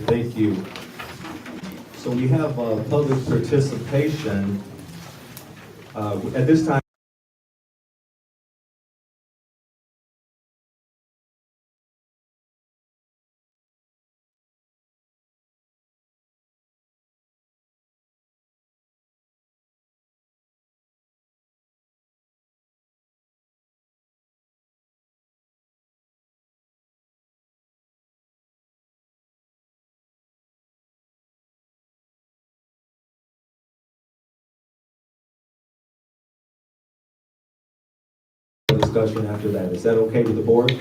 Thank you. So we have public participation. At this time, discussion after that. Is that okay with the board? I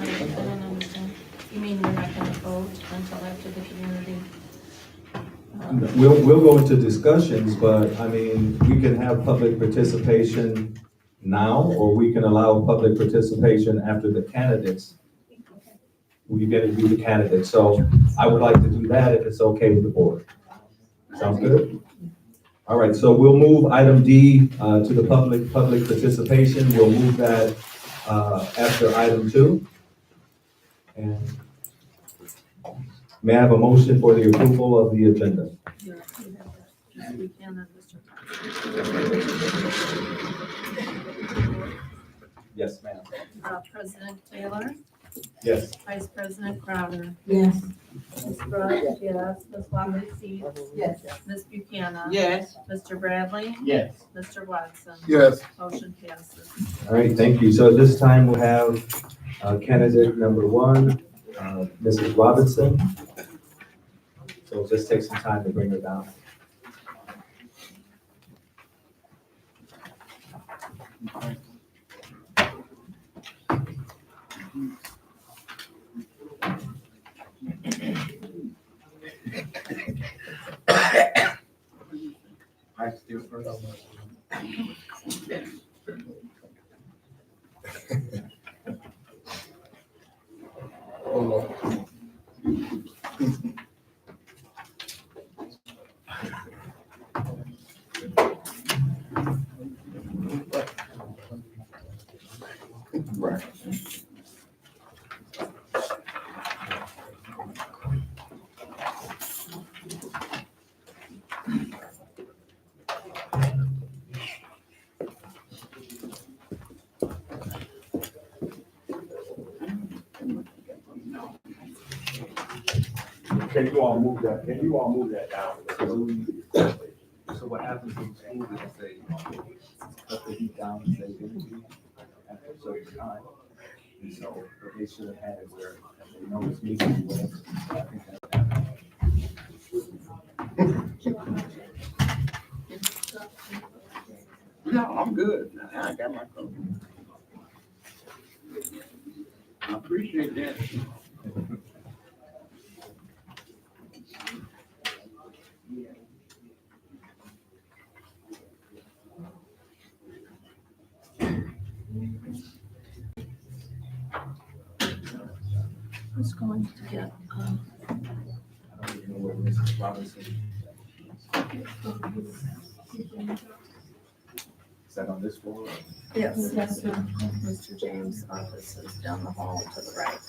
don't understand. You mean we're not gonna vote until after the community? We'll go into discussions, but I mean, we can have public participation now, or we can allow public participation after the candidates. We get to do the candidates. So I would like to do that if it's okay with the board. Sounds good? All right, so we'll move item D to the public participation. We'll move that after item 2. And may I have a motion for the approval of the agenda? We can, Mr. Yes, ma'am. President Taylor, Yes. Vice President Crowder, Yes. Ms. Brooks, yes, Ms. Watley Seeds, Yes. Ms. Buchanan. Yes. Mr. Bradley, Yes. Mr. Watson. Yes. Motion passes. All right, thank you. So at this time, we'll have candidate number 1, Mrs. Robinson. So just take some time to bring her down. I still first. Right. Can you all move that down? So what happens in school is they cut the heat down and say energy after a certain time. And so but they should have had it where they know it's meeting or whatever. So I think that would happen. No, I'm good. I got my coat. I appreciate that. Who's going to get, I don't even know where Mrs. Robinson Is that on this floor? yes, Mr. James' office is down the hall to the right.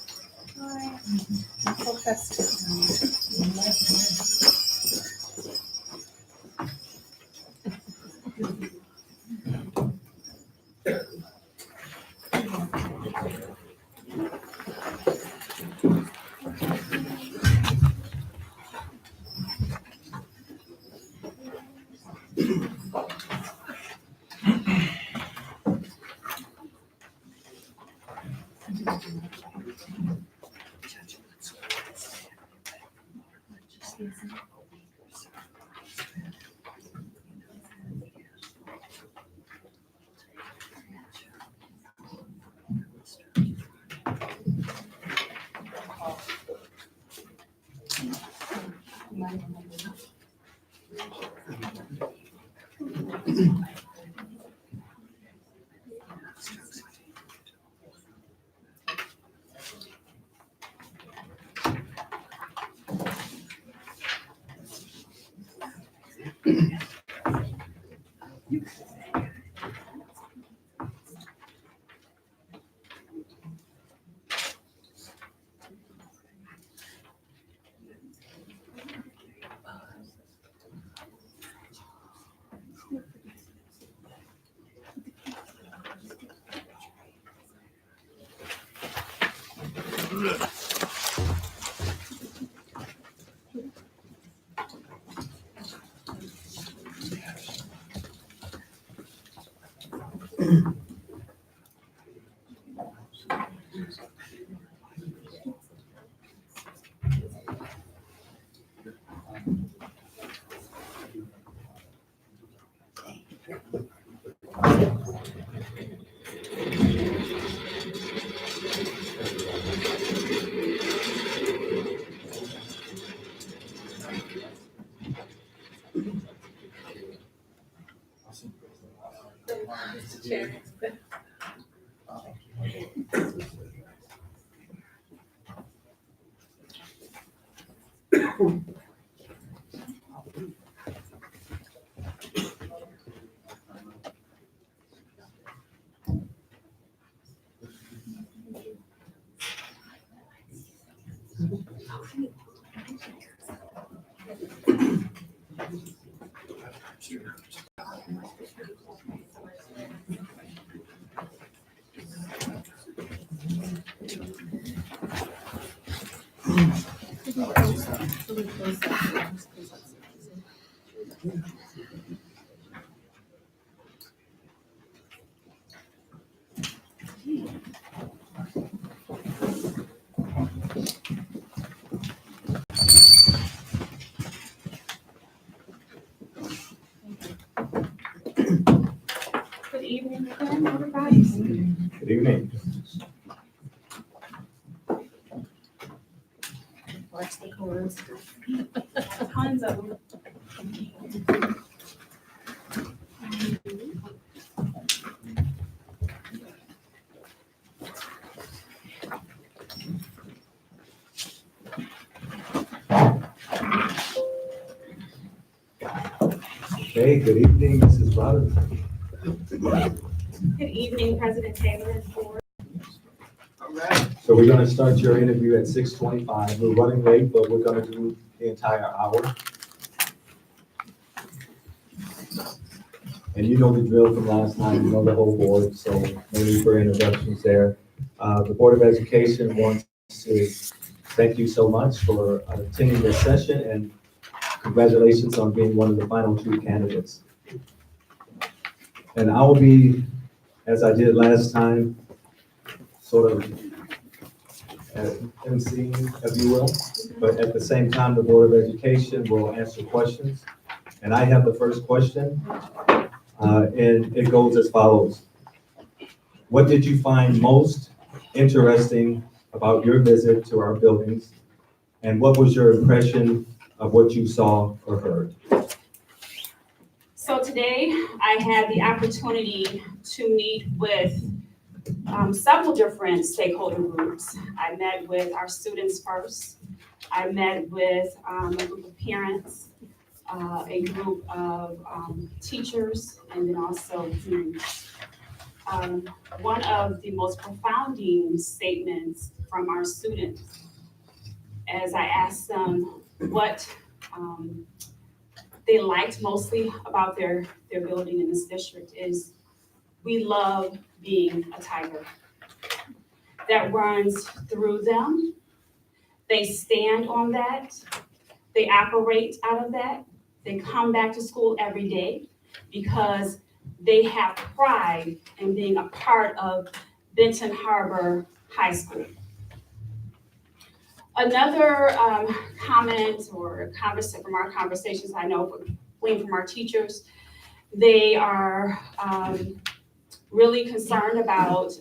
Good evening again, everybody. Good evening. Watch the chorus. Tons of them. Okay, good evening, Mrs. Robinson. Good evening, President Taylor and board. All right. So we're gonna start your interview at 6:25. We're running late, but we're gonna do the entire hour. And you know the drill from last time, you know the whole board, so no need for introductions there. The Board of Education wants to thank you so much for attending this session, and congratulations on being one of the final two candidates. And I will be, as I did last time, sort of emceeing, if you will, but at the same time, the Board of Education will answer questions. And I have the first question, and it goes as follows. What did you find most interesting about your visit to our buildings? And what was your impression of what you saw or heard? So today I had the opportunity to meet with several different stakeholder groups. I met with our students first. I met with a group of parents, a group of teachers, and then also communities. One of the most profounding statements from our students, as I asked them what they liked mostly about their building in this district, is we love being a tiger. That runs through them. They stand on that. They operate out of that. They come back to school every day because they have pride in being a part of Benton Harbor High School. Another comment or conversation from our conversations, I know from our teachers, they are really concerned about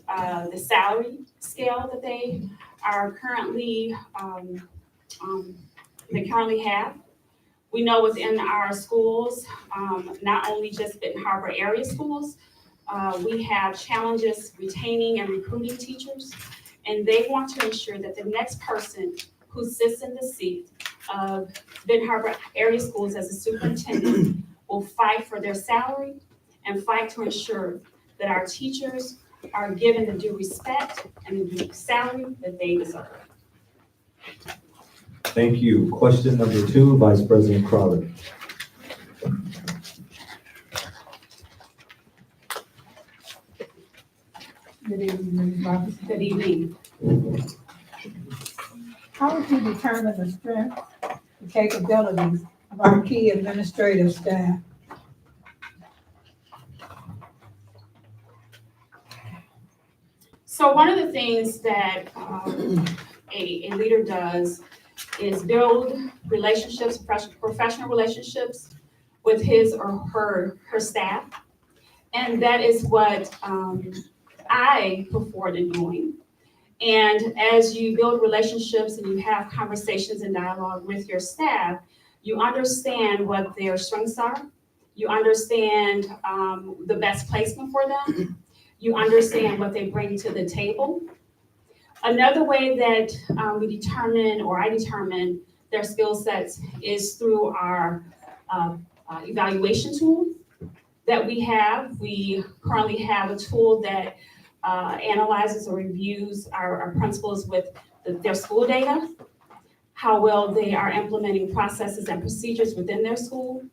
the salary scale that they are currently have. We know within our schools, not only just Benton Harbor area schools, we have challenges retaining and recruiting teachers, and they want to ensure that the next person who sits in the seat of Benton Harbor area schools as a superintendent will fight for their salary and fight to ensure that our teachers are given the due respect and the due salary that they deserve. Thank you. Question number 2, Vice President Crowder. Good evening. Good evening. How would you determine the strength and capabilities of our key administrative staff? So one of the things that a leader does is build relationships, professional relationships with his or her staff. And that is what I look forward to doing. And as you build relationships and you have conversations and dialogue with your staff, you understand what their strengths are. You understand the best placement for them. You understand what they bring to the table. Another way that we determine, or I determine, their skill sets is through our evaluation tool that we have. We currently have a tool that analyzes or reviews our principals with their school data, how well they are implementing processes and procedures within their school,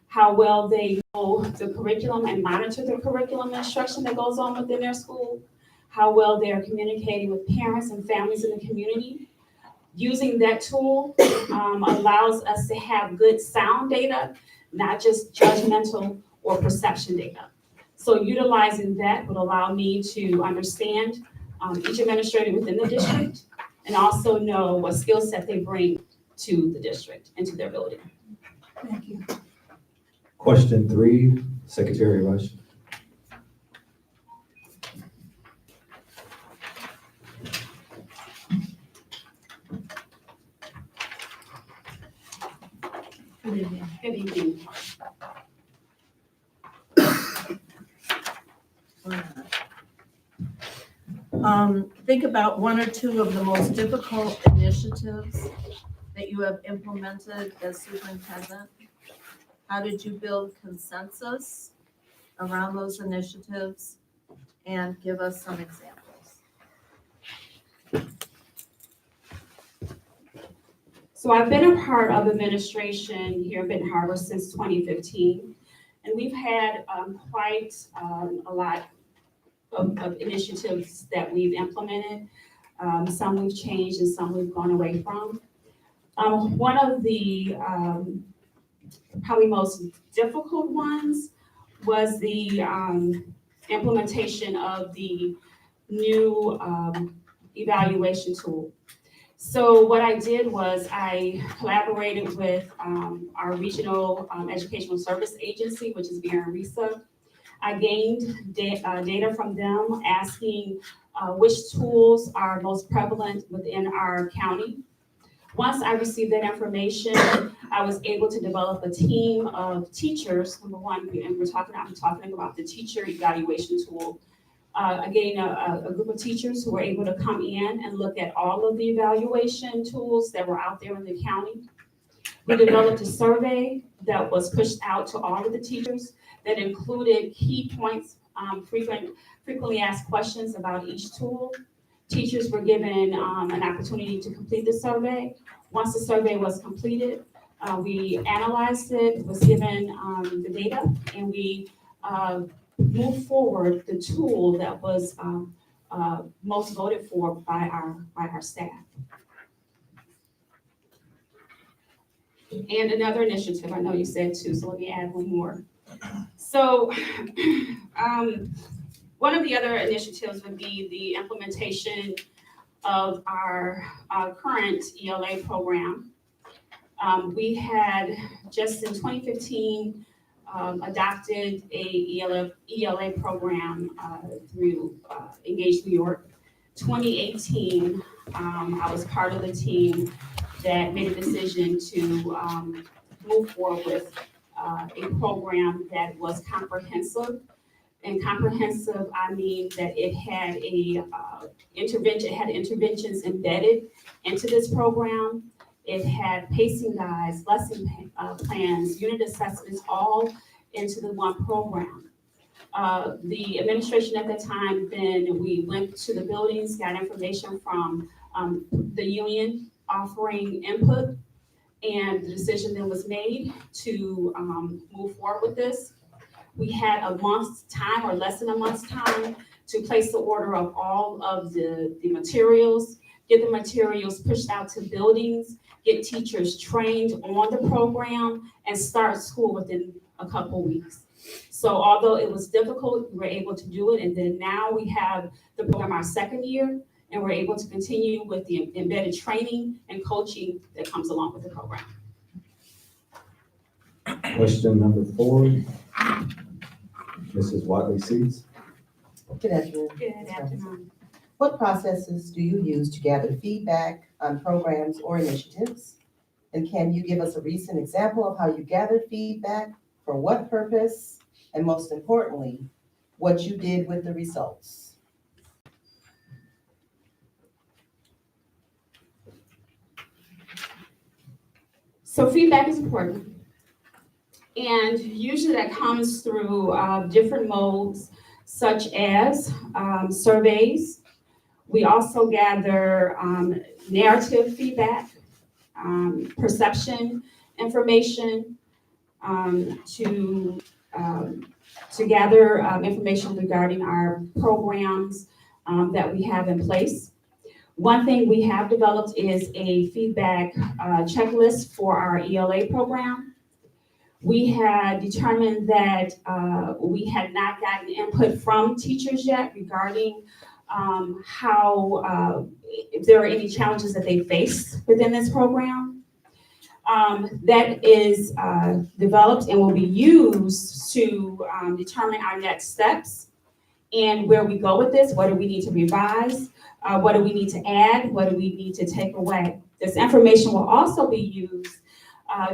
how well they know the curriculum and monitor the curriculum instruction that goes on within their school, how well they are communicating with parents and families in the community. Using that tool allows us to have good sound data, not just judgmental or perception data. So utilizing that would allow me to understand each administrator within the district and also know what skill set they bring to the district and to their building. Thank you. Question 3, Secretary Rush. Good evening. Think about one or two of the most difficult initiatives that you have implemented as superintendent. How did you build consensus around those initiatives? And give us some examples. So I've been a part of administration here at Benton Harbor since 2015, and we've had quite a lot of initiatives that we've implemented. Some we've changed and some we've gone away from. One of the probably most difficult ones was the implementation of the new evaluation tool. So what I did was I collaborated with our regional educational service agency, which is BRESA. I gained data from them asking which tools are most prevalent within our county. Once I received that information, I was able to develop a team of teachers. Number one, and I'm talking about the teacher evaluation tool. Again, a group of teachers who were able to come in and look at all of the evaluation tools that were out there in the county. We developed a survey that was pushed out to all of the teachers that included key points, frequently asked questions about each tool. Teachers were given an opportunity to complete the survey. Once the survey was completed, we analyzed it, was given the data, and we moved forward the tool that was most voted for by our staff. And another initiative, I know you said two, so let me add one more. So one of the other initiatives would be the implementation of our current ELA program. We had just in 2015 adopted a ELA program through Engage New York. 2018, I was part of the team that made a decision to move forward with a program that was comprehensive. And comprehensive, I mean that it had interventions embedded into this program. It had pacing guides, lesson plans, unit assessments, all into the one program. The administration at that time, then we went to the buildings, got information from the union offering input, and the decision then was made to move forward with this. We had a month's time or less than a month's time to place the order of all of the materials, get the materials pushed out to buildings, get teachers trained on the program, and start school within a couple weeks. So although it was difficult, we were able to do it, and then now we have the program our second year, and we're able to continue with the embedded training and coaching that comes along with the program. Question number 4, Mrs. Watley Seats. Good afternoon. Good afternoon. What processes do you use to gather feedback on programs or initiatives? And can you give us a recent example of how you gathered feedback, for what purpose, and most importantly, what you did with the results? So feedback is important. And usually that comes through different modes, such as surveys. We also gather narrative feedback, perception information, to gather information regarding our programs that we have in place. One thing we have developed is a feedback checklist for our ELA program. We had determined that we had not gotten input from teachers yet regarding how, if there are any challenges that they face within this program. That is developed and will be used to determine our next steps and where we go with this. What do we need to revise? What do we need to add? What do we need to take away? This information will also be used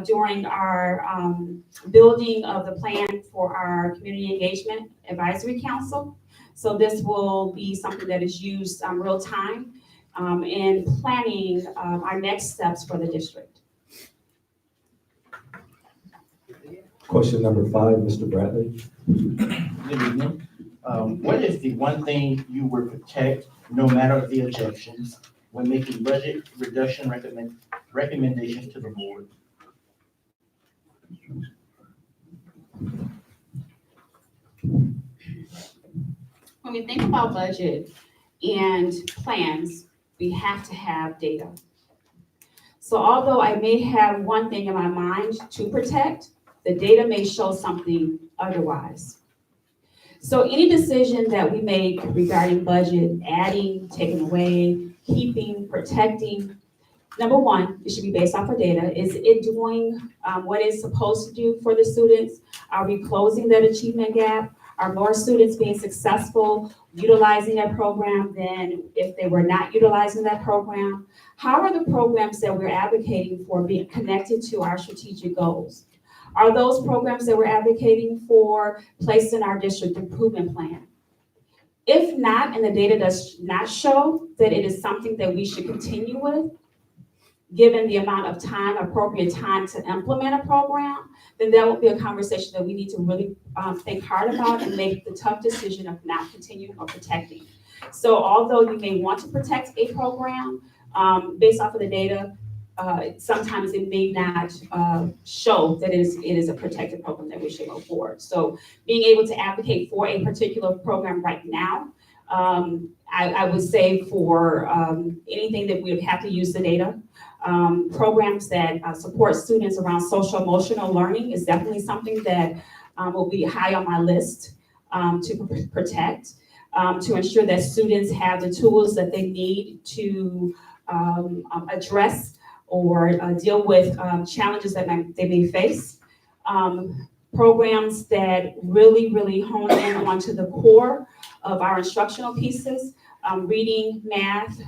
during our building of the plan for our Community Engagement Advisory Council. So this will be something that is used real time in planning our next steps for the district. Question number 5, Mr. Bradley. Good evening. What is the one thing you would protect, no matter the objections, when making budget reduction recommendations to the board? When we think about budget and plans, we have to have data. So although I may have one thing in my mind to protect, the data may show something otherwise. So any decision that we make regarding budget, adding, taking away, keeping, protecting, number one, it should be based off of data. Is it doing what it's supposed to do for the students? Are we closing that achievement gap? Are more students being successful utilizing that program than if they were not utilizing that program? How are the programs that we're advocating for being connected to our strategic goals? Are those programs that we're advocating for placed in our district improvement plan? If not, and the data does not show that it is something that we should continue with, given the amount of time, appropriate time to implement a program, then that will be a conversation that we need to really think hard about and make the tough decision of not continuing or protecting. So although you may want to protect a program based off of the data, sometimes it may not show that it is a protected program that we should go forward. So being able to advocate for a particular program right now, I would say for anything that we would have to use the data. Programs that support students around social emotional learning is definitely something that will be high on my list to protect, to ensure that students have the tools that they need to address or deal with challenges that they may face. Programs that really hone in onto the core of our instructional pieces, reading, math,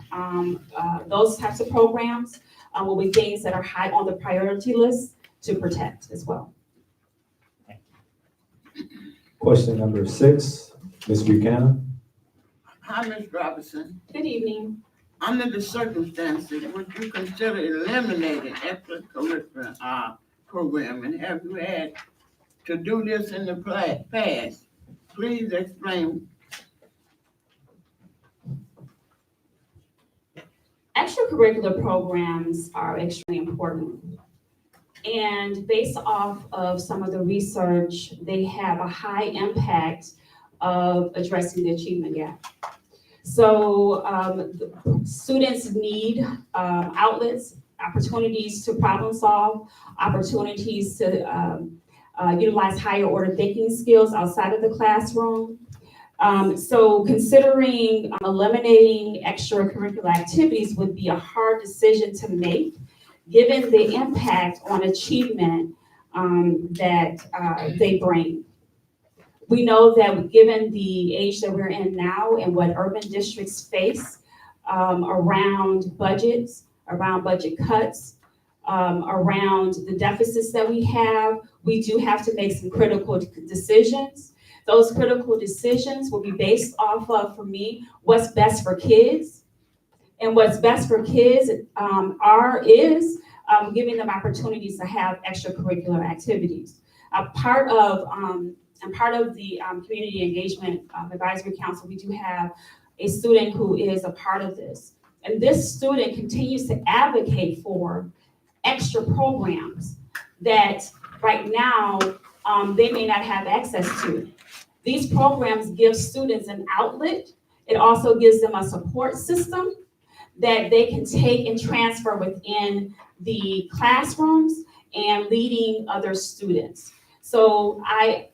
those types of programs will be things that are high on the priority list to protect as well. Question number 6, Ms. Buchanan. Hi, Ms. Robinson. Good evening. Under the circumstances, would you consider eliminating extracurricular program, and have you had to do this in the past? Please explain. Extracurricular programs are extremely important. And based off of some of the research, they have a high impact of addressing the achievement gap. So students need outlets, opportunities to problem solve, opportunities to utilize higher order thinking skills outside of the classroom. So considering eliminating extracurricular activities would be a hard decision to make, given the impact on achievement that they bring. We know that given the age that we're in now and what urban districts face around budgets, around budget cuts, around the deficits that we do have to make some critical decisions. Those critical decisions will be based off of, for me, what's best for kids. And what's best for kids is giving them opportunities to have extracurricular activities. I'm part of the Community Engagement Advisory Council. We do have a student who is a part of this. And this student continues to advocate for extra programs that right now they may not have access to. These programs give students an outlet. It also gives them a support system that they can take and transfer within the classrooms and leading other students. So I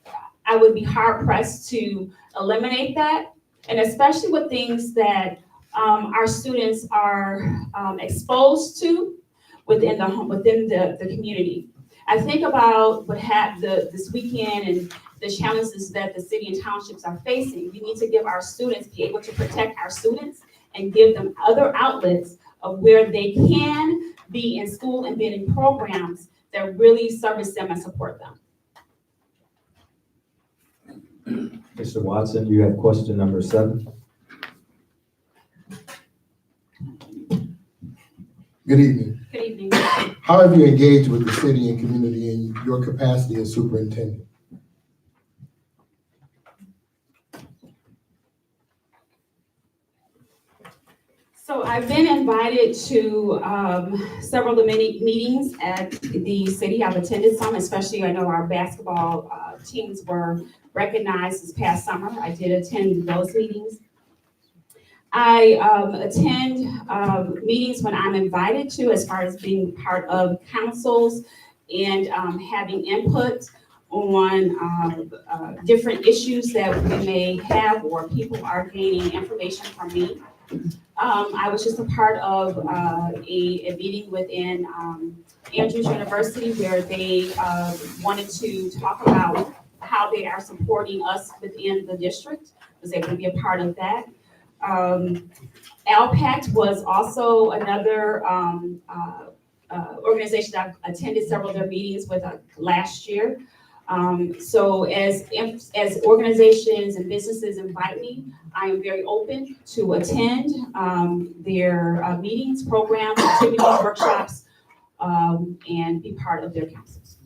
would be hard pressed to eliminate that, and especially with things that our students are exposed to within the community. I think about what happened this weekend and the challenges that the city and townships are facing. We need to give our students, be able to protect our students and give them other outlets of where they can be in school and be in programs that really service them and support them. Mr. Watson, you have question number 7. Good evening. Good evening. How have you engaged with the city and community in your capacity as superintendent? So I've been invited to several of the many meetings at the city. I've attended some, especially I know our basketball teams were recognized this past summer. I did attend those meetings. I attend meetings when I'm invited to, as far as being part of councils and having input on different issues that we may have, or people are gaining information from me. I was just a part of a meeting within Andrews University where they wanted to talk about how they are supporting us within the district. I was able to be a part of that. ALPACT was also another organization that I've attended several of their meetings with last year. So as organizations and businesses invite me, I am very open to attend their meetings, programs, activities, workshops, and be part of their councils.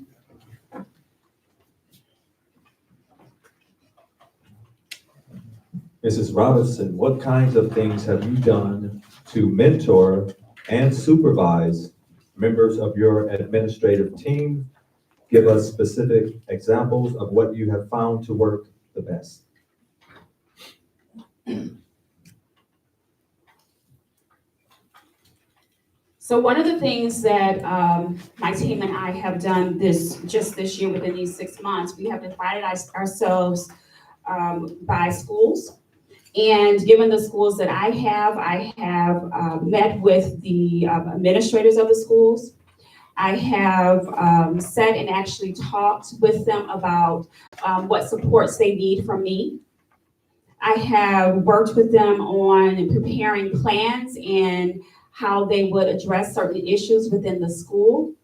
Mrs. Robinson, what kinds of things have you done to mentor and supervise members of your administrative team? Give us specific examples of what you have found to work the best. So one of the things that my team and I have done this year within these 6 months, we have divided ourselves by schools. And given the schools that I have met with the administrators of the schools. I have sat and actually talked with them about what supports they need from me. I have worked with them on preparing plans and how they would address certain issues within the school.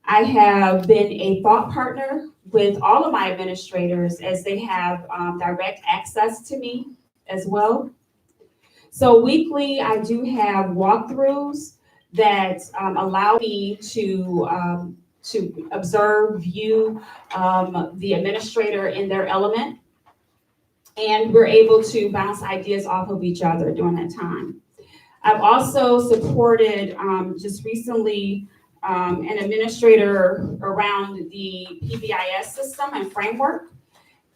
I have been a thought partner with all of my administrators as they have direct access to me as well. So weekly, I do have walkthroughs that allow me to observe, view the administrator in their element. And we're able to bounce ideas off of each other during that time. I've also supported just recently an administrator around the PBIS system and framework.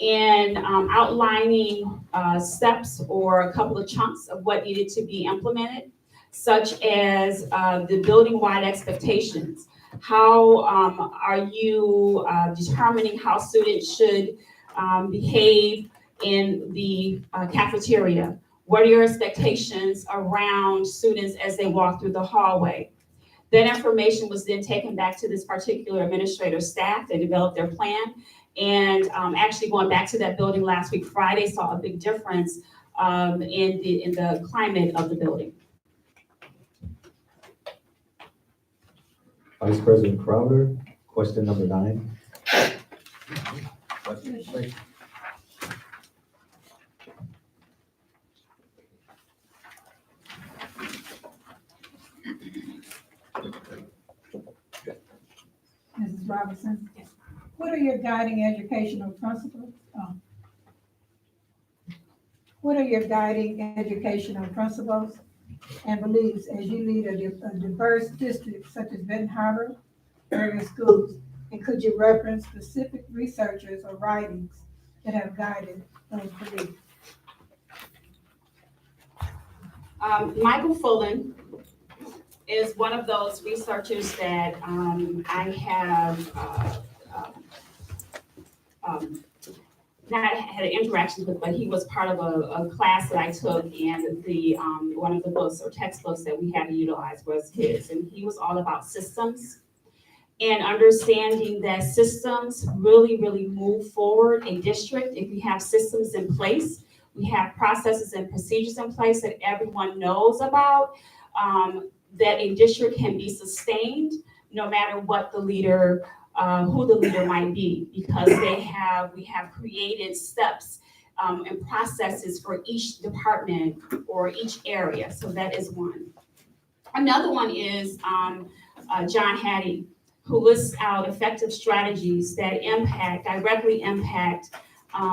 and outlining steps or a couple of chunks of what needed to be implemented, such as the building-wide expectations. How are you determining how students should behave in the cafeteria? What are your expectations around students as they walk through the hallway? That information was then taken back to this particular administrative staff. They developed their plan. And actually going back to that building last week, Friday, saw a big difference in the climate of the building. Vice President Crowder, question number 9. Mrs. Robinson? What are your guiding educational principles? What are your guiding educational principles and beliefs as you lead a diverse district such as Benton Harbor area schools? And could you reference specific researchers or writings that have guided those beliefs? Michael Fullen is one of those researchers that I have not had interactions with, but he was part of a class that I took, and the one of the books or textbooks that we had to utilize was his, and he was all about systems and understanding that systems really move forward a district if we have systems in place. We have processes and procedures in place that everyone knows about, that a district can be sustained no matter what the leader, who the leader might be, because we have created steps and processes for each department or each area. So that is one. Another one is John Hattie, who lists out effective strategies that directly impact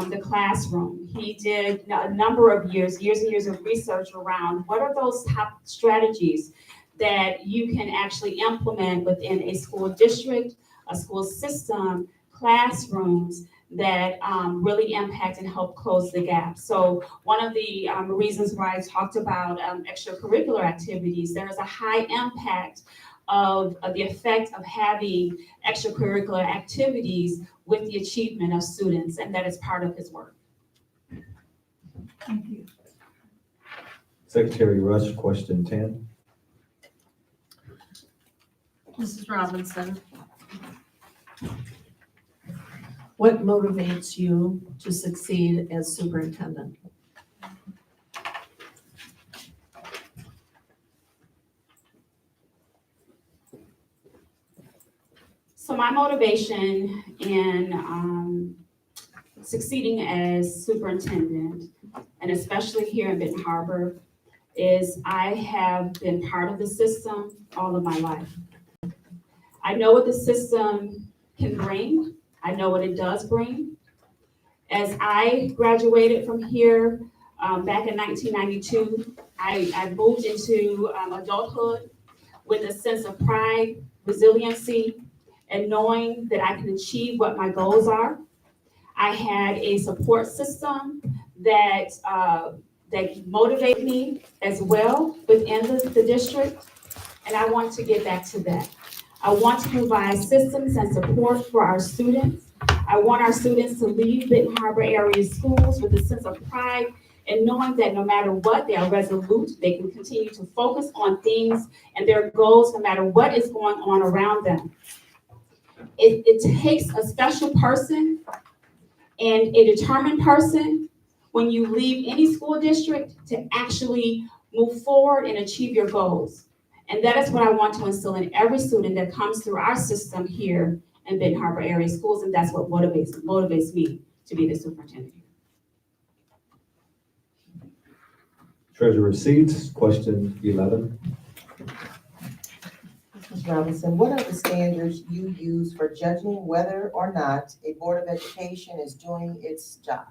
the classroom. He did a number of years and years of research around what are those top strategies that you can actually implement within a school district, a school system, classrooms that really impact and help close the gap. So one of the reasons why I talked about extracurricular activities, there is a high impact of the effect of having extracurricular activities with the achievement of students, and that is part of his work. Thank you. Secretary Rush, question 10. Mrs. Robinson, what motivates you to succeed as superintendent? So my motivation in succeeding as superintendent, and especially here in Benton Harbor, is I have been part of the system all of my life. I know what the system can bring. I know what it does bring. As I graduated from here back in 1992, I moved into adulthood with a sense of pride, resiliency, and knowing that I can achieve what my goals are. I had a support system that motivated me as well within the district, and I want to get back to that. I want to provide systems and support for our students. I want our students to leave Benton Harbor area schools with a sense of pride and knowing that no matter what, they are resolute. They can continue to focus on things and their goals no matter what is going on around them. It takes a special person and a determined person when you leave any school district to actually move forward and achieve your goals. And that is what I want to instill in every student that comes through our system here in Benton Harbor area schools, and that's what motivates me to be the superintendent. Treasurer Receipts, question 11. Mrs. Robinson, what are the standards you use for judging whether or not a Board of Education is doing its job?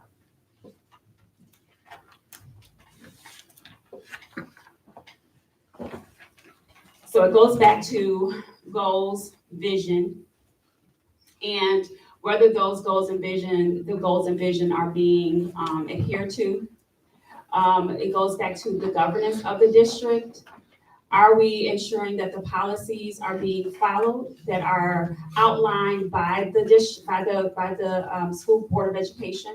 So it goes back to goals, vision, and whether those goals and vision are being adhered to. It goes back to the governance of the district. Are we ensuring that the policies are being followed that are outlined by the school board of education?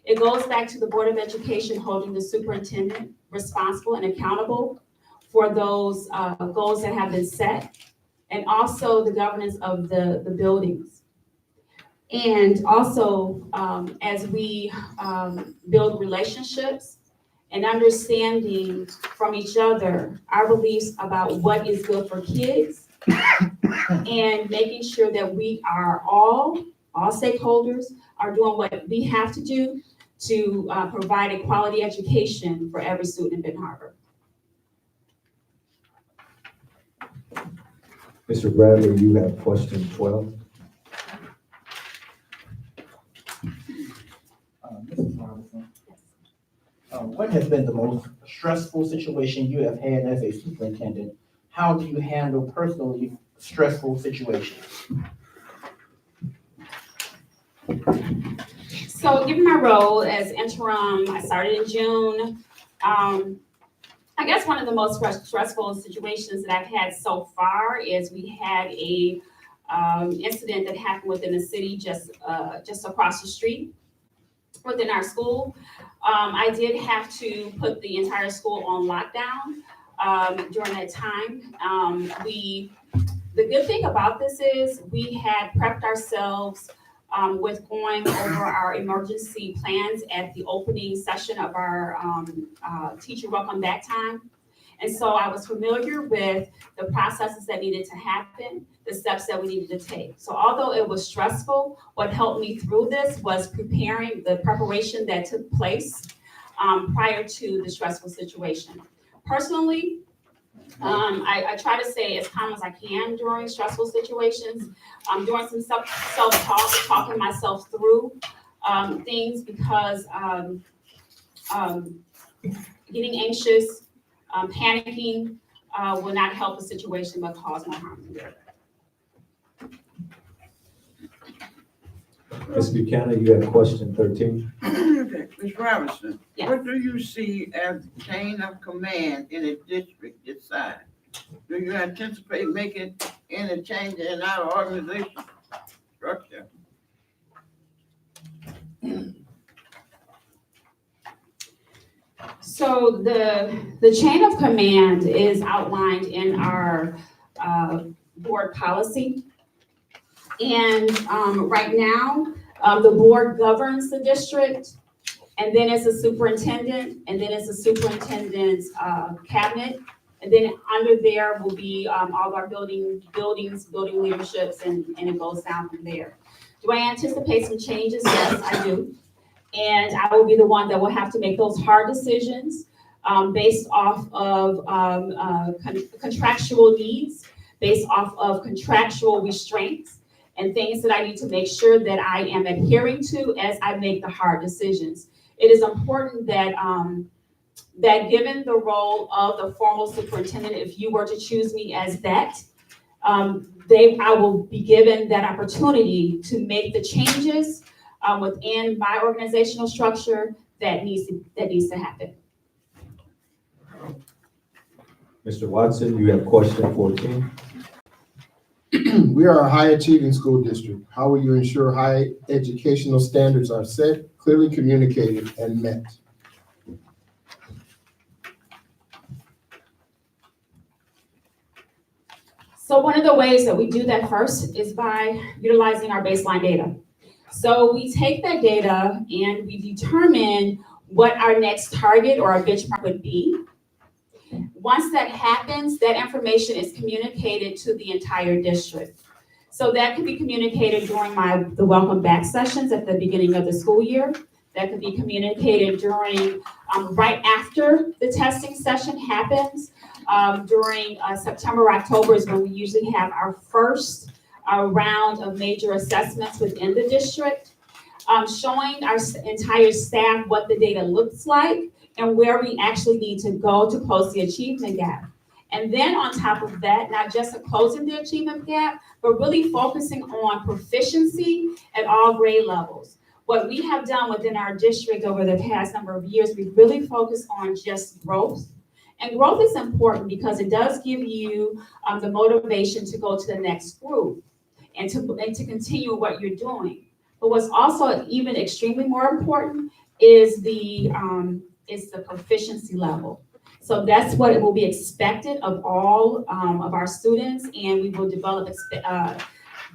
It goes back to the Board of Education holding the superintendent responsible and accountable for those goals that have been set, and also the governance of the buildings. And also, as we build relationships and understanding from each other our beliefs about what is good for kids, and making sure that we are all stakeholders are doing what we have to do to provide a quality education for every student in Benton Harbor. Mr. Bradley, you have question 12. Mrs. Robinson, what has been the most stressful situation you have had as a superintendent? How do you handle personally stressful situations? So given my role as interim, I started in June. I guess one of the most stressful situations that I've had so far is we had a incident that happened within the city just across the street within our school. I did have to put the entire school on lockdown during that time. The good thing about this is we had prepped ourselves with going over our emergency plans at the opening session of our teacher welcome back time. And so I was familiar with the processes that needed to happen, the steps that we needed to take. So although it was stressful, what helped me through this was the preparation that took place prior to the stressful situation. Personally, I try to stay as calm as I can during stressful situations. I'm doing some self-talk, talking myself through things, because getting anxious, panicking will not help the situation but cause more harm. Ms. Buchanan, you have question 13. Ms. Robinson, Yes. what do you see as the chain of command in a district this size? Do you anticipate making any change in our organization structure? So the chain of command is outlined in our board policy. And right now, the board governs the district, and then it's a superintendent, and then it's a superintendent's cabinet. And then under there will be all of our building leaderships, and it goes down from there. Do I anticipate some changes? Yes, I do. And I will be the one that will have to make those hard decisions based off of contractual needs, based off of contractual restraints, and things that I need to make sure that I am adhering to as I make the hard decisions. It is important that that given the role of the formal superintendent, if you were to choose me as that, I will be given that opportunity to make the changes within my organizational structure that needs to happen. Mr. Watson, you have question 14. We are a high achieving school district. How will you ensure high educational standards are set, clearly communicated, and met? So one of the ways that we do that first is by utilizing our baseline data. So we take that data and we determine what our next target or our benchmark would be. Once that happens, that information is communicated to the entire district. So that could be communicated during the welcome back sessions at the beginning of the school year. That could be communicated during, right after the testing session happens. During September, October is when we usually have our first round of major assessments within the district, showing our entire staff what the data looks like and where we actually need to go to close the achievement gap. And then on top of that, not just closing the achievement gap, but really focusing on proficiency at all grade levels. What we have done within our district over the past number of years, we've really focused on just growth. And growth is important because it does give you the motivation to go to the next group and to continue what you're doing. But what's also even extremely more important is the proficiency level. So that's what it will be expected of all of our students, and we will develop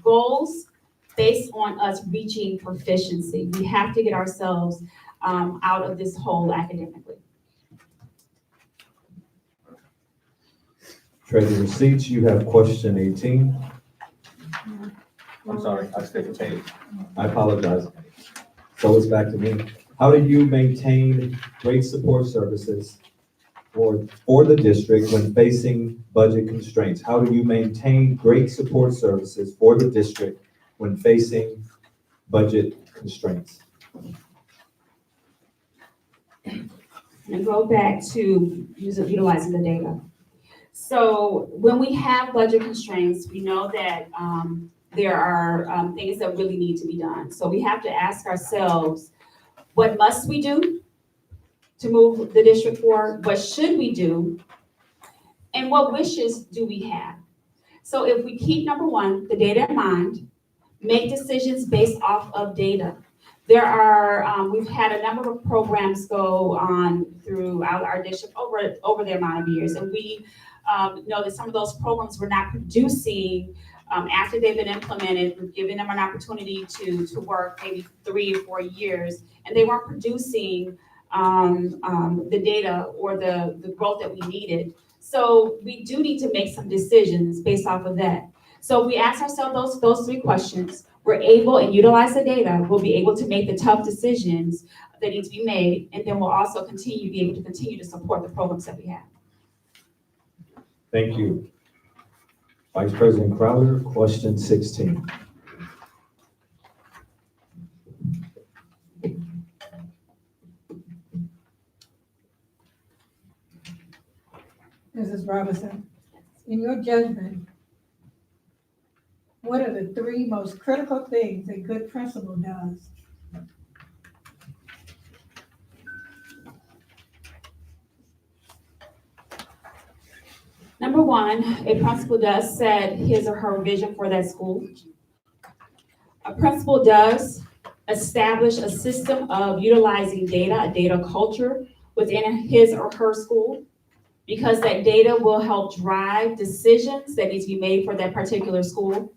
goals based on us reaching proficiency. We have to get ourselves out of this hole academically. Treasurer Receipts, you have question 18. I'm sorry, I skipped a page. I apologize. So it's back to me. How do you maintain great support services for the district when facing budget constraints? How do you maintain great support services for the district when facing budget constraints? And go back to utilizing the data. So when we have budget constraints, we know that there are things that really need to be done. So we have to ask ourselves, what must we do to move the district forward? What should we do? And what wishes do we have? So if we keep, number one, the data in mind, make decisions based off of data. There are, we've had a number of programs go on throughout our district over the amount of years, and we know that some of those programs were not producing after they've been implemented. We've given them an opportunity to work maybe 3 or 4 years, and they weren't producing the data or the growth that we needed. So we do need to make some decisions based off of that. So we ask ourselves those 3 questions. We're able and utilize the data. We'll be able to make the tough decisions that need to be made, and then we'll also be able to continue to support the programs that we have. Thank you. Vice President Crowder, question 16. Mrs. Robinson, in your judgment, what are the 3 most critical things a good principal does? Number 1, a principal does set his or her vision for that school. A principal does establish a system of utilizing data, a data culture within his or her school, because that data will help drive decisions that need to be made for that particular school.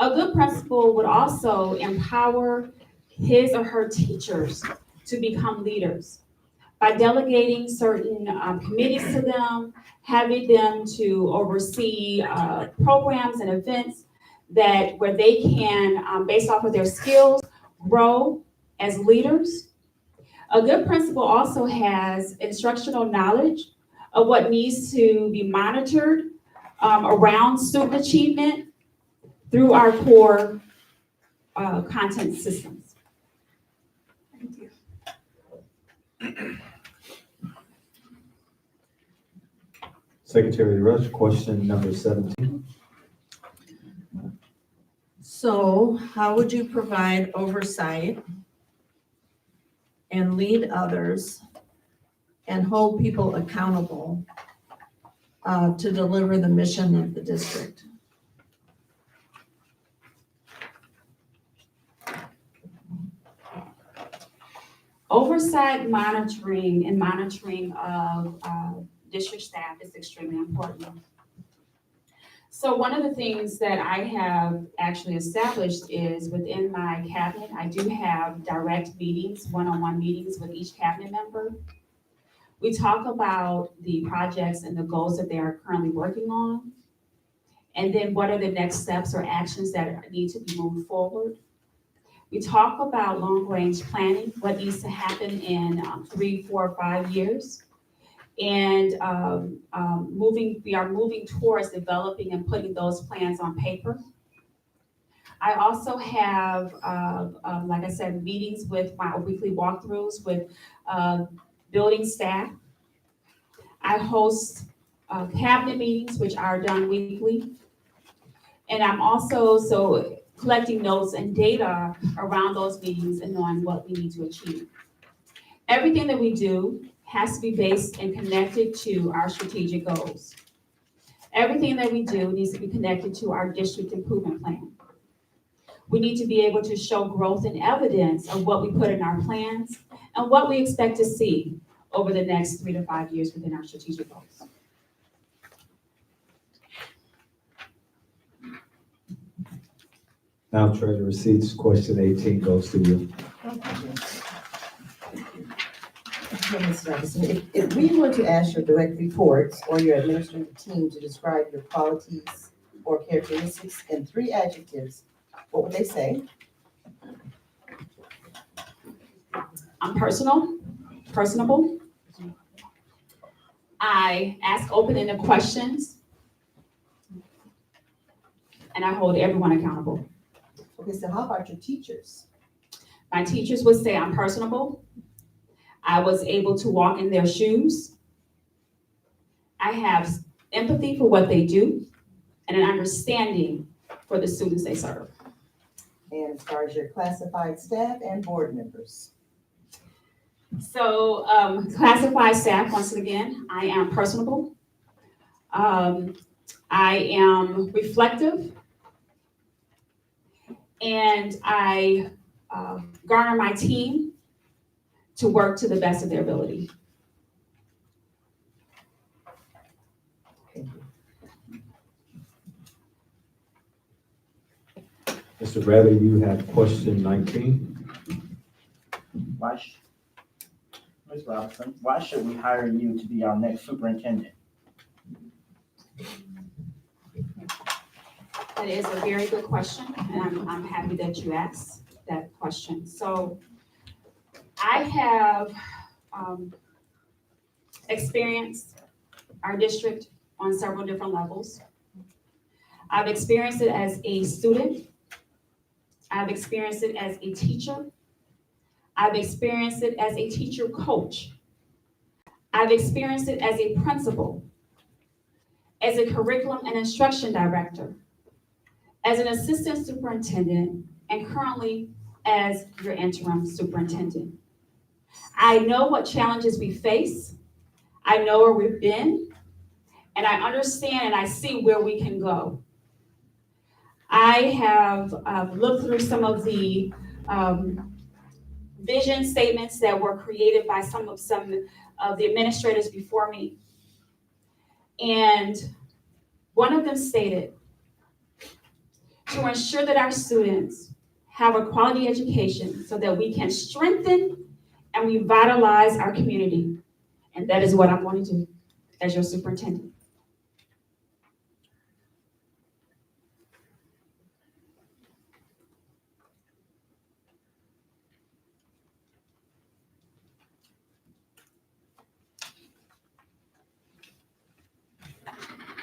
A good principal would also empower his or her teachers to become leaders by delegating certain committees to them, having them to oversee programs and events where they can, based off of their skills, grow as leaders. A good principal also has instructional knowledge of what needs to be monitored around student achievement through our core content systems. Thank you. Secretary Rush, question number 17. So how would you provide oversight and lead others and hold people accountable to deliver the mission of the district? Oversight, monitoring of district staff is extremely important. So one of the things that I have actually established is within my cabinet, I do have direct meetings, one-on-one meetings with each cabinet member. We talk about the projects and the goals that they are currently working on, and then what are the next steps or actions that need to be moved forward. We talk about long-range planning, what needs to happen in 3, 4, 5 years. And we are moving towards developing and putting those plans on paper. I also have, like I said, meetings with my weekly walkthroughs with building staff. I host cabinet meetings, which are done weekly. And I'm also collecting notes and data around those meetings and knowing what we need to achieve. Everything that we do has to be based and connected to our strategic goals. Everything that we do needs to be connected to our district improvement plan. We need to be able to show growth and evidence of what we put in our plans and what we expect to see over the next 3 to 5 years within our strategic goals. Now, Treasurer Receipts, question 18 goes to you. Okay, Ms. Robinson, if we were to ask your direct reports or your administrative team to describe your qualities or characteristics in 3 adjectives, what would they say? I'm personable. I ask open-ended questions. And I hold everyone accountable. Okay, so how about your teachers? My teachers would say I'm personable. I was able to walk in their shoes. I have empathy for what they do and an understanding for the students they serve. And as far as your classified staff and board members? So classified staff, once again, I am personable. I am reflective. And I garner my team to work to the best of their ability. Mr. Bradley, you have question 19. Ms. Robinson, why should we hire you to be our next superintendent? That is a very good question, and I'm happy that you asked that question. So I have experienced our district on several different levels. I've experienced it as a student. I've experienced it as a teacher. I've experienced it as a teacher coach. I've experienced it as a principal, as a curriculum and instruction director, as an assistant superintendent, and currently as your interim superintendent. I know what challenges we face. I know where we've been, and I understand and I see where we can go. I have looked through some of the vision statements that were created by some of the administrators before me. And one of them stated, to ensure that our students have a quality education so that we can strengthen and revitalize our community. And that is what I'm going to do as your superintendent.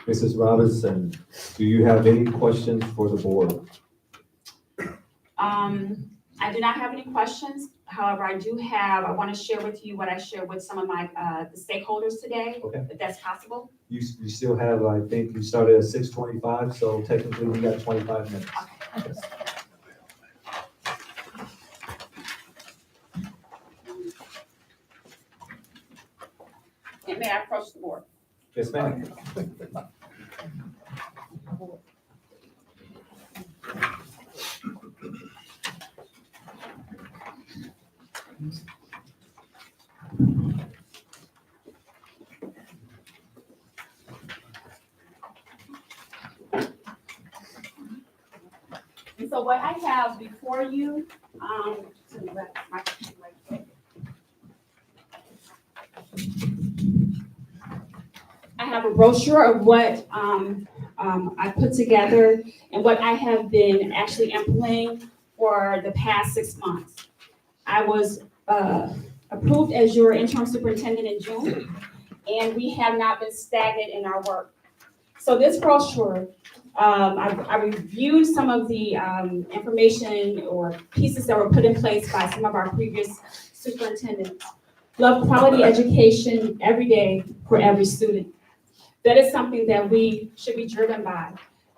Mrs. Robinson, do you have any questions for the board? I do not have any questions. However, I want to share with you what I shared with some of my the stakeholders today, Okay. if that's possible. You still have, I think you started at 6:25, so technically we got 25 minutes. And may I approach the board? Yes, ma'am. And so what I have before you, I have a brochure of what I put together and what I have been actually implementing for the past 6 months. I was approved as your interim superintendent in June, and we have not been stagnant in our work. So this brochure, I reviewed some of the information or pieces that were put in place by some of our previous superintendents. Love quality education every day for every student. That is something that we should be driven by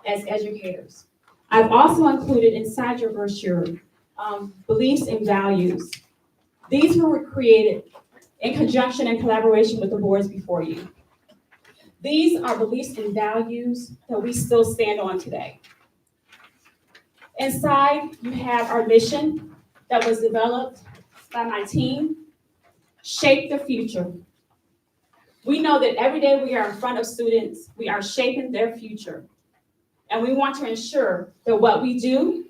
as educators. I've also included inside your brochure, beliefs and values. These were created in conjunction and collaboration with the boards before you. These are beliefs and values that we still stand on today. Inside, you have our mission that was developed by my team, Shape the Future. We know that every day we are in front of students, we are shaping their future. And we want to ensure that what we do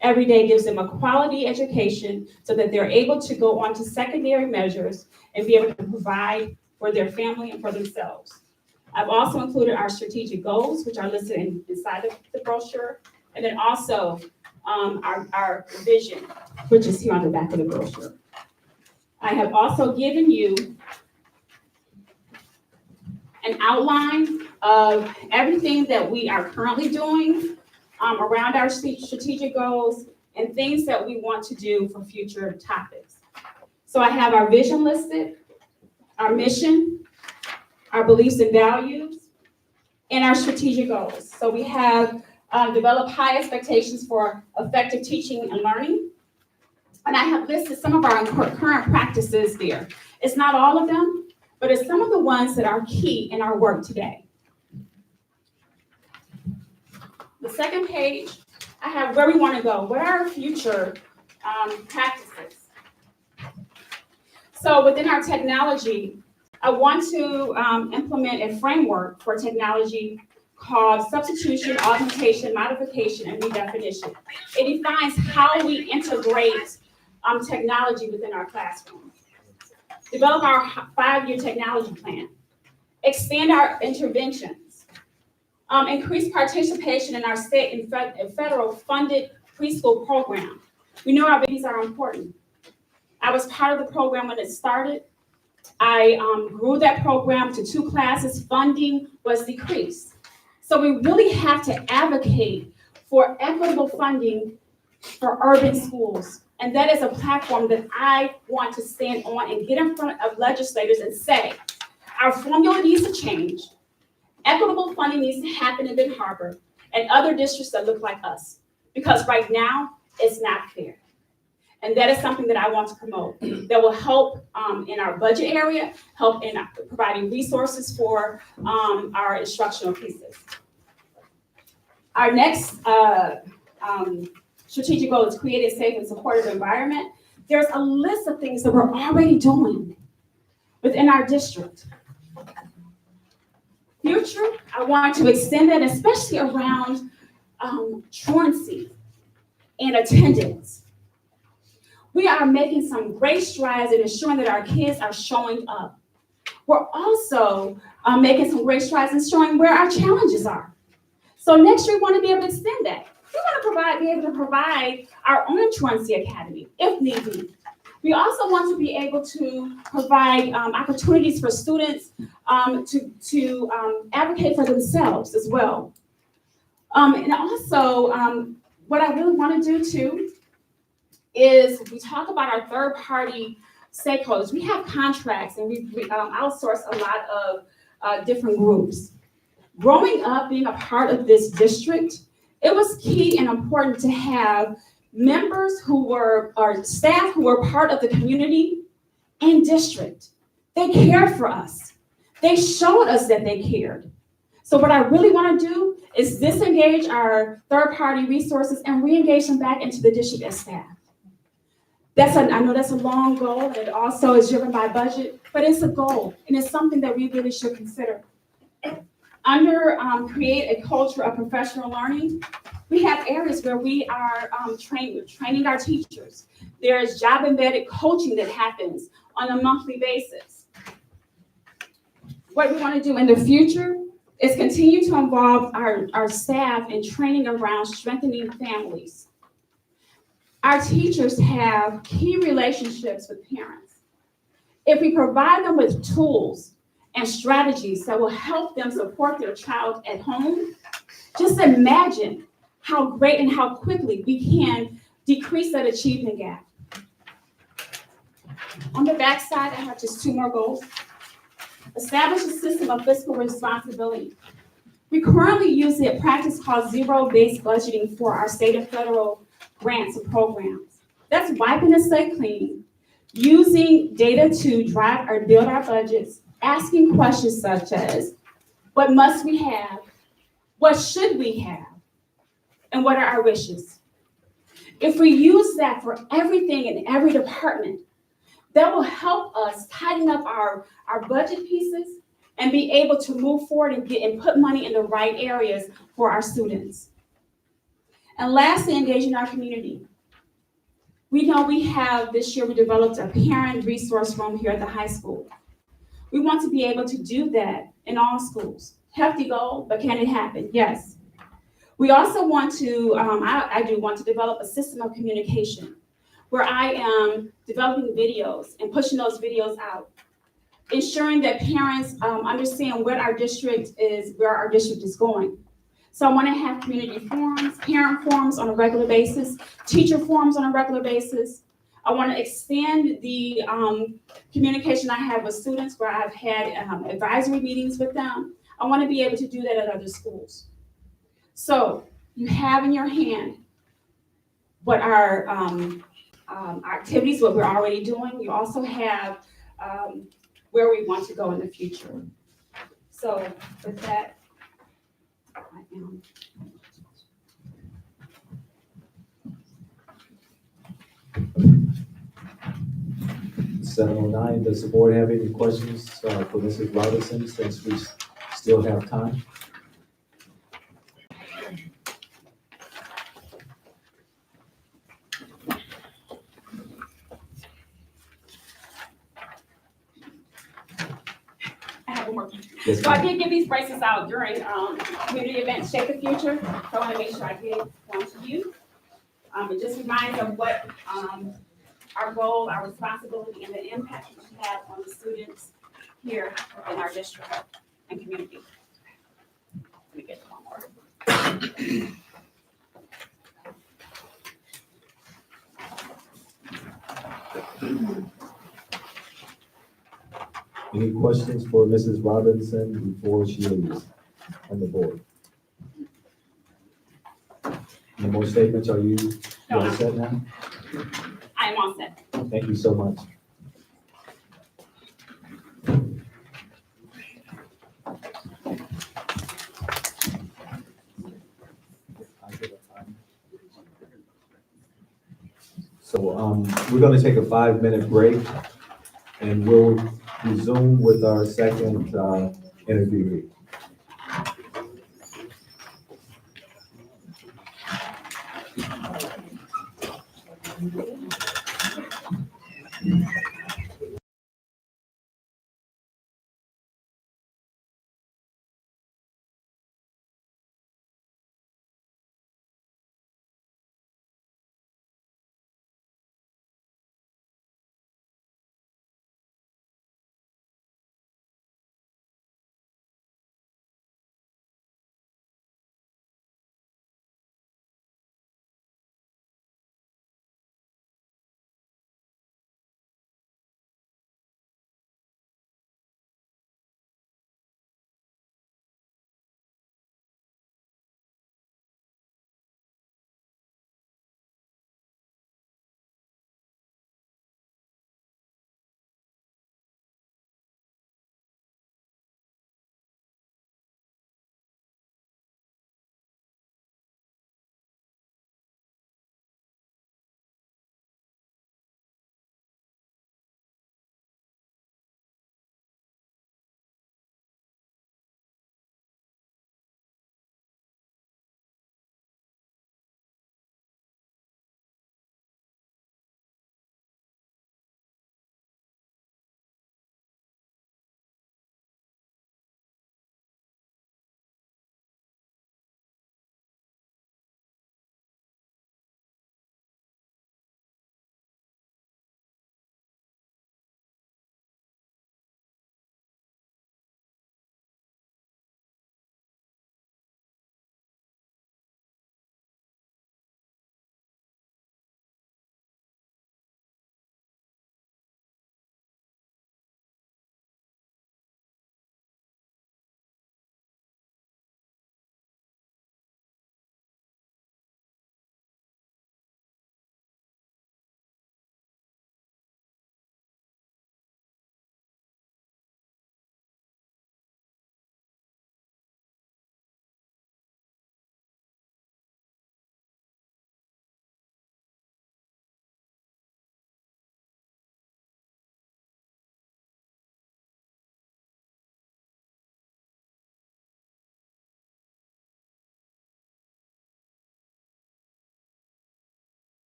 every day gives them a quality education so that they're able to go on to secondary measures and be able to provide for their family and for themselves. I've also included our strategic goals, which are listed inside the brochure, and then also our vision, which is here on the back of the brochure. I have also given you an outline of everything that we are currently doing around our strategic goals and things that we want to do for future topics. So I have our vision listed, our mission, our beliefs and values, and our strategic goals. So we have developed high expectations for effective teaching and learning. And I have listed some of our current practices there. It's not all of them, but it's some of the ones that are key in our work today. The second page, I have where we want to go. What are our future practices? So within our technology, I want to implement a framework for technology called substitution, augmentation, modification, and redefinition. It defines how we integrate technology within our classrooms. Develop our 5-year technology plan. Expand our interventions. Increase participation in our state and federal funded preschool program. We know our babies are important. I was part of the program when it started. I grew that program to 2 classes. Funding was decreased. So we really have to advocate for equitable funding for urban schools. And that is a platform that I want to stand on and get in front of legislators and say, our formula needs to change. Equitable funding needs to happen in Benton Harbor and other districts that look like us. Because right now, it's not fair. And that is something that I want to promote that will help in our budget area, help in providing resources for our instructional pieces. Our next strategic goal is create a safe and supportive environment. There's a list of things that we're already doing within our district. Future, I want to extend that, especially around truancy and attendance. We are making some great strides in ensuring that our kids are showing up. We're also making some great strides in showing where our challenges are. So next year, we want to be able to extend that. We want to be able to provide our own truancy academy, if need be. We also want to be able to provide opportunities for students to advocate for themselves as well. And also, what I really want to do too is we talk about our third-party stakeholders. We have contracts and we outsource a lot of different groups. Growing up, being a part of this district, it was key and important to have members who were, or staff who were part of the community and district. They cared for us. They showed us that they cared. So what I really want to do is disengage our third-party resources and re-engage them back into the district as staff. I know that's a long goal, and it also is driven by budget, but it's a goal, and it's something that we really should consider. Under create a culture of professional learning, we have areas where we are training our teachers. There's job-embedded coaching that happens on a monthly basis. What we want to do in the future is continue to involve our staff in training around strengthening families. Our teachers have key relationships with parents. If we provide them with tools and strategies that will help them support their child at home, just imagine how great and how quickly we can decrease that achievement gap. On the back side, I have just 2 more goals. Establish a system of fiscal responsibility. We currently use a practice called zero-based budgeting for our state and federal grants and programs. That's wiping the slate clean, using data to drive or build our budgets, asking questions such as, what must we have? What should we have? And what are our wishes? If we use that for everything in every department, that will help us tighten up our budget pieces and be able to move forward and put money in the right areas for our students. And lastly, engaging our community. We know this year we developed a parent resource room here at the high school. We want to be able to do that in all schools. Hefty goal, but can it happen? Yes. We also want to, I do want to develop a system of communication where I am developing videos and pushing those videos out, ensuring that parents understand where our district is going. So I want to have community forums, parent forums on a regular basis, teacher forums on a regular basis. I want to expand the communication I have with students where I've had advisory meetings with them. I want to be able to do that at other schools. So you have in your hand what our activities, what we're already doing. You also have where we want to go in the future. So with that, I am. 7:09, does the board have any questions for Mrs. Robinson, since we still have time? I have one more. Yes, So I ma'am. did give these bracelets out during community event Shape the Future. So I want to make sure I give one to you. It just reminds of what our goal, our responsibility, and the impact we have on the students here in our district and community. Let me get one more. Any questions for Mrs. Robinson before she leaves on the board? Any more statements? Are you all set now? I am all set. Thank you so much. So, we're gonna take a 5-minute break, and we'll resume with our second, interview.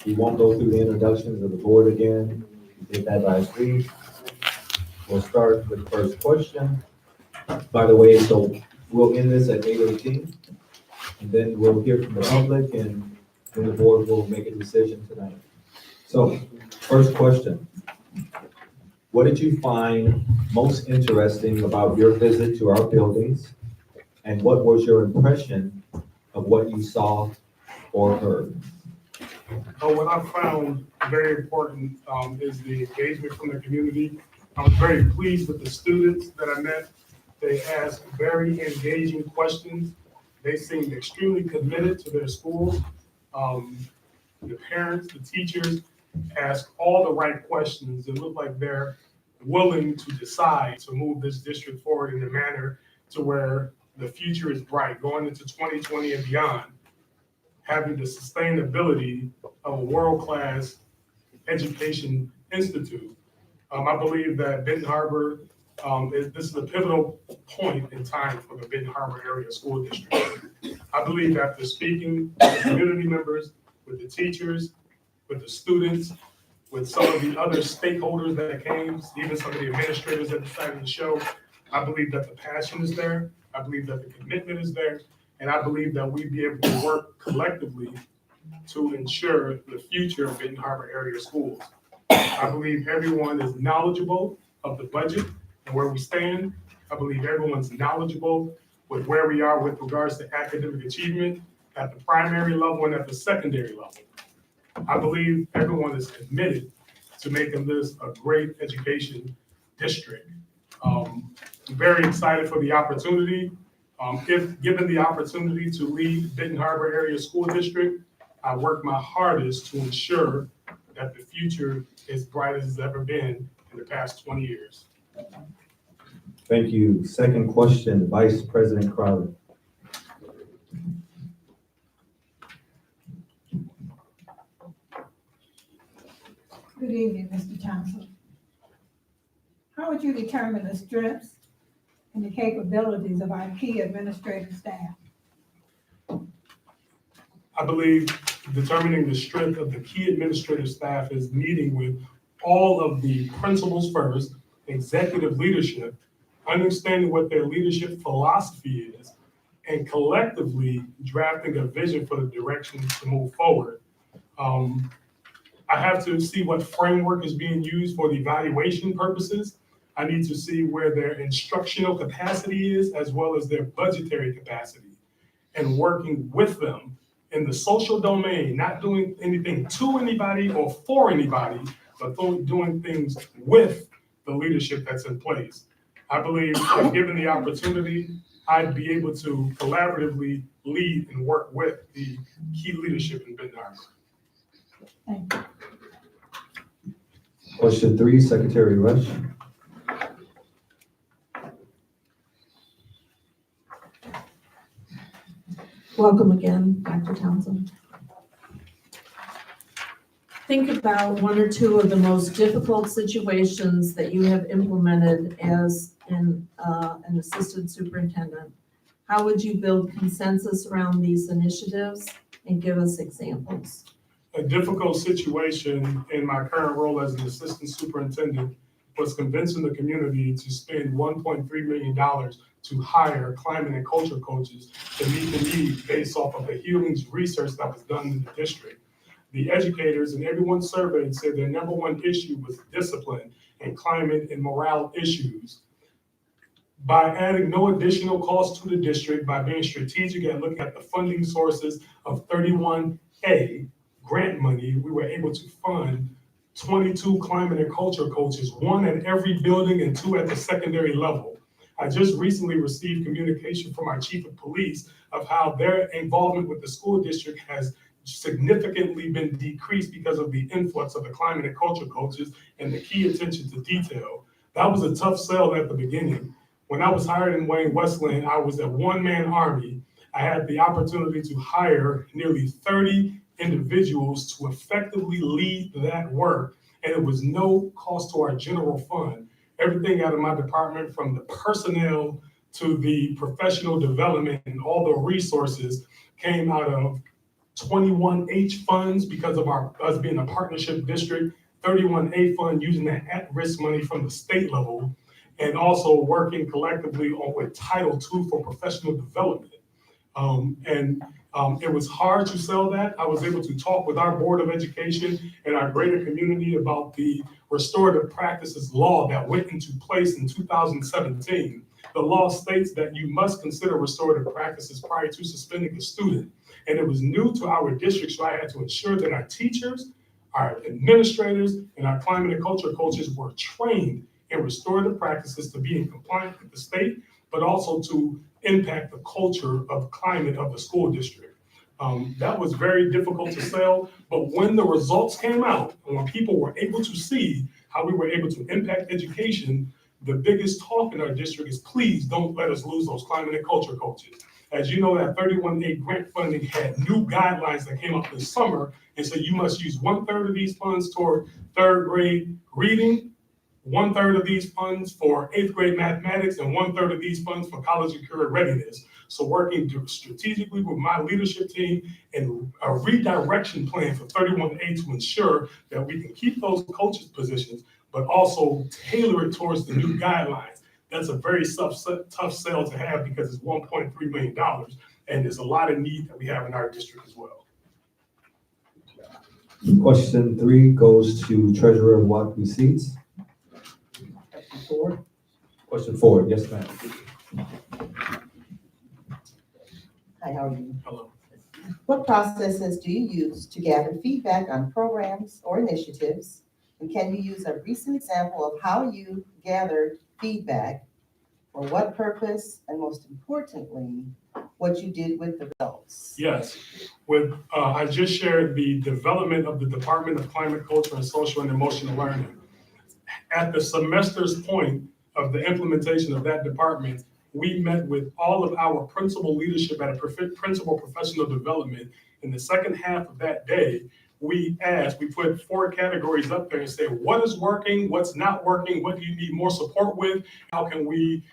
We won't go through the introductions of the board again. We did that last week. We'll start with the first question. By the way, so we'll end this at 8:18, and then we'll hear from the public, and then the board will make a decision tonight. So, first question. What did you find most interesting about your visit to our buildings? And what was your impression of what you saw or heard? What I found very important is the engagement from the community. I was very pleased with the students that I met. They asked very engaging questions. They seemed extremely committed to their schools. The parents, the teachers asked all the right questions. It looked like they're willing to decide to move this district forward in a manner to where the future is bright, going into 2020 and beyond, having the sustainability of a world-class education institute. I believe that Benton Harbor, this is a pivotal point in time for the Benton Harbor area school district. I believe after speaking with the community members, with the teachers, with the students, with some of the other stakeholders that came, even some of the administrators that decided to show, I believe that the passion is there. I believe that the commitment is there. And I believe that we'd be able to work collectively to ensure the future of Benton Harbor area schools. I believe everyone is knowledgeable of the budget and where we stand. I believe everyone's knowledgeable with where we are with regards to academic achievement at the primary level and at the secondary level. I believe everyone is committed to making this a great education district. I'm very excited for the opportunity. If given the opportunity to lead Benton Harbor Area School District, I work my hardest to ensure that the future is bright as it's ever been in the past 20 years. Thank you. Second question, Vice President Crowley. Good evening, Mr. Thompson. How would you determine the strengths and the capabilities of our key administrative staff? I believe determining the strength of the key administrative staff is meeting with all of the principals first, executive leadership, understanding what their leadership philosophy is, and collectively drafting a vision for the direction to move forward. I have to see what framework is being used for the evaluation purposes. I need to see where their instructional capacity is as well as their budgetary capacity, and working with them in the social domain, not doing anything to anybody or for anybody, but doing things with the leadership that's in place. I believe if given the opportunity, I'd be able to collaboratively lead and work with the key leadership in Benton Harbor. Thank you. Question 3, Secretary Rush. Welcome again, Dr. Townsend. Think about one or two of the most difficult situations that you have implemented as an assistant superintendent. How would you build consensus around these initiatives and give us examples? A difficult situation in my current role as an assistant superintendent was convincing the community to spend $1.3 million to hire climate and culture coaches to meet the need based off of the healings research that was done in the district. The educators and everyone surveyed said their number one issue was discipline and climate and morale issues. By adding no additional cost to the district, by being strategic and looking at the funding sources of 31A grant money, we were able to fund 22 climate and culture coaches, 1 at every building and 2 at the secondary level. I just recently received communication from our chief of police of how their involvement with the school district has significantly been decreased because of the influx of the climate and culture coaches and the key attention to detail. That was a tough sell at the beginning. When I was hired in Wayne Westland, I was a one-man army. I had the opportunity to hire nearly 30 individuals to effectively lead that work, and it was no cost to our general fund. Everything out of my department, from the personnel to the professional development and all the resources, came out of 21H funds because of us being a partnership district, 31A fund using that at-risk money from the state level, and also working collectively with Title II for professional development. It was hard to sell that. I was able to talk with our Board of Education and our greater community about the restorative practices law that went into place in 2017. The law states that you must consider restorative practices prior to suspending a student. And it was new to our district, so I had to ensure that our teachers, our administrators, and our climate and culture coaches were trained in restorative practices to be in compliance with the state, but also to impact the culture of climate of the school district. That was very difficult to sell, but when the results came out, and when people were able to see how we were able to impact education, the biggest talk in our district is, please don't let us lose those climate and culture coaches. As you know, that 31A grant funding had new guidelines that came up this summer, and so you must use 1/3 of these funds toward 3rd grade reading, 1/3 of these funds for 8th grade mathematics, and 1/3 of these funds for college and career readiness. So working strategically with my leadership team and a redirection plan for 31A to ensure that we can keep those coaches positions, but also tailor it towards the new guidelines. That's a very tough sell to have because it's $1.3 million, and there's a lot of need that we have in our district as well. Question 3 goes to Treasurer Walk Receipts. Question 4, yes, ma'am. Hi, how are you? Hello. What processes do you use to gather feedback on programs or initiatives? And can you use a recent example of how you gathered feedback, for what purpose, and most importantly, what you did with the results? Yes, I just shared the development of the Department of Climate, Culture, and Social and Emotional Learning. At the semester's point of the implementation of that department, we met with all of our principal leadership at a principal professional development. In the second half of that day, we put 4 categories up there and said, what is working, what's not working, what do you need more support with, how can we,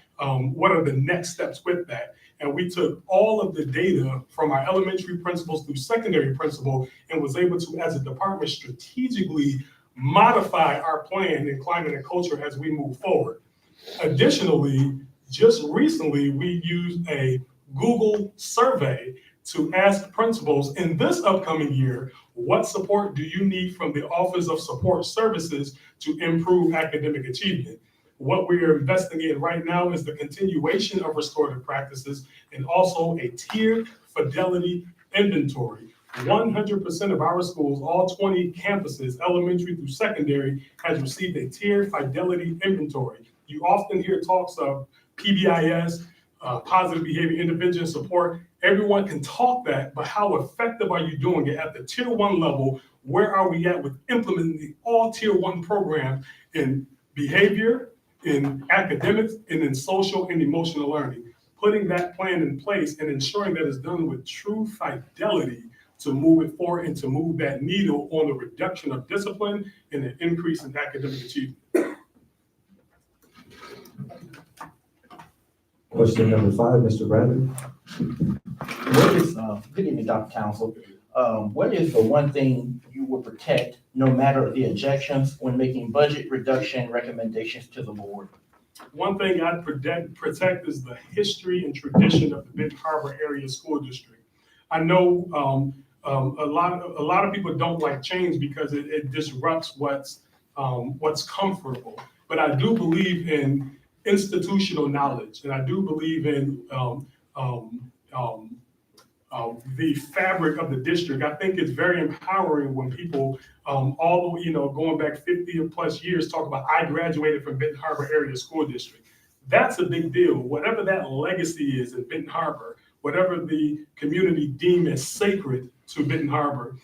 what are the next steps with that? And we took all of the data from our elementary principals through secondary principal and was able to, as a department, strategically modify our plan in climate and culture as we move forward. Additionally, just recently, we used a Google survey to ask principals in this upcoming year, what support do you need from the Office of Support Services to improve academic achievement? What we are investing in right now is the continuation of restorative practices and also a tiered fidelity inventory. 100% of our schools, all 20 campuses, elementary through secondary, has received a tiered fidelity inventory. You often hear talks of PBIS, positive behavior intervention support. Everyone can talk that, but how effective are you doing it at the tier 1 level? Where are we at with implementing the all tier 1 program in behavior, in academics, and in social and emotional learning? Putting that plan in place and ensuring that it's done with true fidelity to move it forward and to move that needle on the reduction of discipline and an increase in academic achievement. Question number 5, Mr. Bradley. What is, good evening, Dr. Council. What is the one thing you will protect, no matter the objections, when making budget reduction recommendations to the board? One thing I'd protect is the history and tradition of the Benton Harbor Area School District. I know a lot of people don't like change because it disrupts what's comfortable. But I do believe in institutional knowledge, and I do believe in the fabric of the district. I think it's very empowering when people, going back 50 plus years, talk about, I graduated from Benton Harbor Area School District. That's a big deal. Whatever that legacy is in Benton Harbor, whatever the community deem as sacred to Benton Harbor,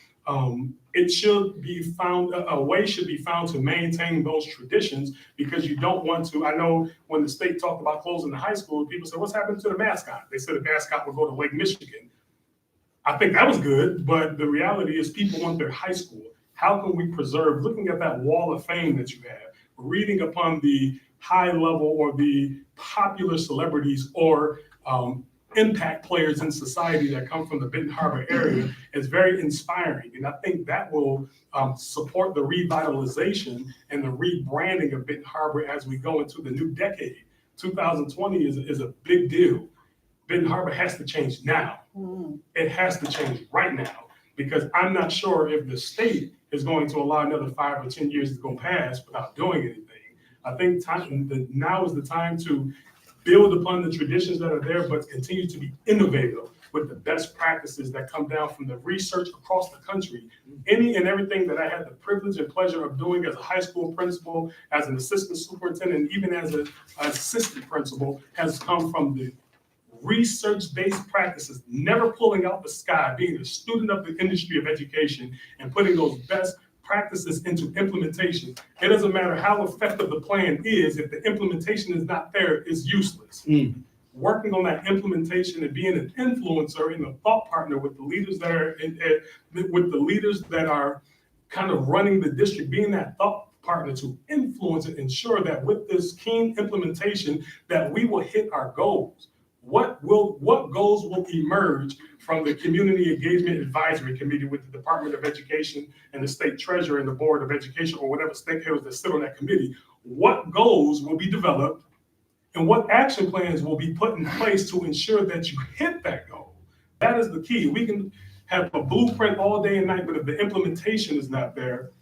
it should be found, a way should be found to maintain those traditions, because you don't want to, I know when the state talked about closing the high school, people said, what's happened to the mascot? They said the mascot would go to Lake Michigan. I think that was good, but the reality is people want their high school. How can we preserve, looking at that wall of fame that you have, reading upon the high level or the popular celebrities or impact players in society that come from the Benton Harbor area is very inspiring. And I think that will support the revitalization and the rebranding of Benton Harbor as we go into the new decade. 2020 is a big deal. Benton Harbor has to change now. It has to change right now, because I'm not sure if the state is going to allow another 5 or 10 years to go past without doing anything. I think now is the time to build upon the traditions that are there, but continue to be innovative with the best practices that come down from the research across the country. Any and everything that I had the privilege and pleasure of doing as a high school principal, as an assistant superintendent, even as an assistant principal, has come from the research-based practices, never pulling out the sky, being a student of the industry of education and putting those best practices into implementation. It doesn't matter how effective the plan is, if the implementation is not there, it's useless. Working on that implementation and being an influencer and a thought partner with the leaders that are with the leaders that are kind of running the district, being that thought partner to influence and ensure that with this keen implementation that we will hit our goals. What goals will emerge from the Community Engagement Advisory Committee with the Department of Education and the State Treasurer and the Board of Education, or whatever stakeholders that sit on that committee? What goals will be developed and what action plans will be put in place to ensure that you hit that goal? That is the key. We can have a blueprint all day and night, but if the implementation is not there,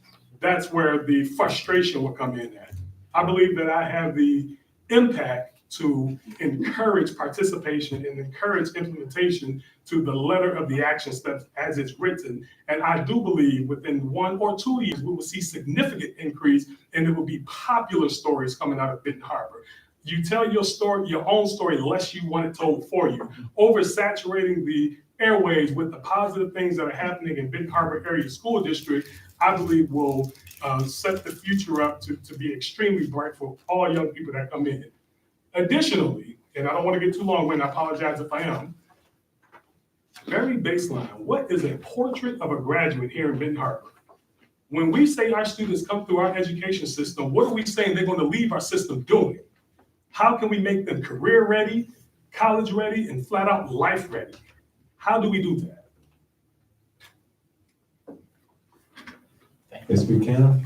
that's where the frustration will come in at. I believe that I have the impact to encourage participation and encourage implementation to the letter of the action steps as it's written. And I do believe within 1 or 2 years, we will see significant increase, and it will be popular stories coming out of Benton Harbor. You tell your story, your own story, less you want it told for you. Oversaturating the airways with the positive things that are happening in Benton Harbor Area School District, I believe will set the future up to be extremely bright for all young people that come in. Additionally, and I don't want to get too long-winded, I apologize if I am, very baseline, what is a portrait of a graduate here in Benton Harbor? When we say our students come through our education system, what are we saying they're going to leave our system doing? How can we make them career ready, college ready, and flat out life ready? How do we do that? Ms. Buchanan,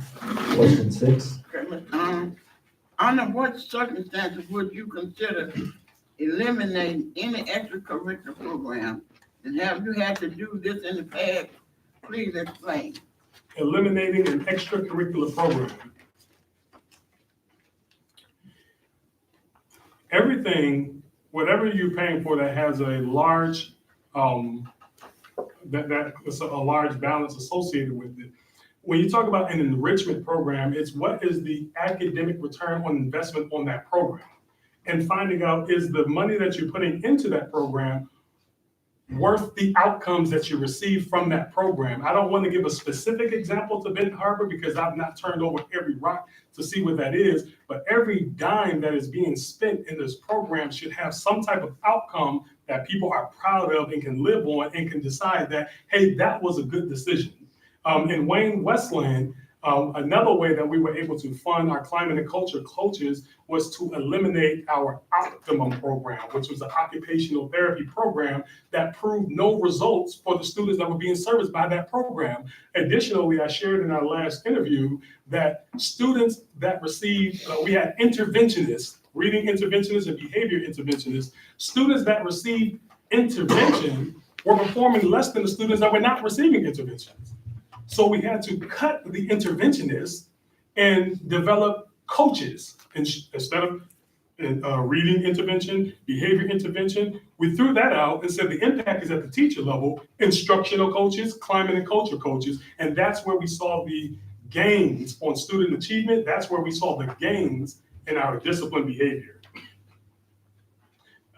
question 6. Under what circumstances would you consider eliminating any extracurricular program? And have you had to do this in the past? Please explain. Eliminating an extracurricular program. Everything, whatever you're paying for that has a large, that's a large balance associated with it. When you talk about an enrichment program, it's what is the academic return on investment on that program? And finding out, is the money that you're putting into that program worth the outcomes that you receive from that program? I don't want to give a specific example to Benton Harbor because I've not turned over every rock to see what that is, but every dime that is being spent in this program should have some type of outcome that people are proud of and can live on and can decide that, hey, that was a good decision. In Wayne Westland, another way that we were able to fund our climate and culture coaches was to eliminate our Optimum program, which was an occupational therapy program that proved no results for the students that were being serviced by that program. Additionally, I shared in our last interview that students that received, we had interventionists, reading interventionists and behavior interventionists, students that received intervention were performing less than the students that were not receiving interventions. So we had to cut the interventionists and develop coaches instead of reading intervention, behavior intervention. We threw that out and said the impact is at the teacher level, instructional coaches, climate and culture coaches, and that's where we saw the gains on student achievement. That's where we saw the gains in our discipline behavior.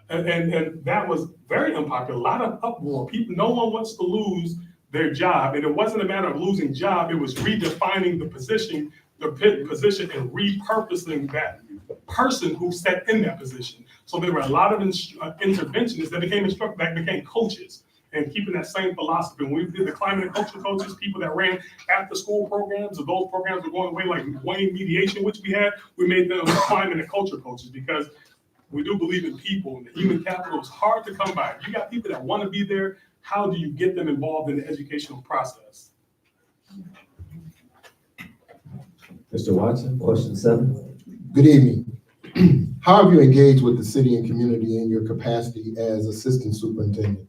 And that was very unpopular, a lot of uproar. No one wants to lose their job. And it wasn't a matter of losing job, it was redefining the position and repurposing that person who sat in that position. So there were a lot of interventionists that became instructors, that became coaches, and keeping that same philosophy. When we did the climate and culture coaches, people that ran after school programs, or those programs were going away, like Wayne Mediation, which we made them climate and culture coaches, because we do believe in people, and the human capital is hard to come by. If you got people that want to be there, how do you get them involved in the educational process? Mr. Watson, question 7. Good evening. How have you engaged with the city and community in your capacity as assistant superintendent?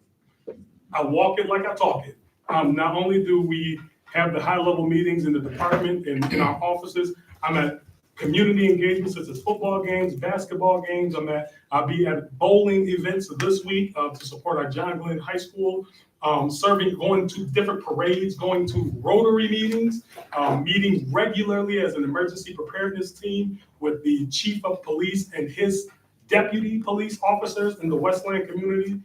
I walk it like I talk it. Not only do we have the high-level meetings in the department and in our offices, I'm at community engagements such as football games, basketball games. I'll be at bowling events this week to support our John Glenn High School, going to different parades, going to Rotary meetings, meeting regularly as an emergency preparedness team with the chief of police and his deputy police officers in the Westland community.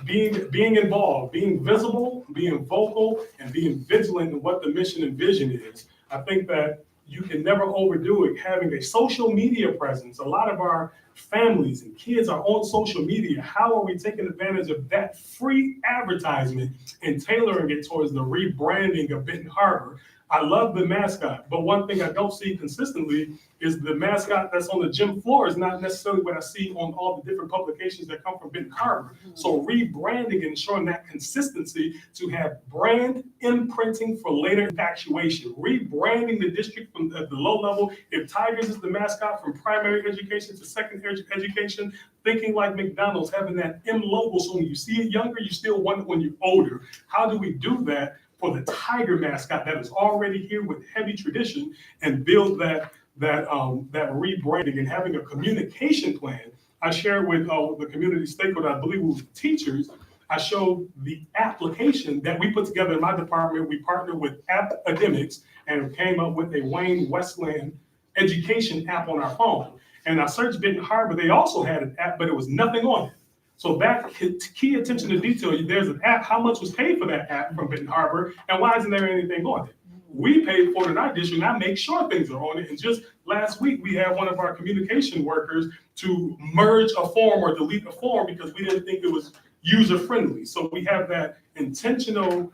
Being involved, being visible, being vocal, and being vigilant in what the mission and vision is. I think that you can never overdo it. Having a social media presence, a lot of our families and kids are on social media. How are we taking advantage of that free advertisement and tailoring it towards the rebranding of Benton Harbor? I love the mascot, but one thing I don't see consistently is the mascot that's on the gym floor is not necessarily what I see on all the different publications that come from Benton Harbor. So rebranding and ensuring that consistency to have brand imprinting for later infatuation, rebranding the district from the low level. If Tigers is the mascot from primary education to secondary education, thinking like McDonald's, having that M logo, so when you see it younger, you still want it when you're older. How do we do that for the Tiger mascot that is already here with heavy tradition and build that rebranding and having a communication plan? I shared with the community stakeholder, I believe it was teachers, I showed the application that we put together in my department. We partnered with Academics and came up with a Wayne Westland education app on our phone. And I searched Benton Harbor, they also had an app, but it was nothing on it. So that key attention to detail, there's an app, how much was paid for that app from Benton Harbor, and why isn't there anything on it? We paid for it in our district, and I make sure things are on it. And just last week, we had one of our communication workers to merge a form or delete a form because we didn't think it was user-friendly. So we have that intentional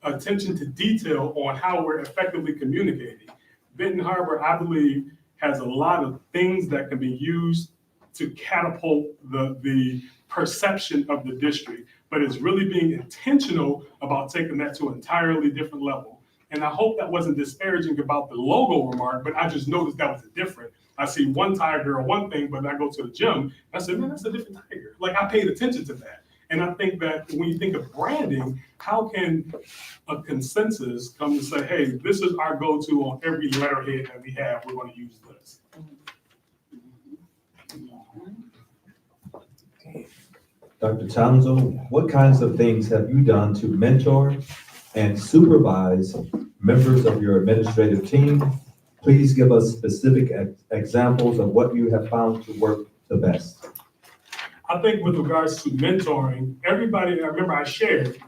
attention to detail on how we're effectively communicating. Benton Harbor, I believe, has a lot of things that can be used to catapult the perception of the district, but it's really being intentional about taking that to an entirely different level. And I hope that wasn't disparaging about the logo remark, but I just noticed that was different. I see one tiger or one thing, but I go to the gym, I said, man, that's a different tiger. Like, I paid attention to that. And I think that when you think of branding, how can a consensus come and say, hey, this is our go-to on every letterhead that we have, we're going to use this. Dr. Townsend, what kinds of things have you done to mentor and supervise members of your administrative team? Please give us specific examples of what you have found to work the best. I think with regards to mentoring, everybody, I remember I shared,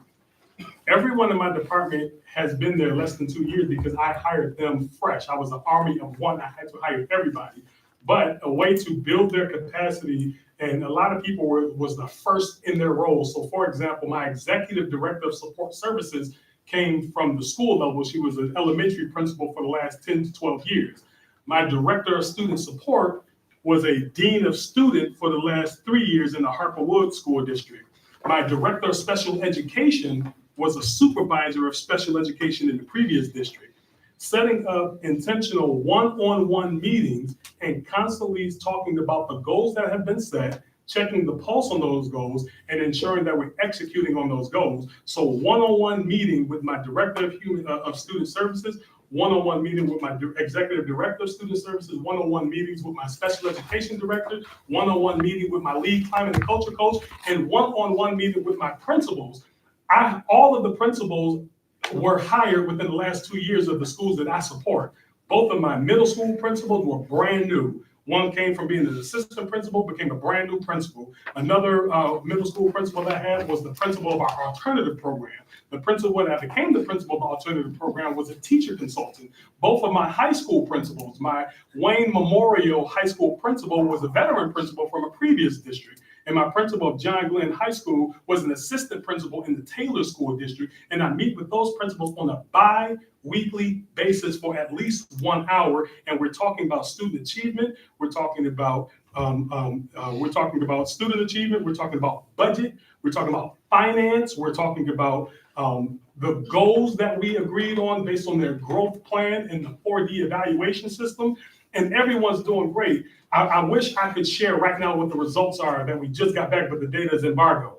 everyone in my department has been there less than 2 years because I hired them fresh. I was an army of one, I had to hire everybody. But a way to build their capacity, and a lot of people was the first in their role. So for example, my executive director of support services came from the school level. She was an elementary principal for the last 10 to 12 years. My director of student support was a dean of student for the last 3 years in the Harper Woods School District. My director of special education was a supervisor of special education in the previous district. Setting up intentional one-on-one meetings and constantly talking about the goals that have been set, checking the pulse on those goals, and ensuring that we're executing on those goals. So one-on-one meeting with my director of student services, one-on-one meeting with my executive director of student services, one-on-one meetings with my special education director, one-on-one meeting with my lead climate and culture coach, and one-on-one meeting with my principals. All of the principals were hired within the last 2 years of the schools that I support. Both of my middle school principals were brand new. One came from being an assistant principal, became a brand new principal. Another middle school principal that I had was the principal of our alternative program. The principal that became the principal of the alternative program was a teacher consultant. Both of my high school principals, my Wayne Memorial High School principal was a veteran principal from a previous district. And my principal of John Glenn High School was an assistant principal in the Taylor School District. And I meet with those principals on a weekly basis for at least 1 hour. And we're talking about student achievement. We're talking about student achievement. We're talking about budget. We're talking about finance. We're talking about the goals that we agreed on based on their growth plan and the 4D evaluation system. And everyone's doing great. I wish I could share right now what the results are that we just got back, but the data is embargoed.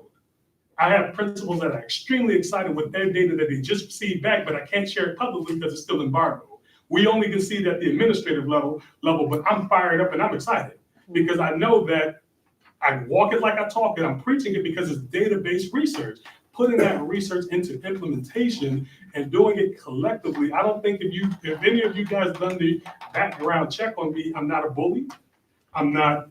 I have principals that are extremely excited with their data that they just received back, but I can't share it publicly because it's still embargoed. We only can see it at the administrative level, but I'm fired up and I'm excited because I know that I walk it like I talk it. I'm preaching it because it's data-based research. Putting that research into implementation and doing it collectively. I don't think if any of you guys done the background check on me, I'm not a bully. I'm not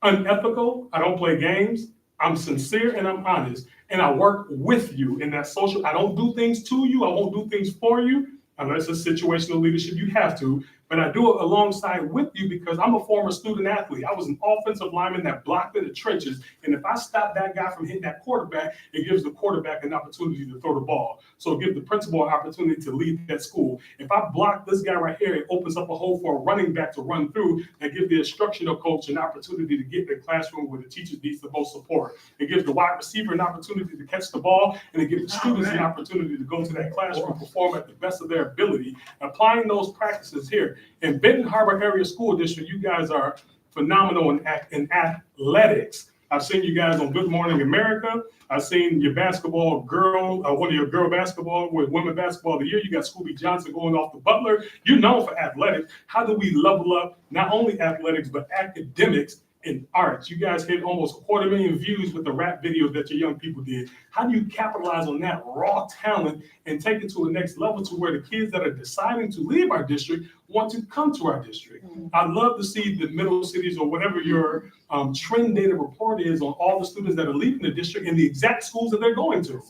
unethical. I don't play games. I'm sincere and I'm honest. And I work with you in that social. I don't do things to you. I won't do things for you unless it's situational leadership. You have to. But I do it alongside with you because I'm a former student athlete. I was an offensive lineman that blocked in the trenches. And if I stop that guy from hitting that quarterback, it gives the quarterback an opportunity to throw the ball. So it gives the principal an opportunity to lead that school. If I block this guy right here, it opens up a hole for a running back to run through and give the instructional coach an opportunity to get in the classroom where the teacher needs the most support. It gives the wide receiver an opportunity to catch the ball, and it gives the students an opportunity to go to that classroom, perform at the best of their ability. Applying those practices here. In Benton Harbor Area School District, you guys are phenomenal in athletics. I've seen you guys on Good Morning America. I've seen your basketball girl, one of your girl basketball with women basketball of the year. You got Scooby Johnson going off the Butler. You're known for athletics. How do we level up not only athletics, but academics and arts? You guys hit almost 250,000 views with the rap video that your young people did. How do you capitalize on that raw talent and take it to the next level to where the kids that are deciding to leave our district want to come to our district? I'd love to see the middle cities or whatever your trend data report is on all the students that are leaving the district and the exact schools that they're going to.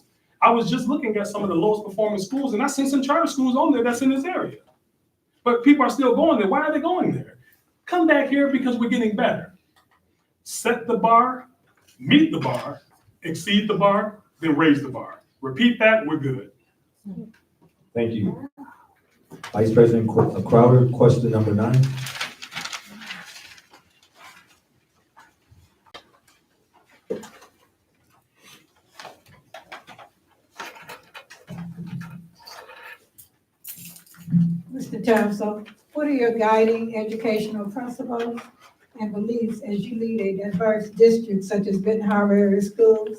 I was just looking at some of the lowest performing schools and I seen some charter schools on there that's in this area. But people are still going there. Why are they going there? Come back here because we're getting better. Set the bar, meet the bar, exceed the bar, then raise the bar. Repeat that, we're good. Thank you. Vice President Crowder, question number 9. Mr. Townsend, what are your guiding educational principles and beliefs as you lead a diverse district such as Benton Harbor Area Schools?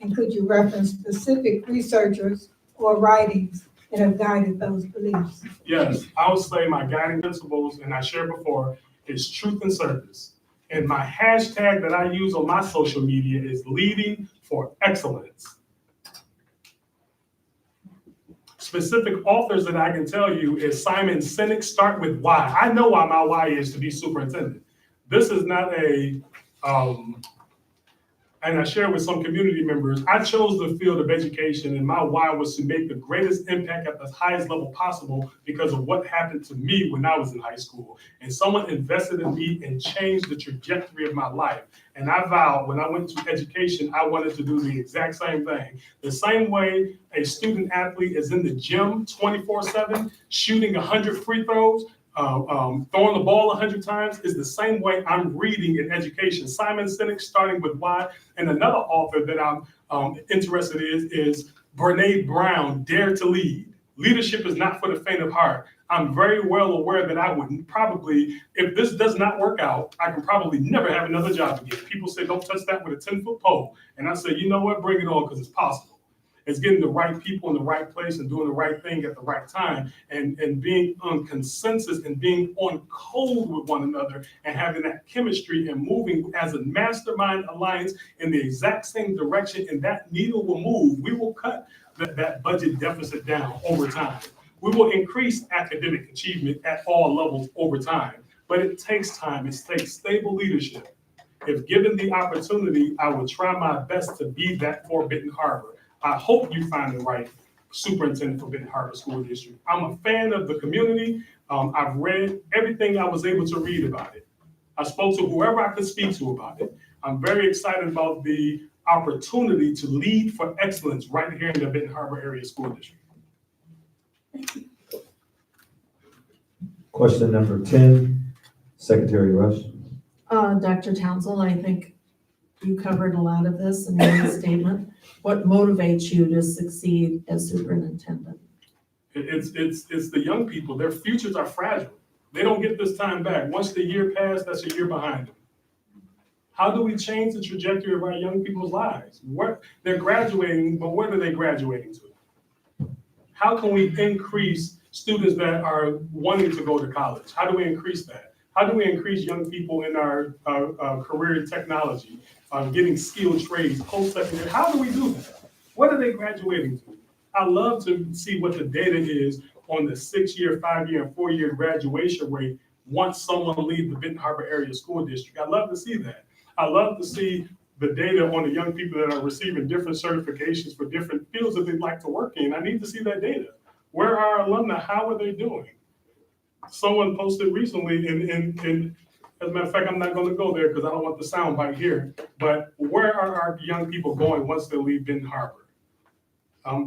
And could you reference specific researchers or writings that have guided those beliefs? Yes, I would say my guiding principles, and I shared before, is truth and service. And my hashtag that I use on my social media is leading for excellence. Specific authors that I can tell you is Simon Sinek, Start With Why. I know why my why is to be superintendent. This is not and I shared with some community members, I chose the field of education and my why was to make the greatest impact at the highest level possible because of what happened to me when I was in high school. And someone invested in me and changed the trajectory of my life. And I vowed when I went to education, I wanted to do the exact same thing. The same way a student athlete is in the gym 24/7, shooting 100 free throws, throwing the ball 100 times is the same way I'm reading in education. Simon Sinek, Starting With Why. And another author that I'm interested in is Brene Brown, Dare to Lead. Leadership is not for the faint of heart. I'm very well aware that I would probably, if this does not work out, I can probably never have another job again. People say, don't touch that with a 10-foot pole. And I say, you know what, bring it on because it's possible. It's getting the right people in the right place and doing the right thing at the right time and being on consensus and being on code with one another and having that chemistry and moving as a mastermind alliance in the exact same direction, and that needle will move. We will cut that budget deficit down over time. We will increase academic achievement at all levels over time, but it takes time. It takes stable leadership. If given the opportunity, I will try my best to be that for Benton Harbor. I hope you find the right superintendent for Benton Harbor School District. I'm a fan of the community. I've read everything I was able to read about it. I spoke to whoever I could speak to about it. I'm very excited about the opportunity to lead for excellence right here in the Benton Harbor Area School District. Question number 10, Secretary Rush. Dr. Townsend, I think you covered a lot of this in your statement. What motivates you to succeed as superintendent? It's the young people. Their futures are fragile. They don't get this time back. Once the year passed, that's a year behind them. How do we change the trajectory of our young people's lives? They're graduating, but what are they graduating to? How can we increase students that are wanting to go to college? How do we increase that? How do we increase young people in our career in technology, getting skilled trades, post-secondary? How do we do that? What are they graduating to? I love to see what the data is on the 6-year, 5-year, and 4-year graduation rate once someone leaves the Benton Harbor Area School District. I love to see that. I love to see the data on the young people that are receiving different certifications for different fields that they'd like to work in. I need to see that data. Where are our alumni? How are they doing? Someone posted recently, and as a matter of fact, I'm not going to go there because I don't want the sound bite here, but where are our young people going once they leave Benton Harbor?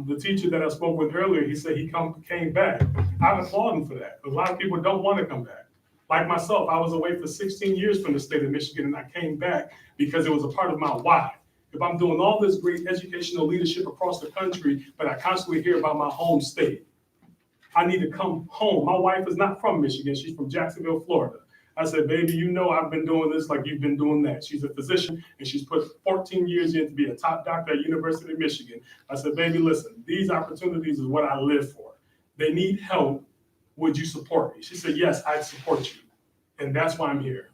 The teacher that I spoke with earlier, he said he came back. I applaud him for that. A lot of people don't want to come back. Like myself, I was away for 16 years from the state of Michigan, and I came back because it was a part of my why. If I'm doing all this great educational leadership across the country, but I constantly hear about my home state, I need to come home. My wife is not from Michigan. She's from Jacksonville, Florida. I said, baby, you know I've been doing this like you've been doing that. She's a physician, and she's put 14 years in to be a top doctor at University of Michigan. I said, baby, listen, these opportunities is what I live for. They need help. Would you support me? She said, yes, I support you. And that's why I'm here.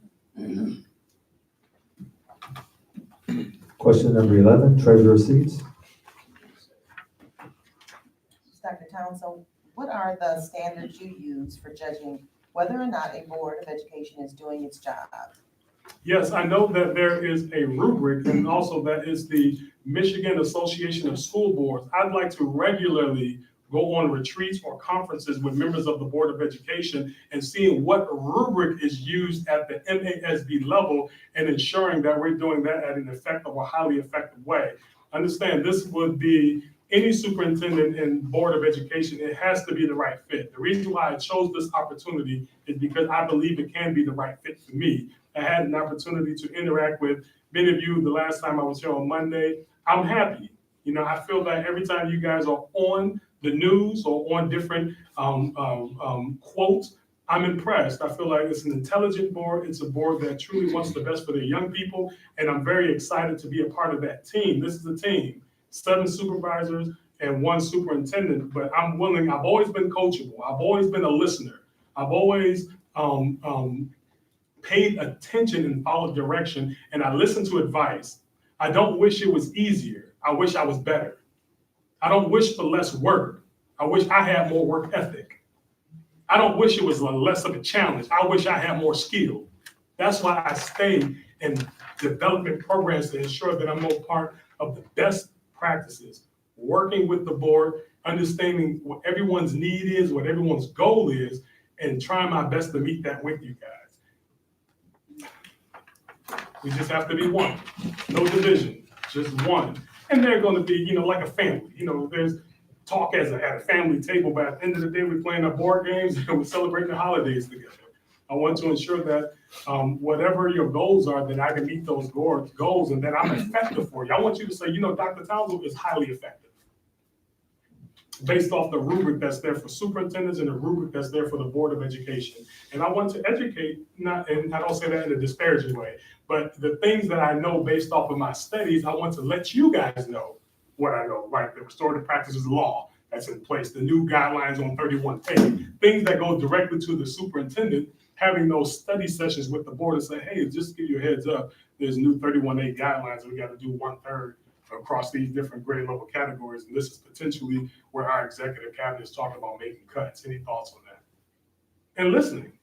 Question number 11, Treasurer Seats. Dr. Townsend, what are the standards you use for judging whether or not a board of education is doing its job? Yes, I know that there is a rubric, and also that is the Michigan Association of School Boards. I'd like to regularly go on retreats or conferences with members of the Board of Education and seeing what rubric is used at the MASB level and ensuring that we're doing that at an effective or highly effective way. Understand, this would be any superintendent and Board of Education. It has to be the right fit. The reason why I chose this opportunity is because I believe it can be the right fit for me. I had an opportunity to interact with many of you the last time I was here on Monday. I'm happy. You know, I feel that every time you guys are on the news or on different quotes, I'm impressed. I feel like it's an intelligent board. It's a board that truly wants the best for their young people. And I'm very excited to be a part of that team. This is a team, 7 supervisors and 1 superintendent, but I'm willing. I've always been coachable. I've always been a listener. I've always paid attention and followed direction, and I listen to advice. I don't wish it was easier. I wish I was better. I don't wish for less work. I wish I had more work ethic. I don't wish it was less of a challenge. I wish I had more skill. That's why I stay in development programs to ensure that I'm more part of the best practices, working with the board, understanding what everyone's need is, what everyone's goal is, and trying my best to meet that with you guys. We just have to be one. No division, just one. And they're going to be, you know, like a family. You know, there's talk at a family table, but at the end of the day, we're playing our board games and we're celebrating the holidays together. I want to ensure that whatever your goals are, that I can meet those goals and that I'm effective for you. I want you to say, you know, Dr. Townsend is highly effective based off the rubric that's there for superintendents and the rubric that's there for the Board of Education. And I want to educate, and I don't say that in a disparaging way, but the things that I know based off of my studies, I want to let you guys know what I know, right? The restorative practices law that's in place, the new guidelines on 31A, things that go directly to the superintendent, having those study sessions with the board and say, hey, just to give you a heads up, there's new 31A guidelines, and we got to do 1/3 across these different grade level categories. And this is potentially where our executive cabinet is talking about making cuts. Any thoughts on that? And listening,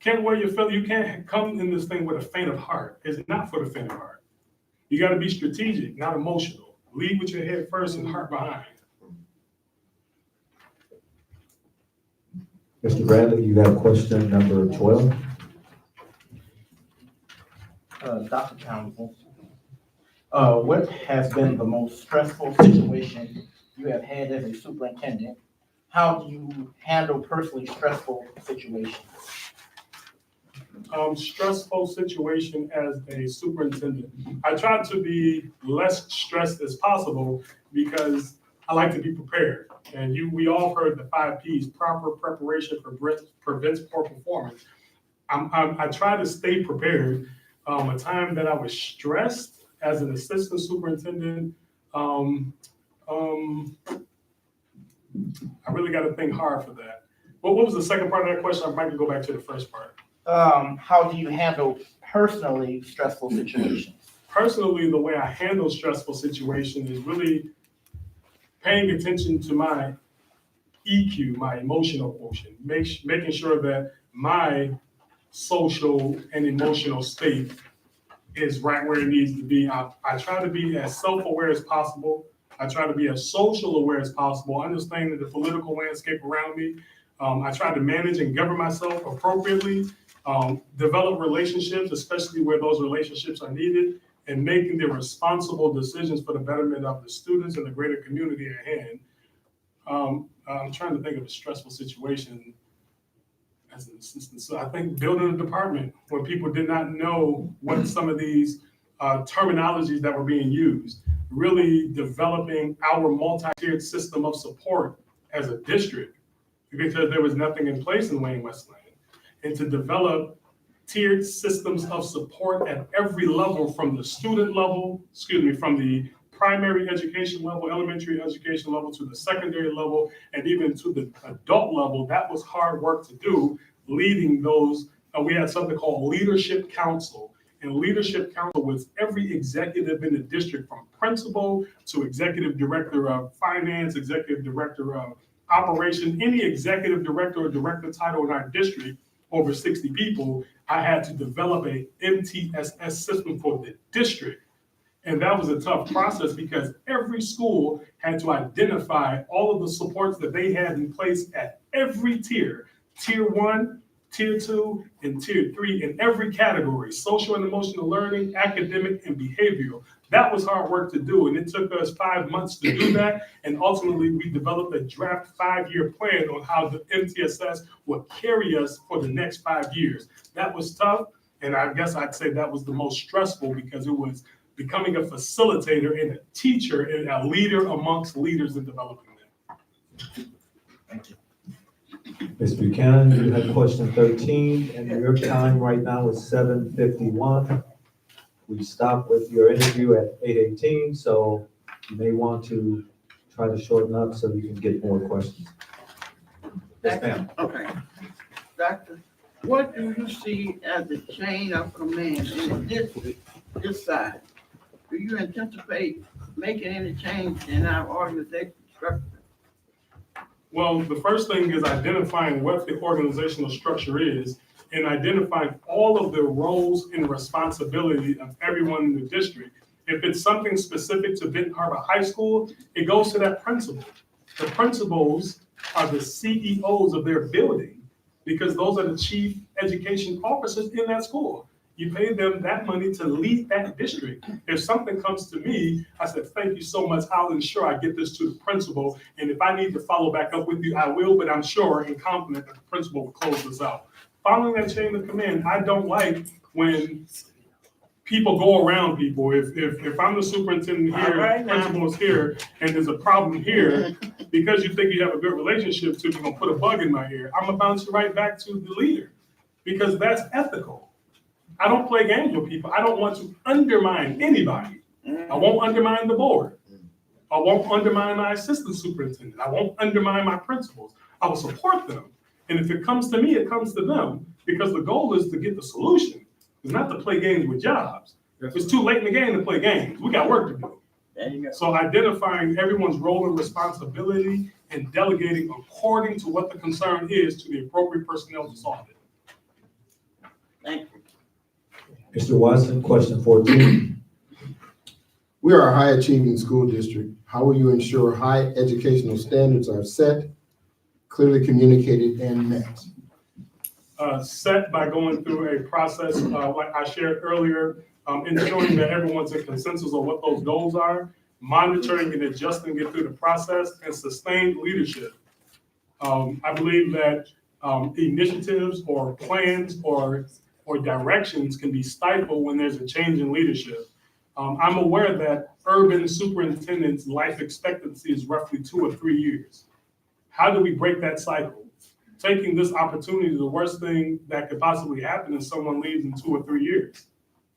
can't wear your feather. You can't come in this thing with a faint of heart. It's not for the faint of heart. You got to be strategic, not emotional. Lead with your head first and heart behind. Mr. Bradley, you have question number 12. Dr. Townsend, What has been the most stressful situation you have had as a superintendent? How do you handle personally stressful situations? Stressful situation as a superintendent. I try to be less stressed as possible because I like to be prepared. And we all heard the 5 Ps, proper preparation prevents poor performance. I try to stay prepared. A time that I was stressed as an assistant superintendent, I really got to think hard for that. What was the second part of that question? I might go back to the first part. How do you handle personally stressful situations? Personally, the way I handle stressful situations is really paying attention to my EQ, my emotional quotient, making sure that my social and emotional state is right where it needs to be. I try to be as self-aware as possible. I try to be as social aware as possible, understanding the political landscape around me. I try to manage and govern myself appropriately, develop relationships, especially where those relationships are needed, and making the responsible decisions for the betterment of the students and the greater community at hand. I'm trying to think of a stressful situation as an assistant. So I think building a department where people did not know what some of these terminologies that were being used, really developing our multi-tiered system of support as a district, because there was nothing in place in Wayne Westland, and to develop tiered systems of support at every level, from the student level, from the primary education level, elementary education level, to the secondary level, and even to the adult level. That was hard work to do, leading those. We had something called Leadership Council. And Leadership Council was every executive in the district, from principal to executive director of finance, executive director of operation, any executive director or director title in our district, over 60 people. I had to develop a MTSS system for the district. And that was a tough process because every school had to identify all of the supports that they had in place at every tier, tier 1, tier 2, and tier 3, in every category: social and emotional learning, academic, and behavioral. That was hard work to do, and it took us 5 months to do that. And ultimately, we developed a draft 5-year plan on how the MTSS would carry us for the next 5 years. That was tough, and I guess I'd say that was the most stressful, because it was becoming a facilitator and a teacher and a leader amongst leaders in developing that. Thank you. Ms. Buchanan, you had question 13, and your time right now is 7:51. We stopped with your interview at 8:18, so you may want to try to shorten up so you can get more questions. Yes, ma'am. Okay. Doctor, what do you see as the chain of command in the district this side? Do you anticipate making any change in our organization structure? Well, the first thing is identifying what the organizational structure is, and identifying all of the roles and responsibility of everyone in the district. If it's something specific to Benton Harbor High School, it goes to that principal. The principals are the CEOs of their building, because those are the chief education officers in that school. You pay them that money to lead that district. If something comes to me, I said, thank you so much. I'll ensure I get this to the principal. And if I need to follow back up with you, I will, but I'm sure and confident that the principal will close this out. Following that chain of command, I don't like when people go around people. If I'm the superintendent here, Right, principal is here, and there's a problem here, because you think you have a good relationship to, you're gonna put a bug in my ear, I'm gonna bounce you right back to the leader, because that's ethical. I don't play games with people. I don't want to undermine anybody. I won't undermine the board. I won't undermine my assistant superintendent. I won't undermine my principals. I will support them. And if it comes to me, it comes to them, because the goal is to get the solution. It's not to play games with jobs. It's too late in the game to play games. We got work to do. There you go. So identifying everyone's role and responsibility and delegating according to what the concern is to the appropriate personnel to solve it. Thank you. Mr. Watson, question 14. We are a high-achieving school district. How will you ensure high educational standards are set, clearly communicated, and met? Set by going through a process, like I shared earlier, ensuring that everyone's in consensus on what those goals are, monitoring and adjusting it through the process, and sustained leadership. I believe that initiatives or plans or directions can be stifled when there's a change in leadership. I'm aware that urban superintendents' life expectancy is roughly 2 or 3 years. How do we break that cycle? Taking this opportunity, the worst thing that could possibly happen is someone leaves in 2 or 3 years.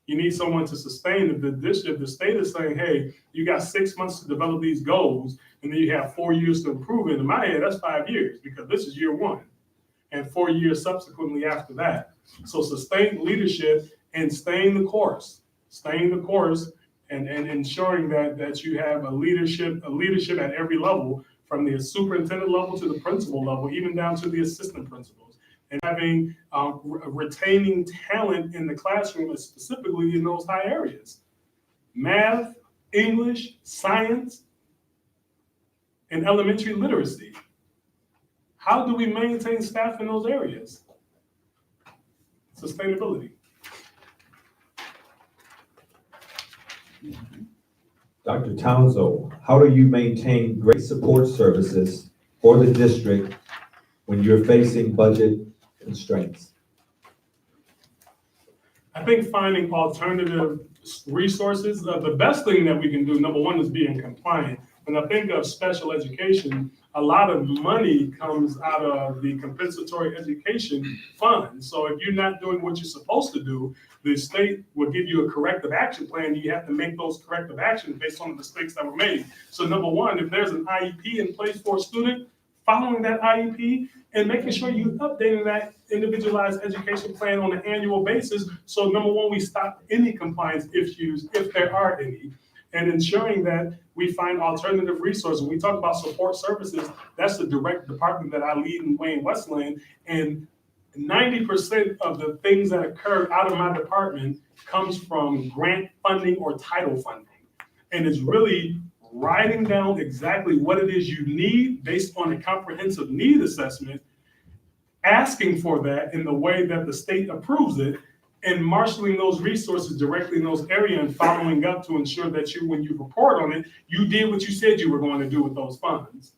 You need someone to sustain it. The state is saying, hey, you got 6 months to develop these goals, and then you have 4 years to improve it. In my head, that's 5 years, because this is year 1, and 4 years subsequently after that. So sustained leadership and staying the course, and ensuring that you have a leadership at every level, from the superintendent level to the principal level, even down to the assistant principals, and having retaining talent in the classroom, specifically in those high areas: math, English, science, and elementary literacy. How do we maintain staff in those areas? Sustainability. Dr. Townsend, how do you maintain great support services for the district when you're facing budget constraints? I think finding alternative resources, the best thing that we can do, number one, is being compliant. When I think of special education, a lot of money comes out of the compensatory education fund. So if you're not doing what you're supposed to do, the state will give you a corrective action plan. You have to make those corrective actions based on the mistakes that were made. So number one, if there's an IEP in place for a student, following that IEP and making sure you're updating that individualized education plan on an annual basis. So number one, we stop any compliance issues, if there are any, and ensuring that we find alternative resources. When we talk about support services, that's the direct department that I lead in Wayne Westland, and 90% of the things that occur out of my department comes from grant funding or title funding. And it's really writing down exactly what it is you need based on a comprehensive need assessment, asking for that in the way that the state approves it, and marshaling those resources directly in those areas and following up to ensure that when you report on it, you did what you said you were going to do with those funds.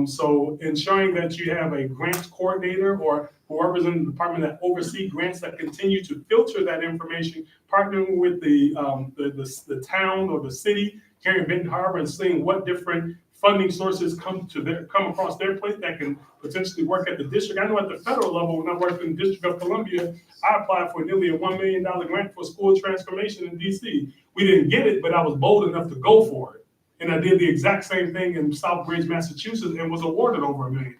So ensuring that you have a grants coordinator or whoever's in the department that oversee grants that continue to filter that information, partnering with the town or the city here in Benton Harbor, and seeing what different funding sources come across their plate that can potentially work at the district. I know at the federal level, when I worked in the District of Columbia, I applied for nearly a $1 million grant for school transformation in DC. We didn't get it, but I was bold enough to go for it. And I did the exact same thing in Southbridge, Massachusetts, and was awarded over $1 million.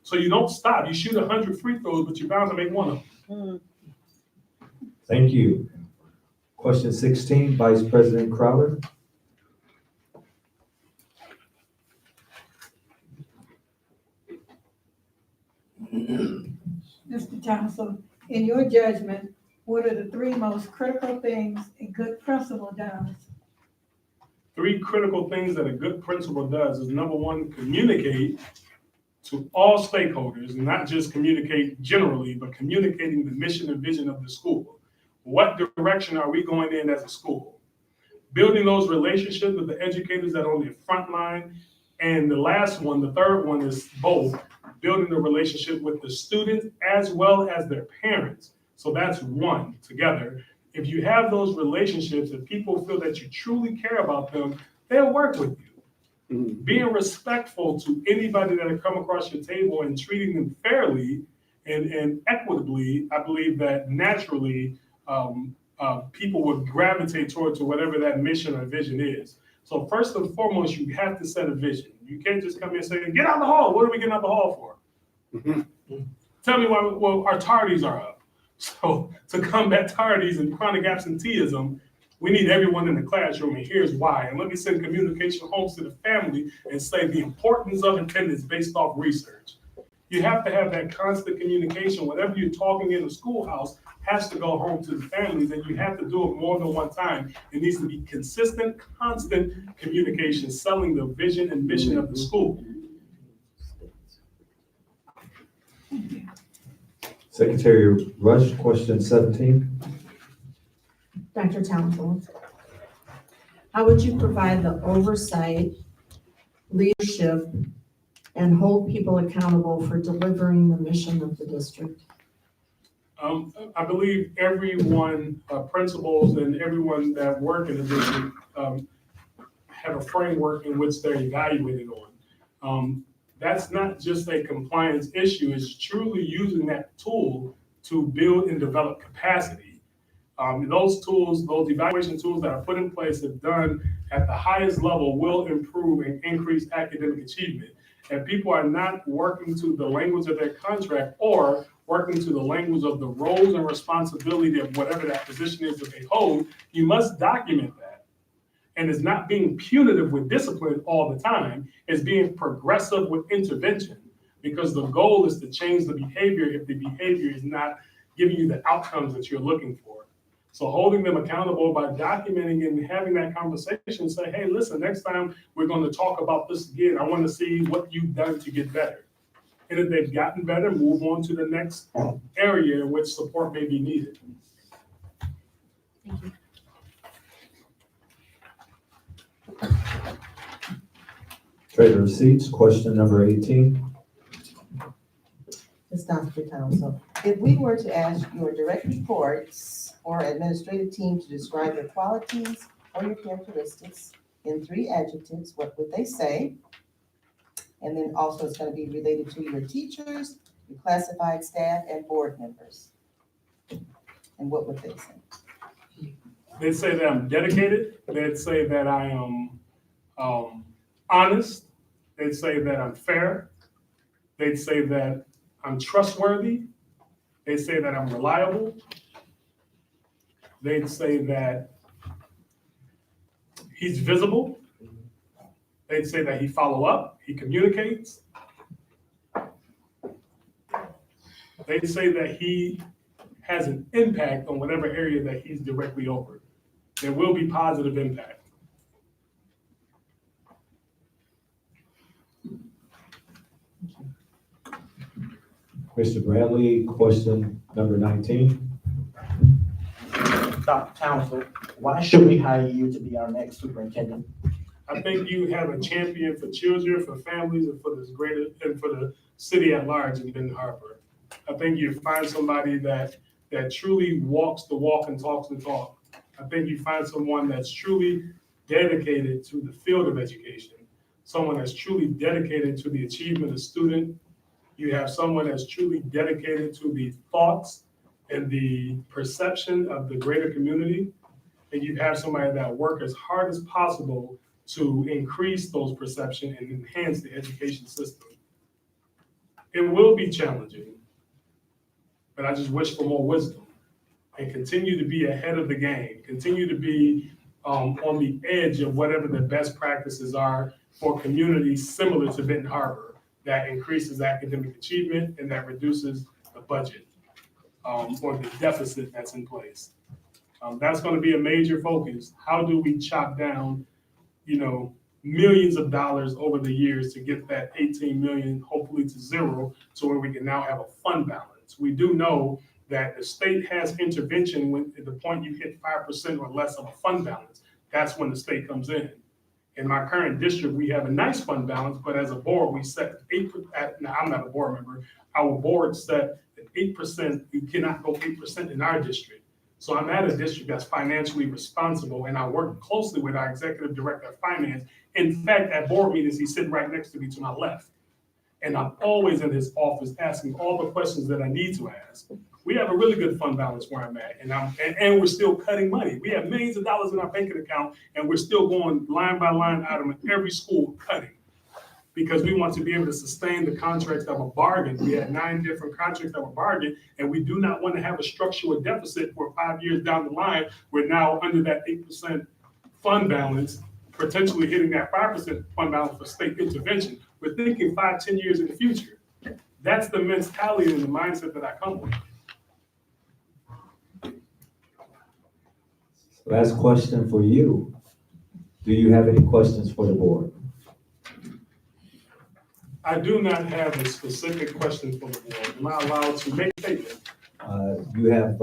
So you don't stop. You shoot 100 free throws, but you're bound to make one of them. Thank you. Question 16, Vice President Crowder. Mr. Johnson, in your judgment, what are the 3 most critical things a good principal does? 3 critical things that a good principal does is, number one, communicate to all stakeholders, and not just communicate generally, but communicating the mission and vision of the school. What direction are we going in as a school? Building those relationships with the educators that are on the front line. And the last one, the third one, is both building the relationship with the students as well as their parents. So that's one together. If you have those relationships, if people feel that you truly care about them, they'll work with you. Being respectful to anybody that have come across your table and treating them fairly and equitably, I believe that naturally people would gravitate towards whatever that mission or vision is. So first and foremost, you have to set a vision. You can't just come in and say, get out the hall. What are we getting out the hall for? Tell me why our tardies are up. So to combat tardies and chronic absenteeism, we need everyone in the classroom, and here's why. And let me send communication home to the family and say the importance of attendance based off research. You have to have that constant communication. Whatever you're talking in the schoolhouse has to go home to the families, and you have to do it more than one time. It needs to be consistent, constant communication, selling the vision and mission of the school. Secretary Rush, question 17. Dr. Townsend, how would you provide the oversight, leadership, and hold people accountable for delivering the mission of the district? I believe everyone, principals and everyone that work in the district, have a framework in which they're evaluated on. That's not just a compliance issue, it's truly using that tool to build and develop capacity. Those tools, those evaluation tools that are put in place, if done at the highest level, will improve and increase academic achievement. And people are not working to the language of their contract or working to the language of the roles and responsibility of whatever that position is that they hold, you must document that. And it's not being punitive with discipline all the time, it's being progressive with intervention. Because the goal is to change the behavior if the behavior is not giving you the outcomes that you're looking for. So holding them accountable by documenting and having that conversation, say, hey, listen, next time we're going to talk about this again. I want to see what you've done to get better. And if they've gotten better, move on to the next area in which support may be needed. Thank you. Trade receipts, question number 18. Ms. Dr. Townsend, if we were to ask your direct reports or administrative team to describe your qualities or your characteristics in 3 adjectives, what would they say? And then also it's going to be related to your teachers, your classified staff, and board members. And what would they say? They'd say that I'm dedicated. They'd say that I am honest. They'd say that I'm fair. They'd say that I'm trustworthy. They'd say that I'm reliable. They'd say that he's visible. They'd say that he follow up, he communicates. They'd say that he has an impact on whatever area that he's directly over. There will be positive impact. Mr. Bradley, question number 19. Dr. Townsend, why should we hire you to be our next superintendent? I think you have a champion for children, for families, and for this greater, and for the city at large in Benton Harbor. I think you find somebody that truly walks the walk and talks the talk. I think you find someone that's truly dedicated to the field of education, someone that's truly dedicated to the achievement of student. You have someone that's truly dedicated to the thoughts and the perception of the greater community. And you have somebody that work as hard as possible to increase those perceptions and enhance the education system. It will be challenging, but I just wish for more wisdom and continue to be ahead of the game, continue to be on the edge of whatever the best practices are for communities similar to Benton Harbor that increases academic achievement and that reduces the budget or the deficit that's in place. That's going to be a major focus. How do we chop down, millions of dollars over the years to get that 18 million, hopefully to zero, so where we can now have a fund balance. We do know that the state has intervention when at the point you hit 5% or less of a fund balance. That's when the state comes in. In my current district, we have a nice fund balance, but as a board, we set 8%. Now, I'm not a board member. Our board set at 8%. You cannot go 8% in our district. So I'm at a district that's financially responsible, and I work closely with our executive director of finance. In fact, at board meetings, he's sitting right next to me to my left. And I'm always in his office asking all the questions that I need to ask. We have a really good fund balance where I'm at, and we're still cutting money. We have millions of dollars in our banking account, and we're still going line by line item in every school cutting, because we want to be able to sustain the contracts that were bargained. We had 9 different contracts that were bargained, and we do not want to have a structural deficit for 5 years down the line. We're now under that 8% fund balance, potentially hitting that 5% fund balance for state intervention. We're thinking 5-10 years in the future. That's the mentality and the mindset that I come with. Last question for you. Do you have any questions for the board? I do not have a specific question for the board. Am I allowed to make a statement? You have,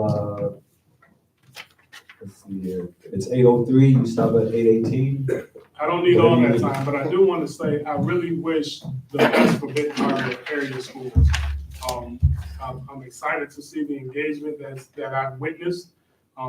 see here. It's 8:03, you stop at 8:18. I don't need all that time, but I do want to say, I really wish the best for Benton Harbor area schools. I'm excited to see the engagement that I've witnessed,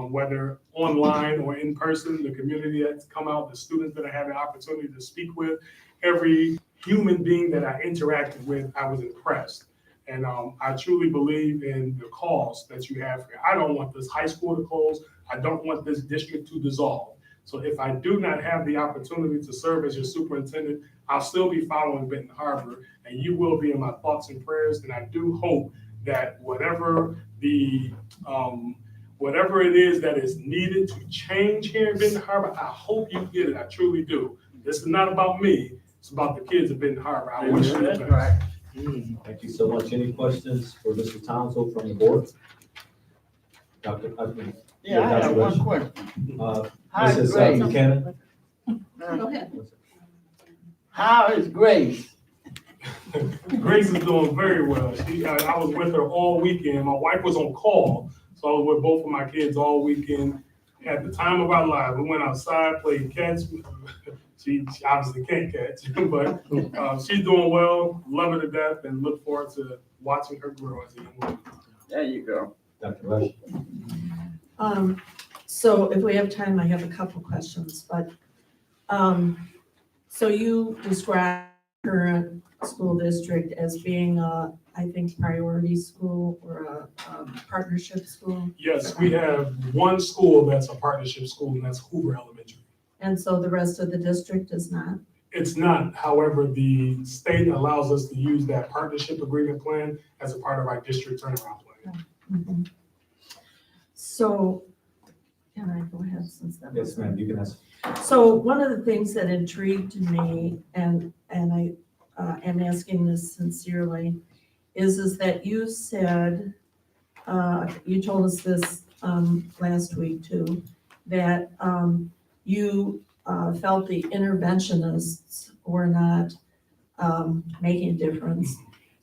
whether online or in person, the community that's come out, the students that I had the opportunity to speak with, every human being that I interacted with, I was impressed. And I truly believe in the cause that you have here. I don't want this high school to close. I don't want this district to dissolve. So if I do not have the opportunity to serve as your superintendent, I'll still be following Benton Harbor, and you will be in my thoughts and prayers. And I do hope that whatever it is that is needed to change here in Benton Harbor, I hope you get it. I truly do. This is not about me. It's about the kids of Benton Harbor. I wish you the That's best. right. Thank you so much. Any questions for Mr. Townsend from the board? Dr. Yeah, I have one question. How is Mrs. Grace? Buchanan? Go ahead. How is Grace? Grace is doing very well. I was with her all weekend. My wife was on call, so I was with both of my kids all weekend. Had the time of our lives. We went outside, played catch. She obviously can't catch, but she's doing well. Love her to death, and look forward to watching her grow as a young woman. There you go. Dr. Rush? So if we have time, I have a couple questions, but, so you describe current school district as being I think, priority school or a partnership school? Yes, we have one school that's a partnership school, and that's Hoover Elementary. And so the rest of the district is not? It's not, however, the state allows us to use that partnership agreement plan as a part of our district turnaround plan. Mhm. So, can I go ahead since that was? Yes, ma'am, you can ask. So one of the things that intrigued me, and I am asking this sincerely, is that you said, you told us this last week too, that you felt the interventionists were not making a difference.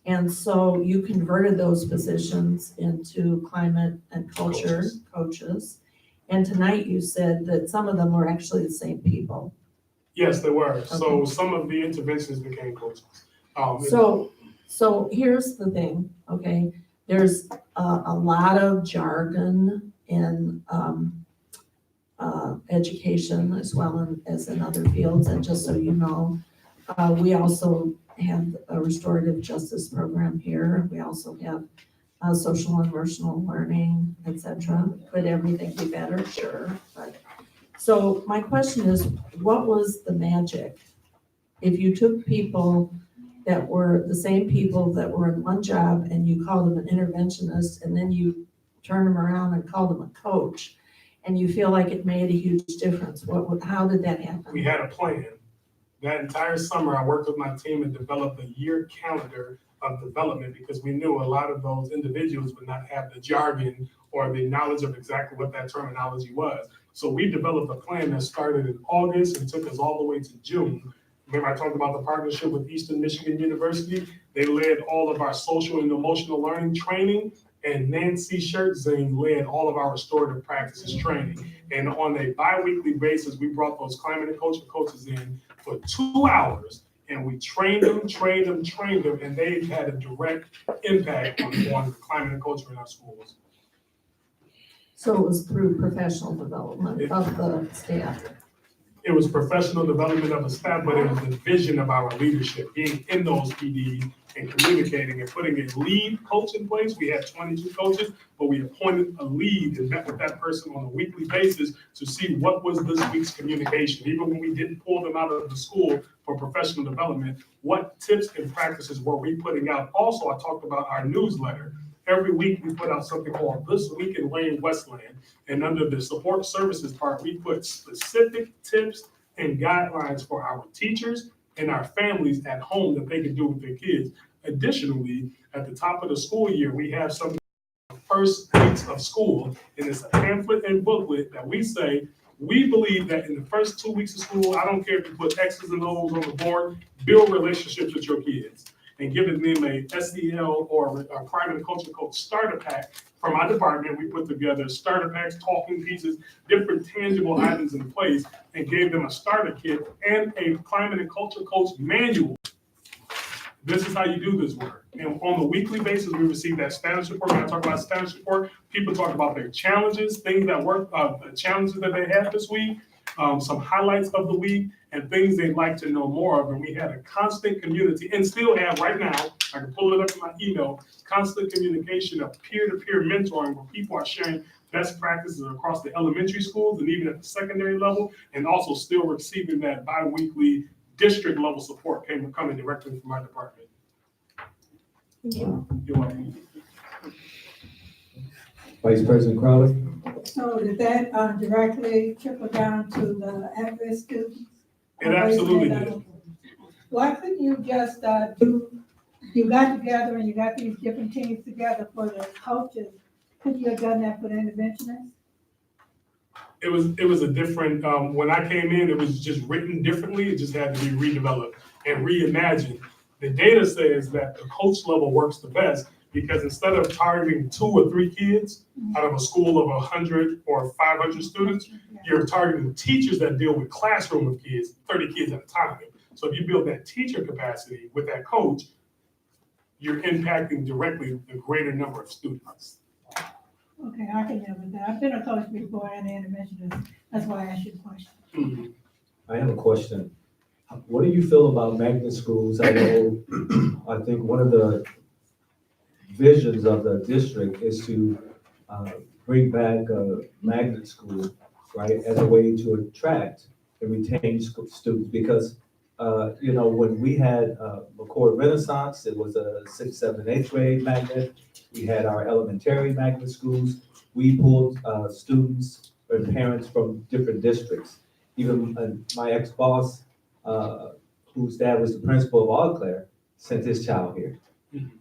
And so you converted those positions into climate and culture coaches. And tonight you said that some of them were actually the same people. Yes, they were. So Okay. some of the interventions became coaches. So here's the thing, okay? There's a lot of jargon in education as well as in other fields. And just so you know, we also have a restorative justice program here. We also have social and emotional learning, et cetera. Could everything be better? Sure. But so my question is, what was the magic? If you took people that were the same people that were in one job and you called them an interventionist, and then you turn them around and call them a coach, and you feel like it made a huge difference, how did that happen? We had a plan. That entire summer, I worked with my team and developed a year calendar of development because we knew a lot of those individuals would not have the jargon or the knowledge of exactly what that terminology was. So we developed a plan that started in August and took us all the way to June. Remember I talked about the partnership with Eastern Michigan University? They led all of our social and emotional learning training, and Nancy Schertzing led all of our restorative practices training. And on a bi-weekly basis, we brought those climate and culture coaches in for 2 hours, and we trained them, and they had a direct impact on the climate and culture in our schools. So it was through professional development of the staff. It was professional development of the staff, but it was the vision of our leadership, being in those PDs and communicating and putting a lead coach in place. We had 22 coaches, but we appointed a lead and met with that person on a weekly basis to see what was this week's communication. Even when we didn't pull them out of the school for professional development, what tips and practices were we putting out? Also, I talked about our newsletter. Every week we put out something called This Week in Wayne Westland. And under the support services part, we put specific tips and guidelines for our teachers and our families at home that they can do with their kids. Additionally, at the top of the school year, we have some first weeks of school, and it's a pamphlet and booklet that we say, we believe that in the first 2 weeks of school, I don't care if you put X's and O's on the board, build relationships with your kids. and giving them a SEL or a climate and culture coach starter pack from our department. We put together starter packs, talking pieces, different tangible items in place, and gave them a starter kit and a climate and culture coach manual. This is how you do this work. And on the weekly basis, we receive that status report. When I talk about status report, people talk about their challenges, things that work, the challenges that they had this week, some highlights of the week, and things they'd like to know more of. And we had a constant community, and still have right now, I can pull it up in my email, constant communication of peer-to-peer mentoring where people are sharing best practices across the elementary schools and even at the secondary level, and also still receiving that bi-weekly district level support coming directly from my department. You're welcome. Vice President Crowley? So did that directly trickle down to the at-risk students? It absolutely did. Why couldn't you just you got together and you got these different teams together for the coaches? Couldn't you have done that for the interventionists? It was a different, when I came in, it was just written differently. It just had to be redeveloped and reimagined. The data says that the coach level works the best because instead of targeting 2 or 3 kids out of a school of 100 or 500 students, you're targeting teachers that deal with classroom of kids, 30 kids at a time. So if you build that teacher capacity with that coach, you're impacting directly the greater number of students. Okay, I can live with that. I've been a coach before and an interventionist. That's why I asked you the question. Mhm. I have a question. What do you feel about magnet schools? I know, I think one of the visions of the district is to bring back a magnet school, right, as a way to attract and retain students. Because, when we had McCord Renaissance, it was a 6th, 7th, 8th grade magnet. We had our elementary magnet schools. We pulled students and parents from different districts. Even my ex-boss, whose dad was the principal of Eau Claire, sent his child here.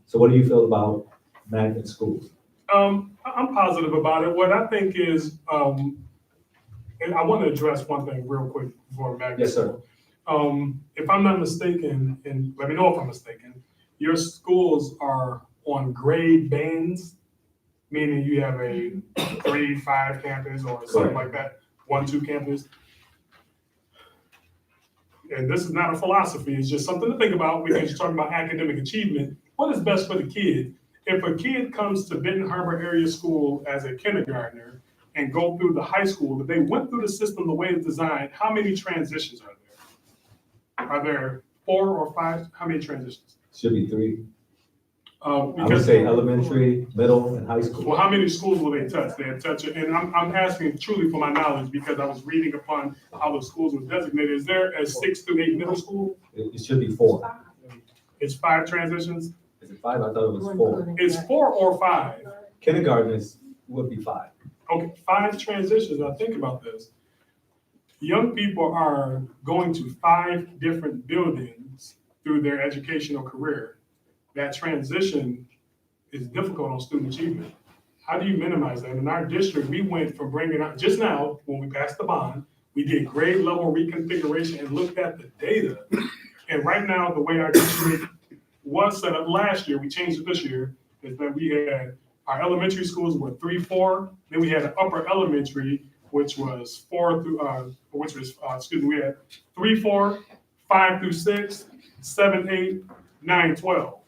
So what do you feel about magnet schools? I'm positive about it. What I think is, and I want to address one thing real quick before magnet. Yes, sir. If I'm not mistaken, and let me know if I'm mistaken, your schools are on grade bands, meaning you have a 3-5 campus or something like that, 1-2 campus. And this is not a philosophy, it's just something to think about because you're talking about academic achievement. What is best for the kid? If a kid comes to Benton Harbor Area School as a kindergartner and go through the high school, if they went through the system the way it's designed, how many transitions are there? Are there 4 or 5? How many transitions? Should be 3. I would Because, say elementary, middle, and high school. well, how many schools will they touch? They touch it, and I'm asking truly for my knowledge because I was reading upon how the schools were designated. Is there a 6 through 8 middle school? It should be 4. It's 5 transitions? Is it 5? I thought it was 4. It's 4 or 5? Kindergartners would be 5. Okay, 5 transitions. Now think about this. Young people are going to 5 different buildings through their educational career. That transition is difficult on student achievement. How do you minimize that? In our district, we went from bringing out, just now, when we passed the bond, we did grade level reconfiguration and looked at the data. And right now, the way our district was set up last year, we changed it this year, is that we had our elementary schools were 3-4, then we had an upper elementary, which was 4 through, we had 3-4, 5 through 6, 7, 8, 9, 12.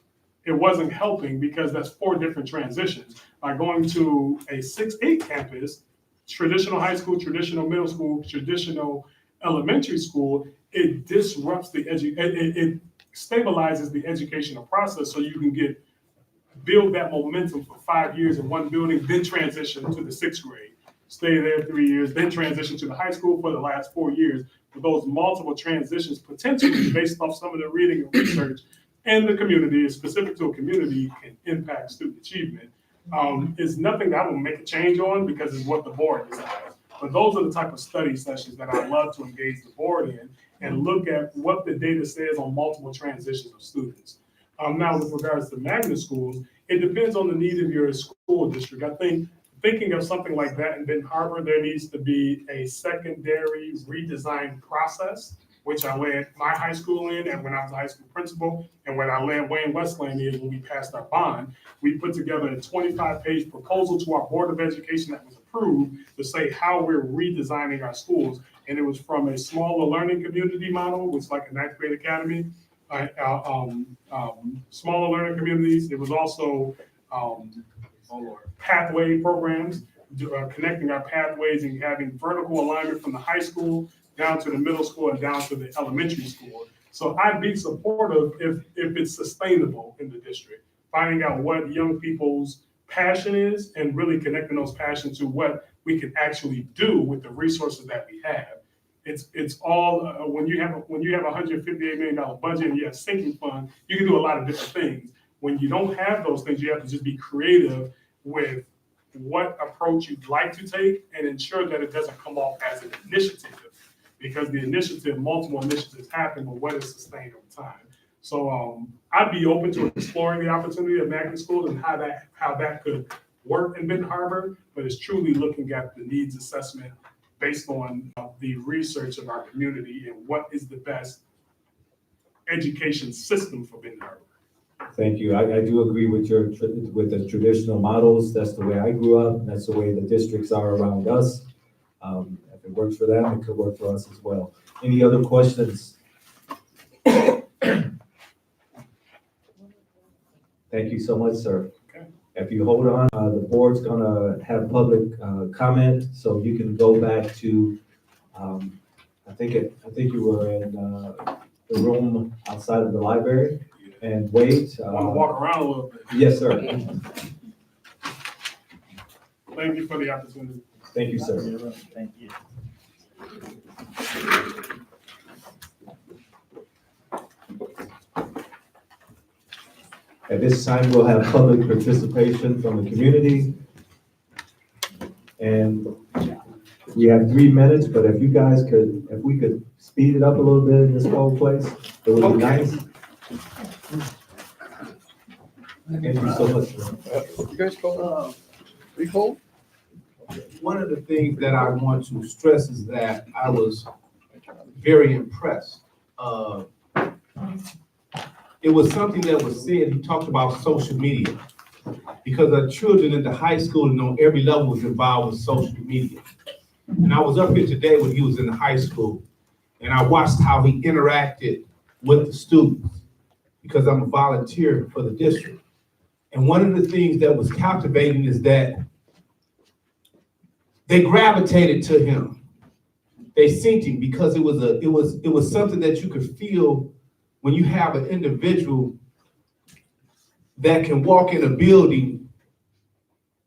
It wasn't helping because that's 4 different transitions. By going to a 6-8 campus, traditional high school, traditional middle school, traditional elementary school, it disrupts it stabilizes the educational process so you can build that momentum for 5 years in one building, then transition to the 6th grade. Stay there 3 years, then transition to the high school for the last 4 years. But those multiple transitions, potentially based off some of the reading and research, and the community, is specific to a community, can impact student achievement. It's nothing that I will make a change on because it's what the board decides. But those are the type of study sessions that I love to engage the board in and look at what the data says on multiple transitions of students. Now, with regards to magnet schools, it depends on the need of your school district. I think thinking of something like that in Benton Harbor, there needs to be a secondary redesign process which I led my high school in, and when I was a high school principal, and when I led Wayne Westland in when we passed our bond, we put together a 25-page proposal to our Board of Education that was approved to say how we're redesigning our schools. And it was from a smaller learning community model, which is like a ninth grade academy, smaller learning communities. It was also pathway programs, connecting our pathways and having vertical alignment from the high school down to the middle school and down to the elementary school. So I'd be supportive if it's sustainable in the district, finding out what young people's passion is and really connecting those passions to what we can actually do with the resources that we have. It's all, when you have a $158 million budget and you have sinking fund, you can do a lot of different things. When you don't have those things, you have to just be creative with what approach you'd like to take and ensure that it doesn't come off as an initiative. Because the initiative, multiple initiatives happen, but what is sustained over time? So I'd be open to exploring the opportunity of magnet schools and how that could work in Benton Harbor, but it's truly looking at the needs assessment based on the research of our community and what is the best education system for Benton Harbor. Thank you. I do agree with with the traditional models. That's the way I grew up. That's the way the districts are around us. If it works for them, it could work for us as well. Any other questions? Thank you so much, sir. Okay. If you hold on, the board's gonna have public comment, so you can go back to, I think you were in the room outside of the library and wait. I want to walk around a little bit. Yes, sir. Thank you for the opportunity. Thank you, sir. Thank you. At this time, we'll have public participation from the community. And we have 3 minutes, but if we could speed it up a little bit in this whole place, it would be nice. Thank you so much. You guys call recall? One of the things that I want to stress is that I was very impressed. It was something that was said, he talked about social media, because our children in the high school and on every level was involved with social media. And I was up here today when he was in the high school, and I watched how he interacted with the students, because I'm a volunteer for the district. And one of the things that was captivating is that they gravitated to him. They synced him because it was something that you could feel when you have an individual that can walk in a building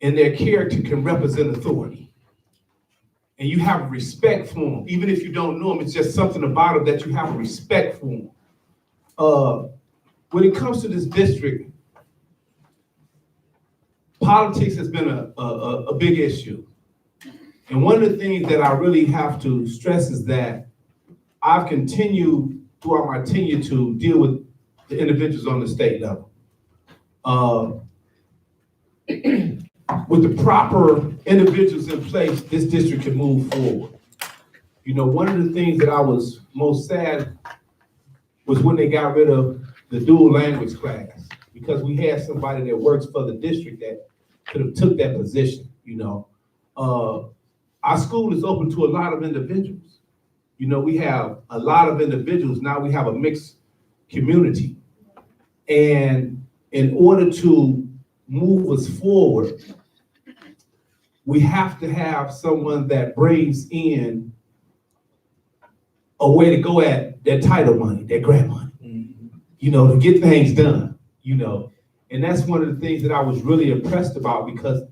and their character can represent authority. And you have respect for them. Even if you don't know them, it's just something about them that you have a respect for them. When it comes to this district, politics has been a big issue. And one of the things that I really have to stress is that I've continued throughout my tenure to deal with the individuals on the state level. With the proper individuals in place, this district can move forward. You know, one of the things that I was most sad was when they got rid of the dual language class, because we had somebody that works for the district that could have took that position, you know. Our school is open to a lot of individuals. You know, we have a lot of individuals. Now we have a mixed community. And in order to move us forward, we have to have someone that brings in a way to go at their title money, their grant money, you know, to get things done, you know. And that's one of the things that I was really impressed about, because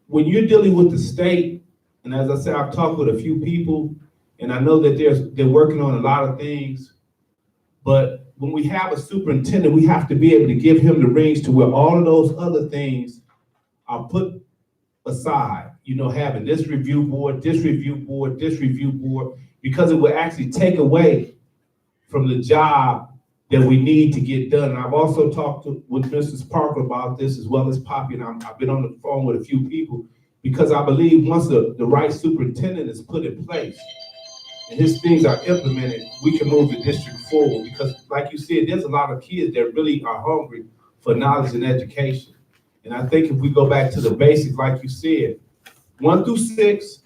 when you're dealing with the state, and as I said, I've talked with a few people, and I know that they're working on a lot of things, but when we have a superintendent, we have to be able to give him the reins to where all of those other things are put aside, you know, having this review board, this review board, this review board, because it will actually take away from the job that we need to get done. And I've also talked with Mrs. Parker about this, as well as Poppy, and I've been on the phone with a few people, because I believe once the right superintendent is put in place, and his things are implemented, we can move the district forward. Because like you said, there's a lot of kids that really are hungry for knowledge and education. And I think if we go back to the basics, like you said, 1 through 6,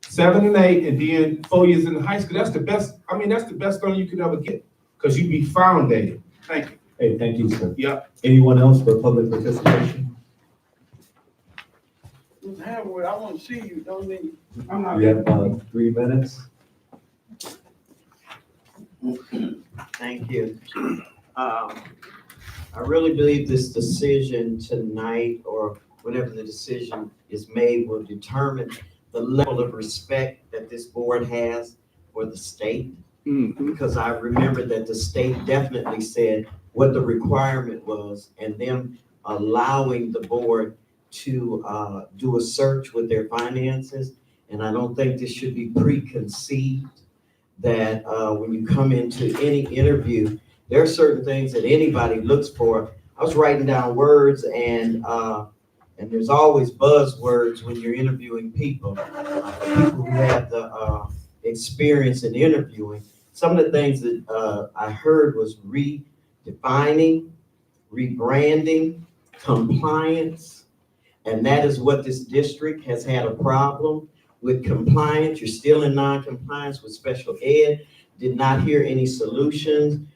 7 and 8, and then 4 years in the high school, that's the best, I mean, that's the best thing you could ever get, because you be foundated. Thank you. Hey, thank you, sir. Yeah. Anyone else for public participation? Mr. Haverwood, I want to see you, don't leave. We have 3 minutes. Thank you. I really believe this decision tonight, or whenever the decision is made, will determine the level of respect that this board has for the state. Because I remember that the state definitely said what the requirement was, and them allowing the board to do a search with their finances. And I don't think this should be preconceived, that when you come into any interview, there are certain things that anybody looks for. I was writing down words, and there's always buzzwords when you're interviewing people. People who have the experience in interviewing. Some of the things that I heard was redefining, rebranding, compliance, and that is what this district has had a problem with. Compliance. You're still in non-compliance with special ed. Did not hear any solutions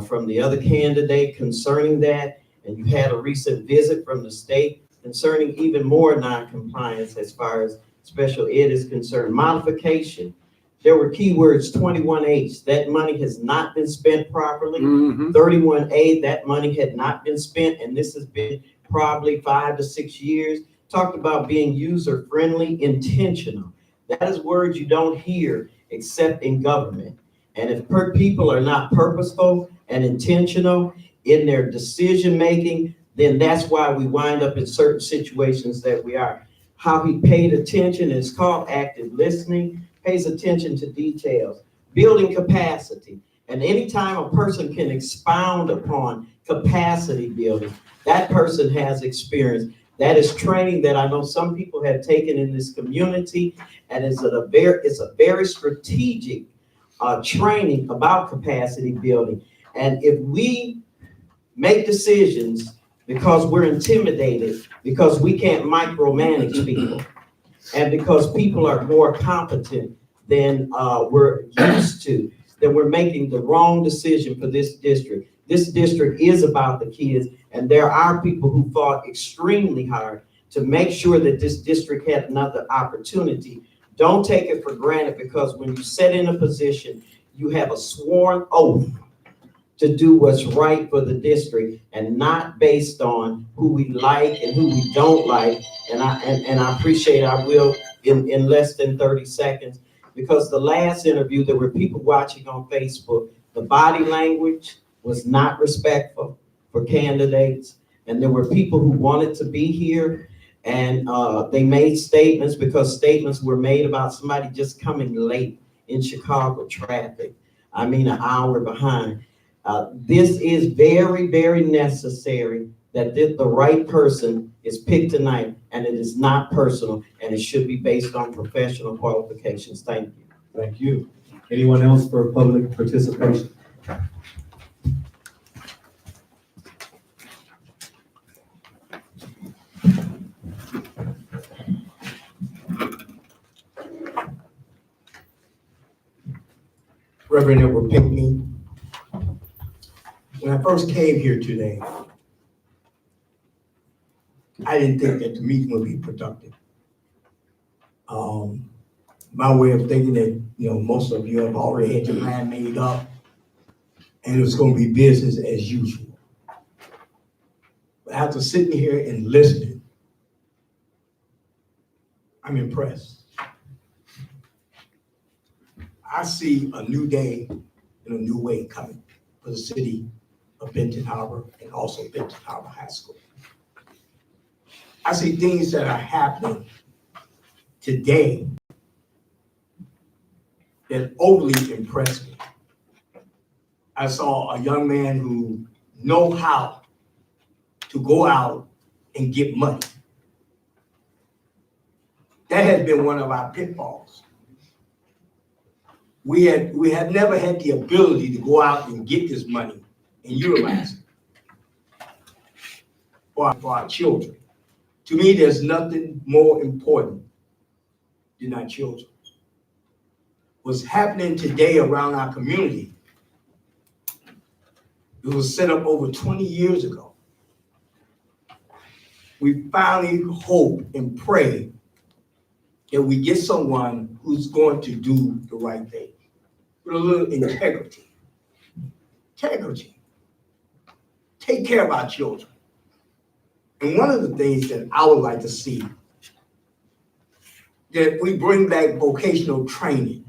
from the other candidate concerning that. And you had a recent visit from the state concerning even more non-compliance as far as special ed is concerned. Modification. There were keywords 21H. That money has not been spent properly. 31A, that money had not been spent, and this has been probably 5 to 6 years. Talked about being user-friendly, intentional. That is words you don't hear except in government. And if people are not purposeful and intentional in their decision-making, then that's why we wind up in certain situations that we are. How he paid attention is called active listening, pays attention to details, building capacity. And anytime a person can expound upon capacity building, that person has experience. That is training that I know some people have taken in this community, and it's a very strategic training about capacity building. And if we make decisions because we're intimidated, because we can't micromanage people, and because people are more competent than we're used to, then we're making the wrong decision for this district. This district is about the kids, and there are people who fought extremely hard to make sure that this district had another opportunity. Don't take it for granted, because when you sit in a position, you have a sworn oath to do what's right for the district, and not based on who we like and who we don't like. And I appreciate, I will in less than 30 seconds, because the last interview, there were people watching on Facebook. The body language was not respectful for candidates, and there were people who wanted to be here, and they made statements, because statements were made about somebody just coming late in Chicago traffic. I mean, an hour behind. This is very, very necessary that the right person is picked tonight, and it is not personal, and it should be based on professional qualifications. Thank you. Thank you. Anyone else for public participation? Reverend Edward Pinckney. When I first came here today, I didn't think that the meeting would be productive. My way of thinking that, most of you have already had your mind made up, and it was going to be business as usual. But after sitting here and listening, I'm impressed. I see a new day and a new way coming for the city of Benton Harbor, and also Benton Harbor High School. I see things that are happening today that overly impress me. I saw a young man who knows how to go out and get money. That has been one of our pitfalls. we had never had the ability to go out and get this money and utilize it for our children. To me, there's nothing more important than our children. What's happening today around our community, it was set up over 20 years ago. We finally hope and pray that we get someone who's going to do the right thing with a little integrity. Integrity. Take care of our children. And one of the things that I would like to see, that we bring back vocational training.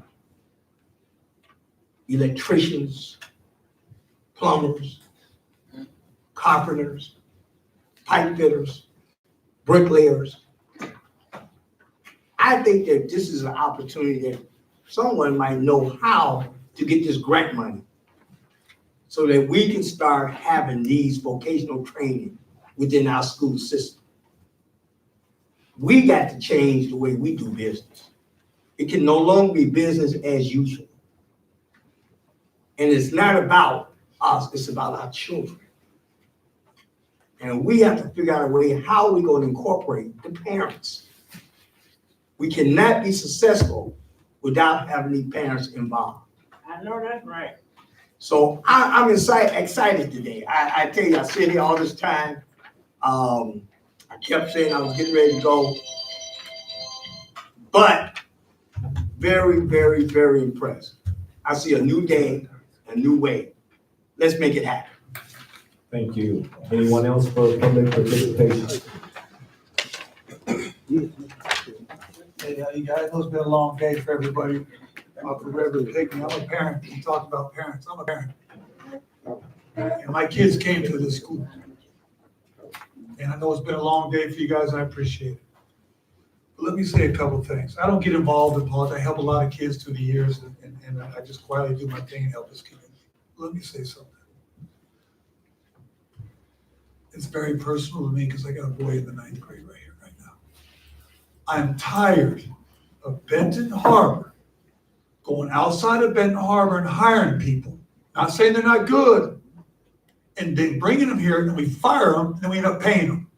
Electricians, plumbers, carpenters, pipe fitters, bricklayers. I think that this is an opportunity that someone might know how to get this grant money so that we can start having these vocational training within our school system. We got to change the way we do business. It can no longer be business as usual. And it's not about us, it's about our children. And we have to figure out a way how we're going to incorporate the parents. We cannot be successful without having the parents involved. I know that's right. So I'm excited today. I tell you, I sit here all this time. I kept saying I was getting ready to go, but very, very, very impressed. I see a new day, a new way. Let's make it happen. Thank you. Anyone else for public participation? Hey, you guys, it's been a long day for everybody. Forever to take me. I'm a parent. You talked about parents. I'm a parent. And my kids came to this school. And I know it's been a long day for you guys, and I appreciate it. But let me say a couple things. I don't get involved in politics. I help a lot of kids through the years, and I just quietly do my thing and help this community. Let me say something. It's very personal to me because I got a boy in the 9th grade right here, right now. I'm tired of Benton Harbor going outside of Benton Harbor and hiring people. Not saying they're not good, and then bringing them here, and then we fire them, and then we end up paying them.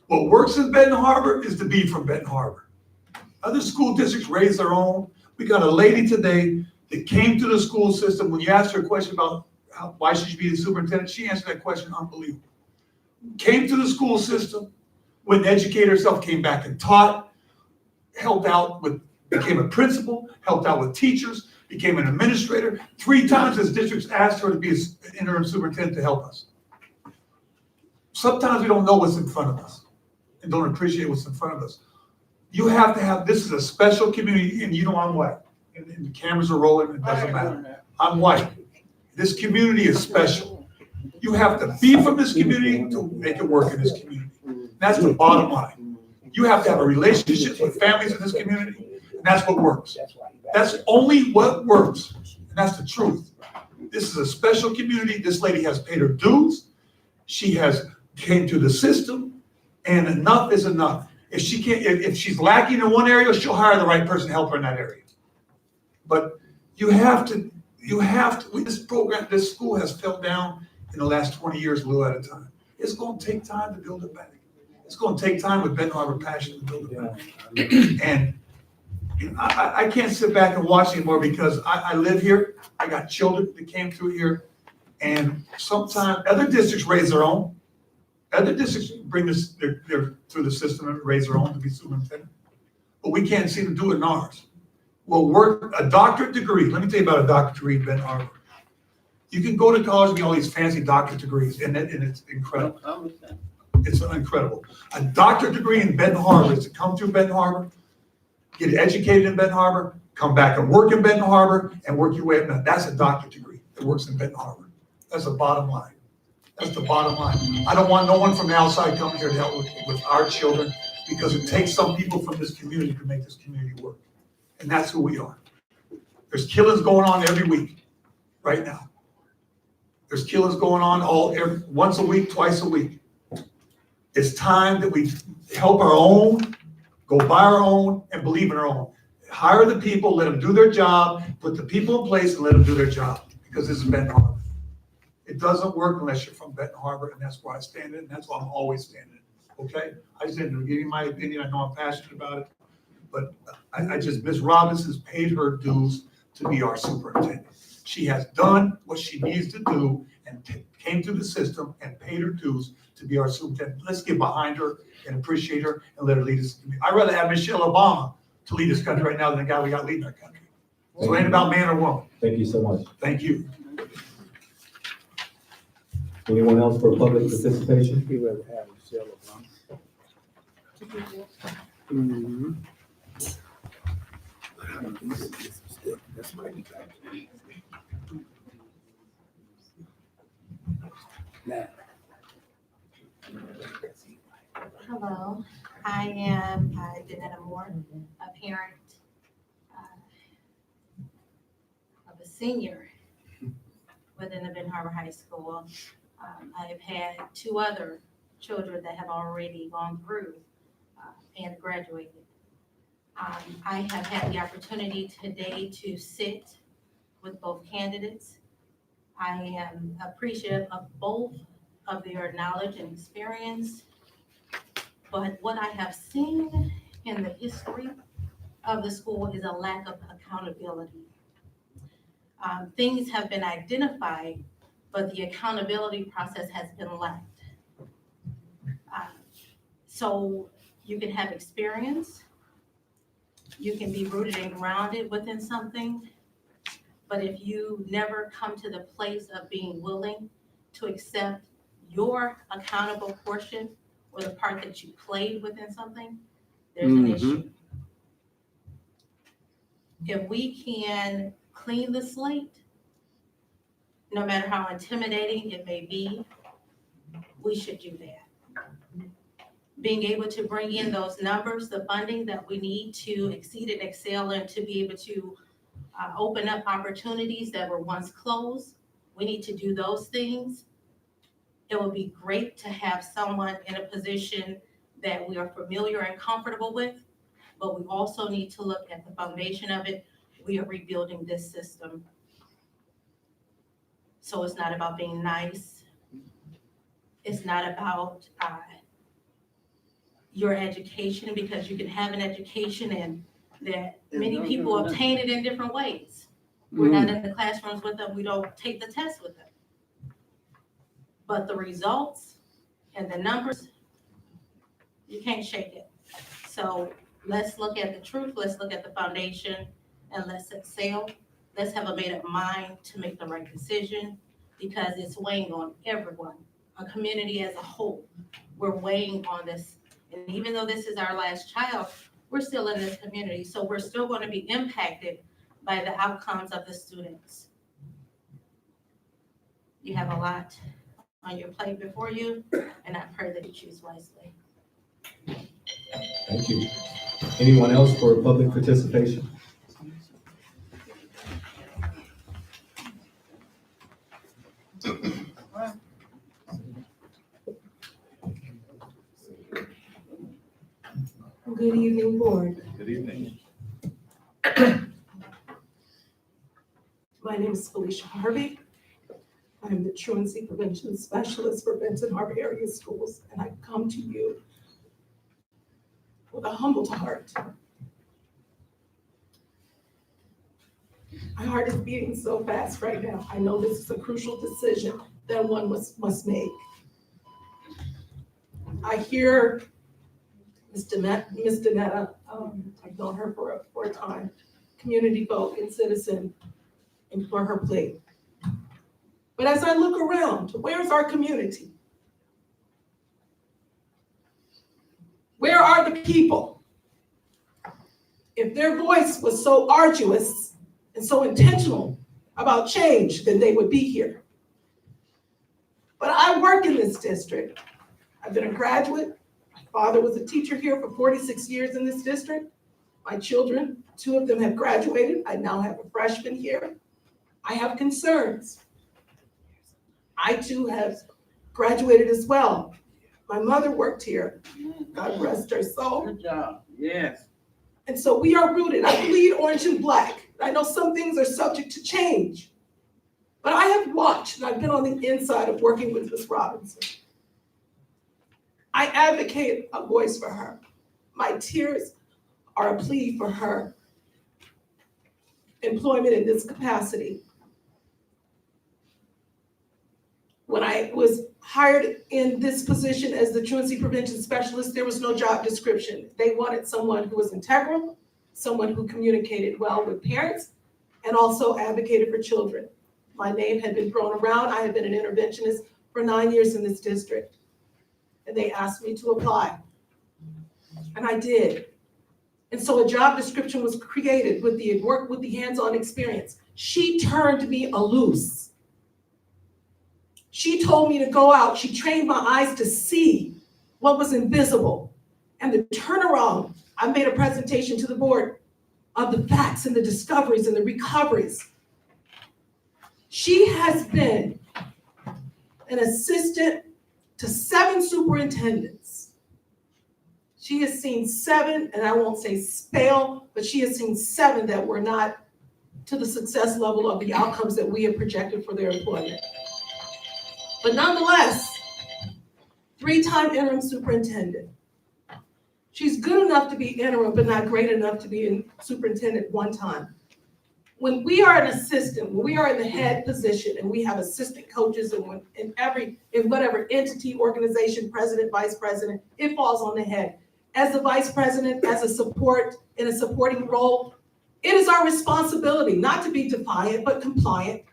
What works in Benton Harbor is to be from Benton Harbor. Other school districts raise their own. We got a lady today that came to the school system. When you asked her a question about why she should be the superintendent, she answered that question unbelievable. Came to the school system, went and educated herself, came back and taught, helped out with, became a principal, helped out with teachers, became an administrator. 3 times this district's asked her to be an interim superintendent to help us. Sometimes we don't know what's in front of us and don't appreciate what's in front of us. You have to have, this is a special community, and you know I'm white, and the cameras are rolling, it doesn't matter. I'm white. This community is special. You have to be from this community to make it work in this community. That's the bottom line. You have to have a relationship with families in this community, and that's what works. That's only what works, and that's the truth. This is a special community. This lady has paid her dues. She has came to the system, and enough is enough. If she can't, if she's lacking in one area, she'll hire the right person to help her in that area. But you have to, this program, this school has fell down in the last 20 years, a little at a time. It's going to take time to build it back. It's going to take time with Benton Harbor passion to build it back. And you know, I can't sit back and watch anymore because I live here. I got children that came through here, and sometimes other districts raise their own. Other districts bring this they're through the system and raise their own to be superintendent, but we can't seem to do it in ours. Well, work a doctorate degree. Let me tell you about a doctorate degree in Benton Harbor. You can go to college and get all these fancy doctorate degrees, and it's incredible. It's incredible. A doctorate degree in Benton Harbor is to come through Benton Harbor, get educated in Benton Harbor, come back and work in Benton Harbor, and work your way up. That's a doctorate degree that works in Benton Harbor. That's the bottom line. That's the bottom line. I don't want no one from the outside coming here to help with our children, because it takes some people from this community to make this community work. And that's who we are. There's killings going on every week, right now. There's killings going on once a week, twice a week. It's time that we help our own, go buy our own, and believe in our own. Hire the people, let them do their job, put the people in place and let them do their job, because this is Benton Harbor. It doesn't work unless you're from Benton Harbor, and that's where I stand in, and that's why I'm always standing in, okay? I just didn't give you my opinion, I know I'm passionate about it, but Ms. Robinson's paid her dues to be our superintendent. She has done what she needs to do and came through the system and paid her dues to be our superintendent. Let's get behind her and appreciate her and let her lead us. I'd rather have Michelle Obama to lead this country right now than the guy we got leading our country. So it ain't about man or woman. Thank you so much. Thank you. Anyone else for public participation? You ever have Michelle Obama? That's my now. Hello, I am Danetta Moore, a parent of a senior within the Benton Harbor High School. I have had 2 other children that have already gone through and graduated. I have had the opportunity today to sit with both candidates. I am appreciative of both of their knowledge and experience. But what I have seen in the history of the school is a lack of accountability. Things have been identified, but the accountability process has been lacked. So you can have experience, you can be rooted and grounded within something, but if you never come to the place of being willing to accept your accountable portion or the part that you played within something, there's an issue. If we can clean the slate, no matter how intimidating it may be, we should do that. Being able to bring in those numbers, the funding that we need to exceed and excel and to be able to open up opportunities that were once closed. We need to do those things. It would be great to have someone in a position that we are familiar and comfortable with, but we also need to look at the foundation of it. We are rebuilding this system. So it's not about being nice. It's not about your education, because you can have an education and that many people obtain it in different ways. We're not in the classrooms with them. We don't take the test with them. But the results and the numbers, you can't shake it. So let's look at the truth. Let's look at the foundation and let's excel. Let's have a made up mind to make the right decision, because it's weighing on everyone, a community as a whole. We're weighing on this. And even though this is our last child, we're still in this community. So we're still going to be impacted by the outcomes of the students. You have a lot on your plate before you, and I pray that you choose wisely. Thank you. Anyone else for public participation? Good evening, board. Good evening. My name is Felicia Harvey. I'm the truancy prevention specialist for Benton Harbor Area Schools, and I come to you with a humbled heart. My heart is beating so fast right now. I know this is a crucial decision that one must make. I hear Ms. Danetta, I've known her for a time, community folk and citizen, and for her plea. But as I look around, where's our community? Where are the people? If their voice was so arduous and so intentional about change, then they would be here. But I work in this district. I've been a graduate. My father was a teacher here for 46 years in this district. My children, 2 of them have graduated. I now have a freshman here. I have concerns. I too have graduated as well. My mother worked here. God rest her soul. Good job, yes. And so we are rooted. I bleed orange and black. I know some things are subject to change. But I have watched, and I've been on the inside of working with Ms. Robinson. I advocate a voice for her. My tears are a plea for her employment in this capacity. When I was hired in this position as the truancy prevention specialist, there was no job description. They wanted someone who was integral, someone who communicated well with parents, and also advocated for children. My name had been thrown around. I had been an interventionist for 9 years in this district. And they asked me to apply. And I did. And so a job description was created with the work with the hands-on experience. She turned me loose. She told me to go out. She trained my eyes to see what was invisible. And the turnaround, I made a presentation to the board of the facts and the discoveries and the recoveries. She has been an assistant to 7 superintendents. She has seen 7, and I won't say fail, but she has seen 7 that were not to the success level of the outcomes that we have projected for their employment. But nonetheless, 3-time interim superintendent. She's good enough to be interim, but not great enough to be in superintendent 1 time. When we are an assistant, when we are in the head position and we have assistant coaches and in whatever entity, organization, president, vice president, it falls on the head. As the vice president, as a support, in a supporting role, it is our responsibility not to be defiant, but compliant,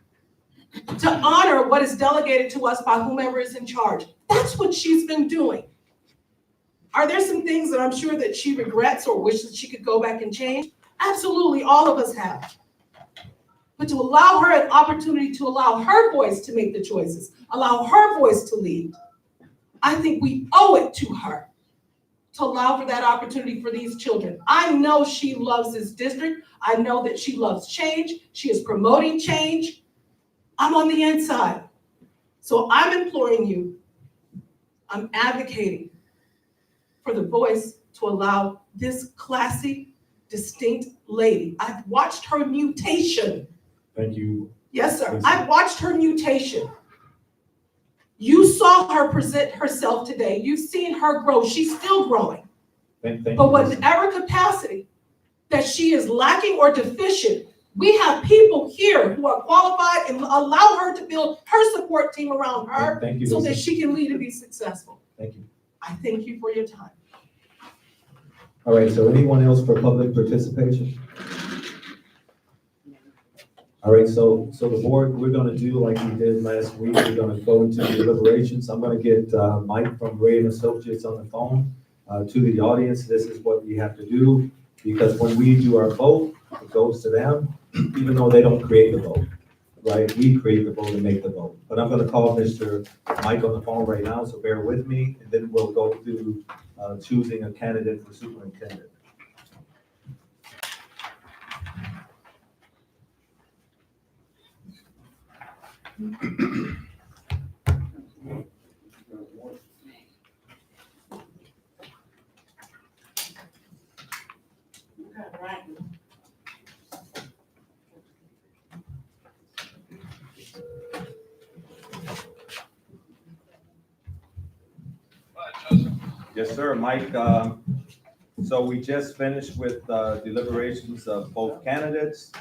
to honor what is delegated to us by whomever is in charge. That's what she's been doing. Are there some things that I'm sure that she regrets or wishes she could go back and change? Absolutely, all of us have. But to allow her an opportunity to allow her voice to make the choices, allow her voice to lead, I think we owe it to her to allow for that opportunity for these children. I know she loves this district. I know that she loves change. She is promoting change. I'm on the inside. So I'm imploring you, I'm advocating for the voice to allow this classy, distinct lady. I've watched her mutation. Thank you. Yes, sir. Yes. I've watched her mutation. You saw her present herself today. You've seen her grow. She's still growing. Thank you. But whatever capacity that she is lacking or deficient, we have people here who are qualified and allow her to build her support team around her Thank you, so Lisa. that she can lead and be successful. Thank you. I thank you for your time. All right, so anyone else for public participation? All right, so the board, we're gonna do like we did last week. We're gonna go into deliberations. I'm gonna get Mike from Gray and Associates on the phone to the audience. This is what we have to do, because when we do our vote, it goes to them, even though they don't create the vote, right? We create the vote and make the vote. But I'm gonna call Mr. Mike on the phone right now, so bear with me, and then we'll go through choosing a candidate for superintendent. Yes, sir, Mike. So we just finished with deliberations of both candidates.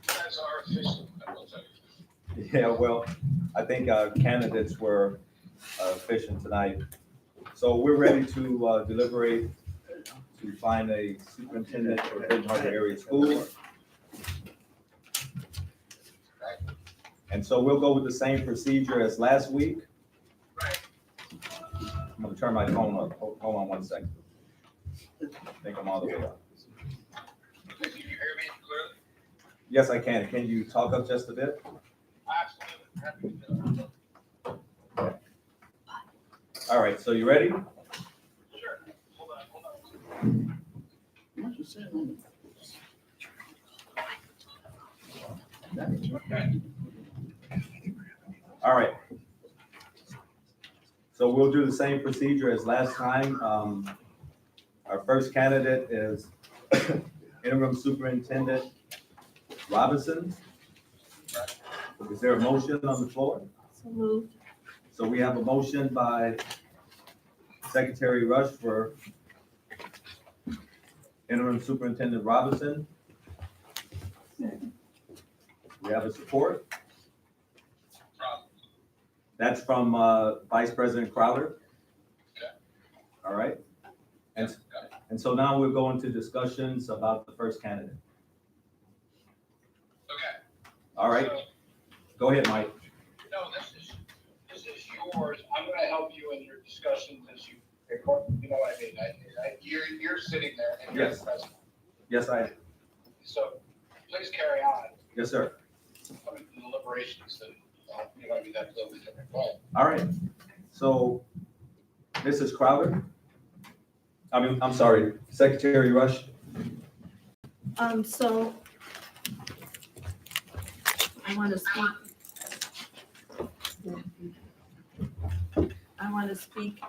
That's our official, I will tell you. Yeah, well, I think candidates were efficient tonight. So we're ready to deliberate to find a superintendent for Benton Harbor Area School. And so we'll go with the same procedure as last week. Right. I'm gonna turn my phone up. Hold on 1 second. I think I'm all the way up. Can you hear me clearly? Yes, I can. Can you talk up just a bit? Absolutely. Happy to do it. All right, so you ready? Sure. Hold on. What you said? All right. So we'll do the same procedure as last time. Our first candidate is Interim Superintendent Robinson. Is there a motion on the floor? So moved. So we have a motion by Secretary Rush for Interim Superintendent Robinson. We have a support. That's from Vice President Crowder. All right. And so now we're going to discussions about the first candidate. Okay. All right. So, Go ahead, Mike. no, this is yours. I'm gonna help you in your discussions as you know what I mean? You're sitting there and you're Yes. the president. Yes, I. So please carry on. Yes, sir. I mean, the deliberations that, you know, I mean, that's a little bit different. Go ahead. All right. So, Mrs. Crowder. I'm sorry, Secretary Rush. So I want to speak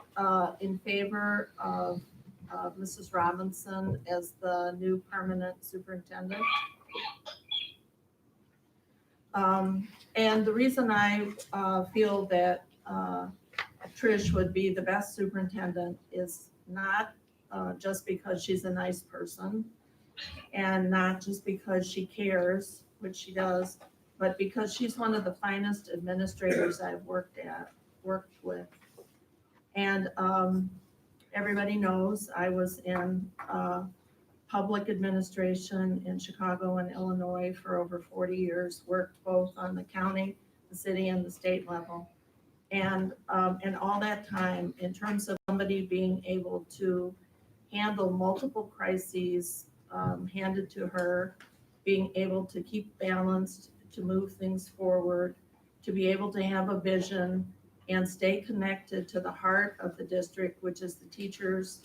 in favor of Mrs. Robinson as the new permanent superintendent. And the reason I feel that Trish would be the best superintendent is not just because she's a nice person and not just because she cares, which she does, but because she's one of the finest administrators I've worked with. And everybody knows I was in public administration in Chicago and Illinois for over 40 years, worked both on the county, the city, and the state level. And all that time, in terms of somebody being able to handle multiple crises handed to her, being able to keep balanced, to move things forward, to be able to have a vision and stay connected to the heart of the district, which is the teachers,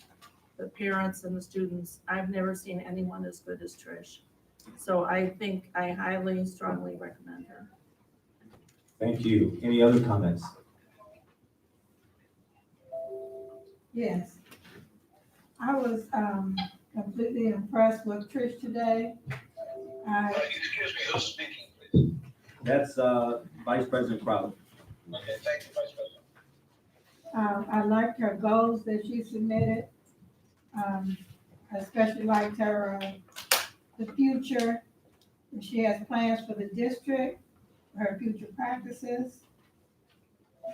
the parents, and the students. I've never seen anyone as good as Trish. So I think I highly, strongly recommend her. Thank you. Any other comments? Yes. I was completely impressed with Trish today. Excuse me, who's speaking, please? That's Vice President Crowder. Okay, thank you, Vice President. I liked her goals that she submitted. I especially liked her, the future. She has plans for the district, her future practices.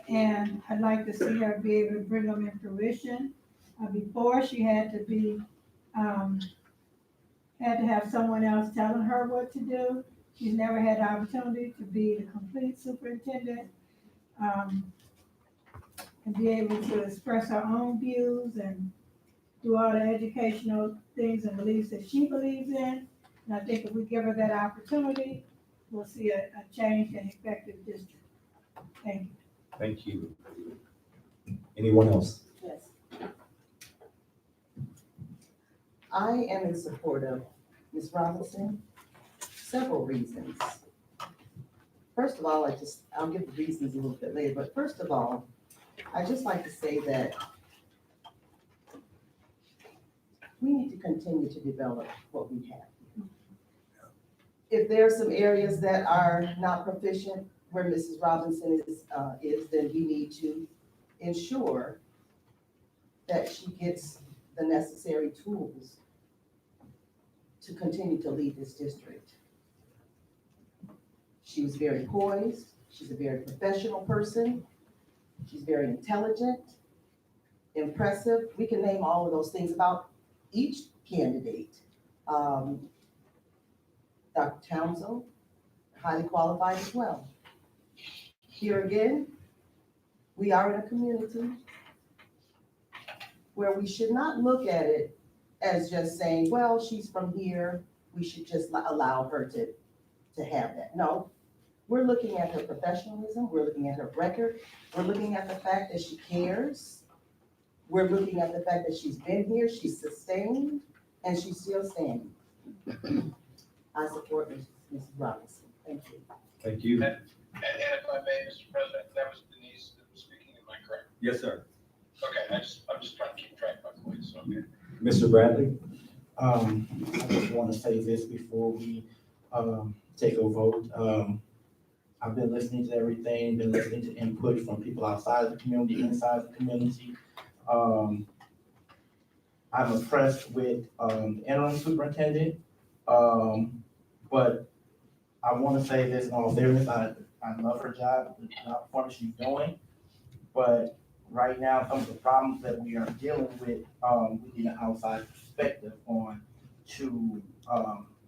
And I'd like to see her be able to bring them in fruition. Before, she had to have someone else telling her what to do. She's never had the opportunity to be the complete superintendent, and be able to express her own views and do all the educational things and beliefs that she believes in. And I think if we give her that opportunity, we'll see a changed and effective district. Thank you. Thank you. Anyone else? Yes. I am in support of Ms. Robinson, several reasons. First of all, I'll give the reasons a little bit later, but first of all, I'd just like to say that we need to continue to develop what we have. If there are some areas that are not proficient where Mrs. Robinson is, then we need to ensure that she gets the necessary tools to continue to lead this district. She was very poised. She's a very professional person. She's very intelligent, impressive. We can name all of those things about each candidate. Dr. Townsend, highly qualified as well. Here again, we are in a community where we should not look at it as just saying, well, she's from here, we should just allow her to have that. No, we're looking at her professionalism, we're looking at her record, we're looking at the fact that she cares, we're looking at the fact that she's been here, she's sustained, and she's still standing. I support Mrs. Robinson. Thank you. Thank you. And if I may, Mr. President, that was Denise that was speaking, am I correct? Yes, sir. Okay, I'm just trying to keep track of my points, okay? Mr. Bradley? I just want to say this before we, take a vote. I've been listening to everything, been listening to input from people outside the community, inside the community. I'm impressed with, the interim superintendent. But I want to say this in all fairness, I love her job, the performance she's doing. But right now, some of the problems that we are dealing with, we need an outside perspective on to,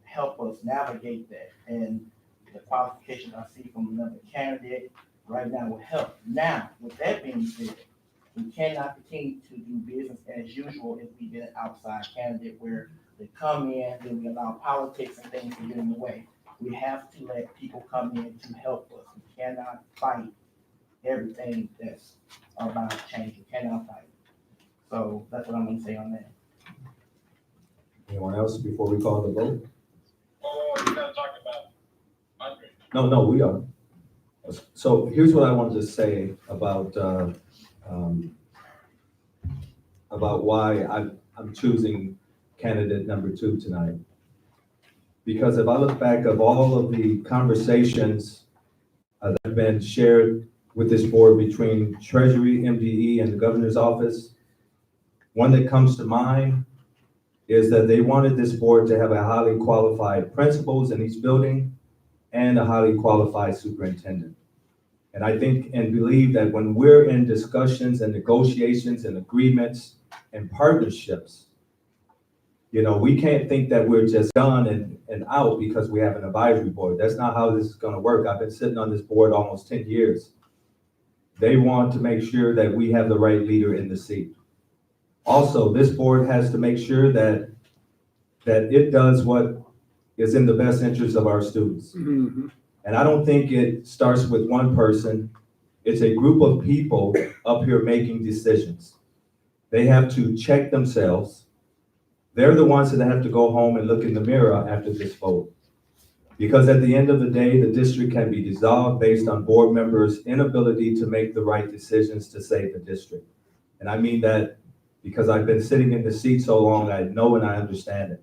help us navigate that. And the qualifications I see from another candidate right now will help. Now, with that being said, we cannot continue to do business as usual if we get an outside candidate where they come in, then we allow politics and things to get in the way. We have to let people come in to help us. We cannot fight everything that's about change. We cannot fight. So that's what I'm gonna say on that. Anyone else before we call the vote? Oh, you're gonna talk about Andre. No, we are. So here's what I wanted to say about why I'm choosing candidate number 2 tonight. Because if I look back of all of the conversations that have been shared with this board between Treasury, MDE, and the governor's office, one that comes to mind is that they wanted this board to have a highly qualified principals in each building and a highly qualified superintendent. And I think and believe that when we're in discussions and negotiations and agreements and partnerships, we can't think that we're just done and out because we have an advisory board. That's not how this is gonna work. I've been sitting on this board almost 10 years. They want to make sure that we have the right leader in the seat. Also, this board has to make sure that it does what is in the best interest of our students. Mm-hmm. And I don't think it starts with one person. It's a group of people up here making decisions. They have to check themselves. They're the ones that have to go home and look in the mirror after this vote. Because at the end of the day, the district can be dissolved based on board members' inability to make the right decisions to save the district. And I mean that because I've been sitting in the seat so long, I know and I understand it.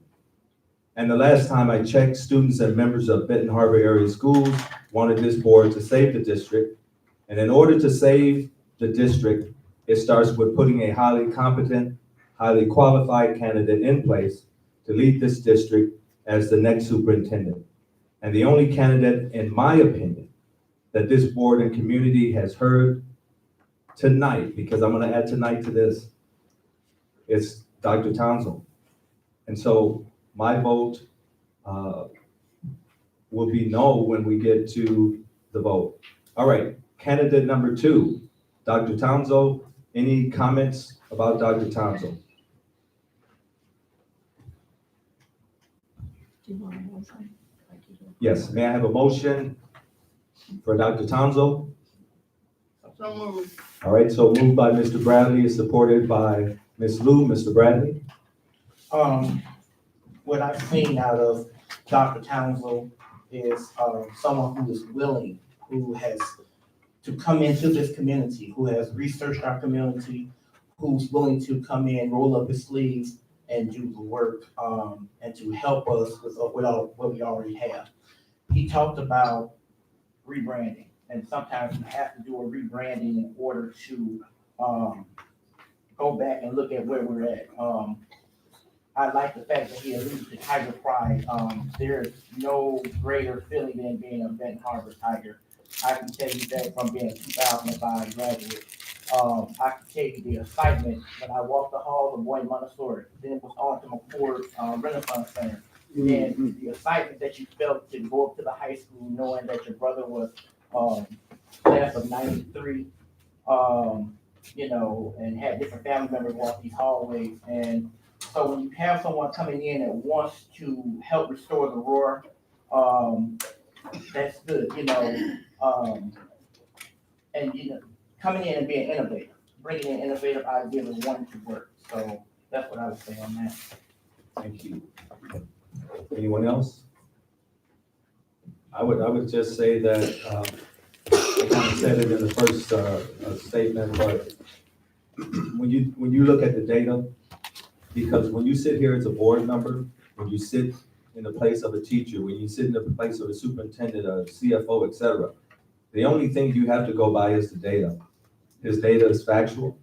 And the last time I checked, students and members of Benton Harbor area schools wanted this board to save the district. And in order to save the district, it starts with putting a highly competent, highly qualified candidate in place to lead this district as the next superintendent. And the only candidate, in my opinion, that this board and community has heard tonight, because I'm gonna add tonight to this, is Dr. Townsend. And so my vote will be no when we get to the vote. All right, candidate number 2, Dr. Townsend. Any comments about Dr. Townsend? Do you want a motion? Yes, may I have a motion for Dr. Townsend? So moved. All right, so moved by Mr. Bradley, is supported by Ms. Lou. Mr. Bradley? What I've seen out of Dr. Townsend is, someone who is willing, who has to come into this community, who has researched our community, who's willing to come in, roll up his sleeves and do the work, and to help us with what we already have. He talked about rebranding, and sometimes you have to do a rebranding in order to, go back and look at where we're at. I like the fact that he alluded to Tiger Pride. There is no greater feeling than being a Benton Harbor Tiger. I can tell you that from being a 2005 graduate. I can tell you the excitement when I walked the halls of Boyd Montessori, then it was on to McCord Renaissance Center. And the excitement that you felt to go up to the high school knowing that your brother was class of 93, and had different family members walk these hallways. And so when you have someone coming in that wants to help restore the roar, that's good, and coming in and being innovative, bringing in innovative ideas and wanting to work. So that's what I would say on that. Thank you. Anyone else? I would just say that, I kind of said it in the first statement, but when you look at the data, Because when you sit here as a board member, when you sit in the place of a teacher, when you sit in the place of a superintendent, a CFO, et cetera, the only thing you have to go by is the data. His data is factual.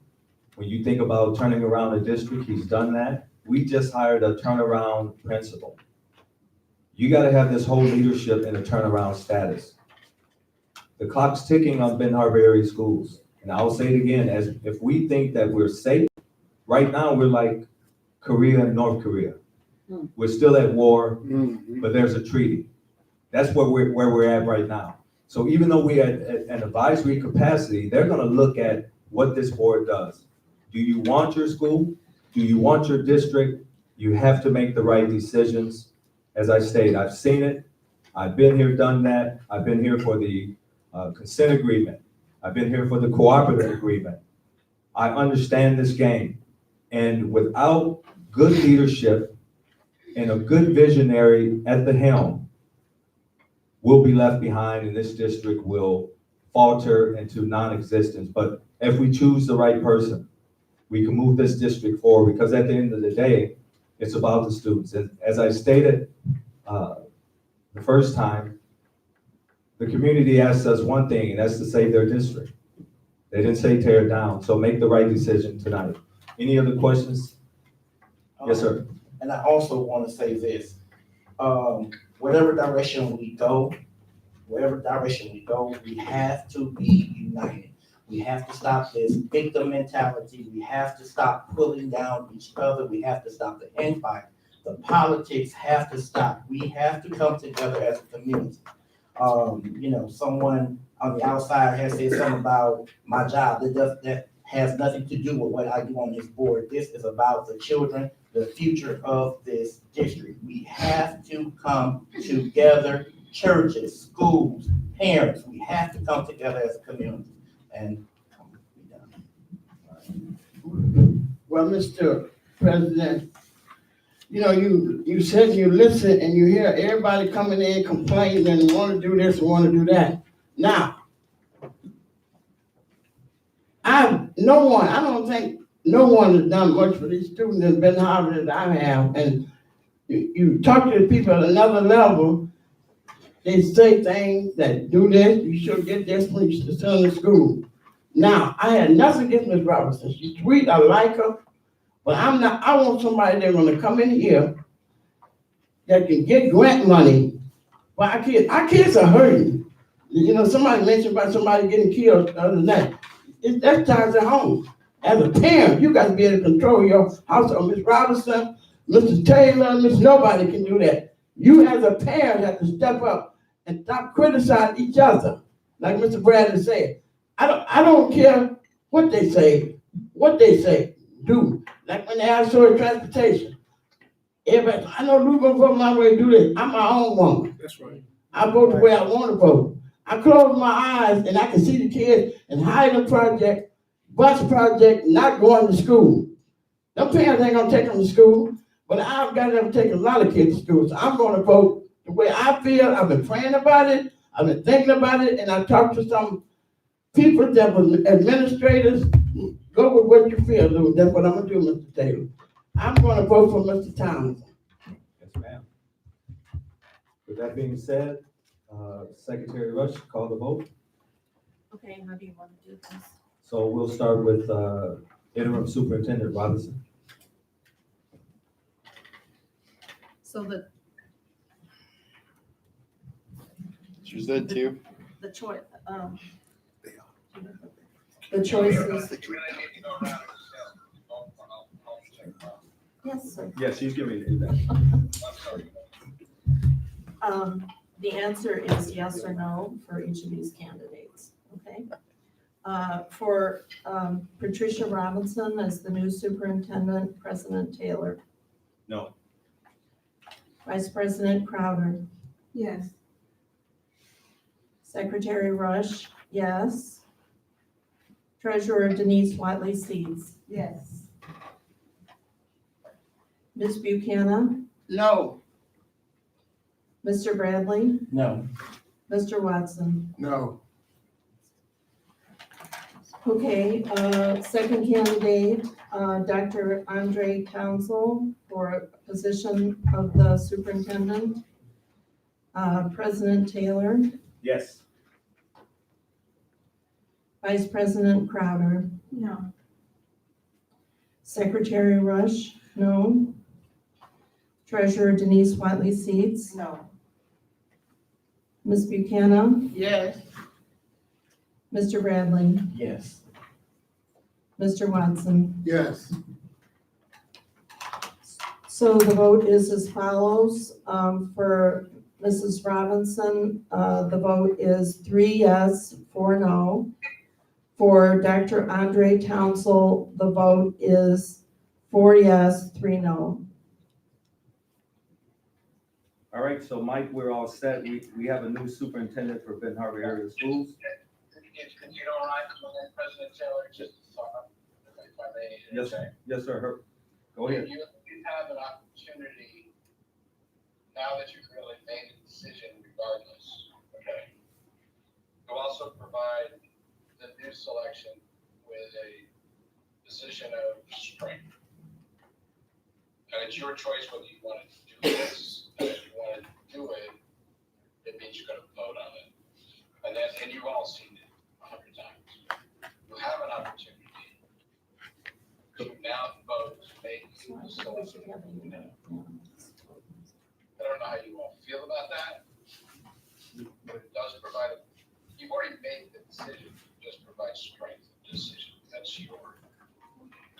When you think about turning around a district, he's done that. We just hired a turnaround principal. You gotta have this whole leadership in a turnaround status. The clock's ticking on Benton Harbor area schools. And I'll say it again, as if we think that we're safe, right now we're like Korea and North Korea. We're still at war, but there's a treaty. That's where we're at right now. So even though we're at an advisory capacity, they're gonna look at what this board does. Do you want your school? Do you want your district? You have to make the right decisions. As I stated, I've seen it. I've been here, done that. I've been here for the consent agreement. I've been here for the cooperative agreement. I understand this game. And without good leadership and a good visionary at the helm, we'll be left behind and this district will falter into non-existence. But if we choose the right person, we can move this district forward, because at the end of the day, it's about the students. And as I stated the first time, the community asked us one thing, and that's to save their district. They didn't say tear it down, so make the right decision tonight. Any other questions? Yes, sir. And I also want to say this, whatever direction we go, we have to be united. We have to stop this victim mentality. We have to stop pulling down each other. We have to stop the infight. The politics have to stop. We have to come together as a community. Someone on the outside has said something about my job that has nothing to do with what I do on this board. This is about the children, the future of this district. We have to come together, churches, schools, parents. We have to come together as a community. And Well, Mr. President, you said you listen and you hear everybody coming in complaining and want to do this and want to do that. Now, I don't think no one has done much for these students in Benton Harbor that I have. And you talk to the people at another level, they say things that do this, you should get this when you send to school. Now, I had nothing against Ms. Robinson. She's sweet, I like her, but I want somebody that's gonna come in here that can get grant money. But our kids are hurting. Somebody mentioned about somebody getting killed the other night. That starts at home. As a parent, you got to be able to control your household. Ms. Robinson, Mr. Taylor, nobody can do that. You as a parent have to step up and stop criticizing each other. Like Mr. Bradley said, I don't care what they say, do. Like when they ask for transportation. Everybody, I know Lou gonna vote my way to do this. I'm my own woman. That's right. I vote the way I want to vote. I close my eyes and I can see the kids in Highland Project, bus project, not going to school. Them parents ain't gonna take them to school, but I've got them taking a lot of kids to school. So I'm gonna vote the way I feel. I've been praying about it. I've been thinking about it, and I talked to some people that were administrators. Go with what you feel, Lou. That's what I'm gonna do, Mr. Taylor. I'm gonna vote for Mr. Townsend. Yes, ma'am. With that being said, Secretary Rush, call the vote. Okay, how do you want to do this? So we'll start with Interim Superintendent Robinson. So She said two. the choice, the choices. Yes, sir. Yes, she's giving me to do that. The answer is yes or no for each of these candidates, okay? For Patricia Robinson as the new superintendent, President Taylor. No. Vice President Crowder. Yes. Secretary Rush, yes. Treasurer Denise Watley Seeds. Yes. Ms. Buchanan, No. Mr. Bradley, no. Mr. Watson. No. Okay, second candidate, Dr. Andre Council for position of the superintendent. President Taylor, Yes. Vice President Crowder, No. Secretary Rush, no. Treasurer Denise Watley Seats, No. Ms. Buchanan, Yes. Mr. Bradley, Yes. Mr. Watson. Yes. So the vote is as follows. For Mrs. Robinson, the vote is 3 yes, 4 no. For Dr. Andre Townsell, the vote is 4 yes, 3 no. All right, so Mike, we're all set. We have a new superintendent for Benton Harbor Area Schools. If you don't mind, President Taylor, just if I may. Yes, yes, sir. Herb. Go ahead. You have an opportunity, now that you've really made a decision regardless, okay? To also provide the new selection with a position of strength. And it's your choice whether you want to do this, and if you want to do it, it means you're gonna vote on it. And you've all seen it 100 times. You have an opportunity to now vote, make the selection. I don't know how you all feel about that, but it does provide, you've already made the decision, it just provides strength in the decision. That's your.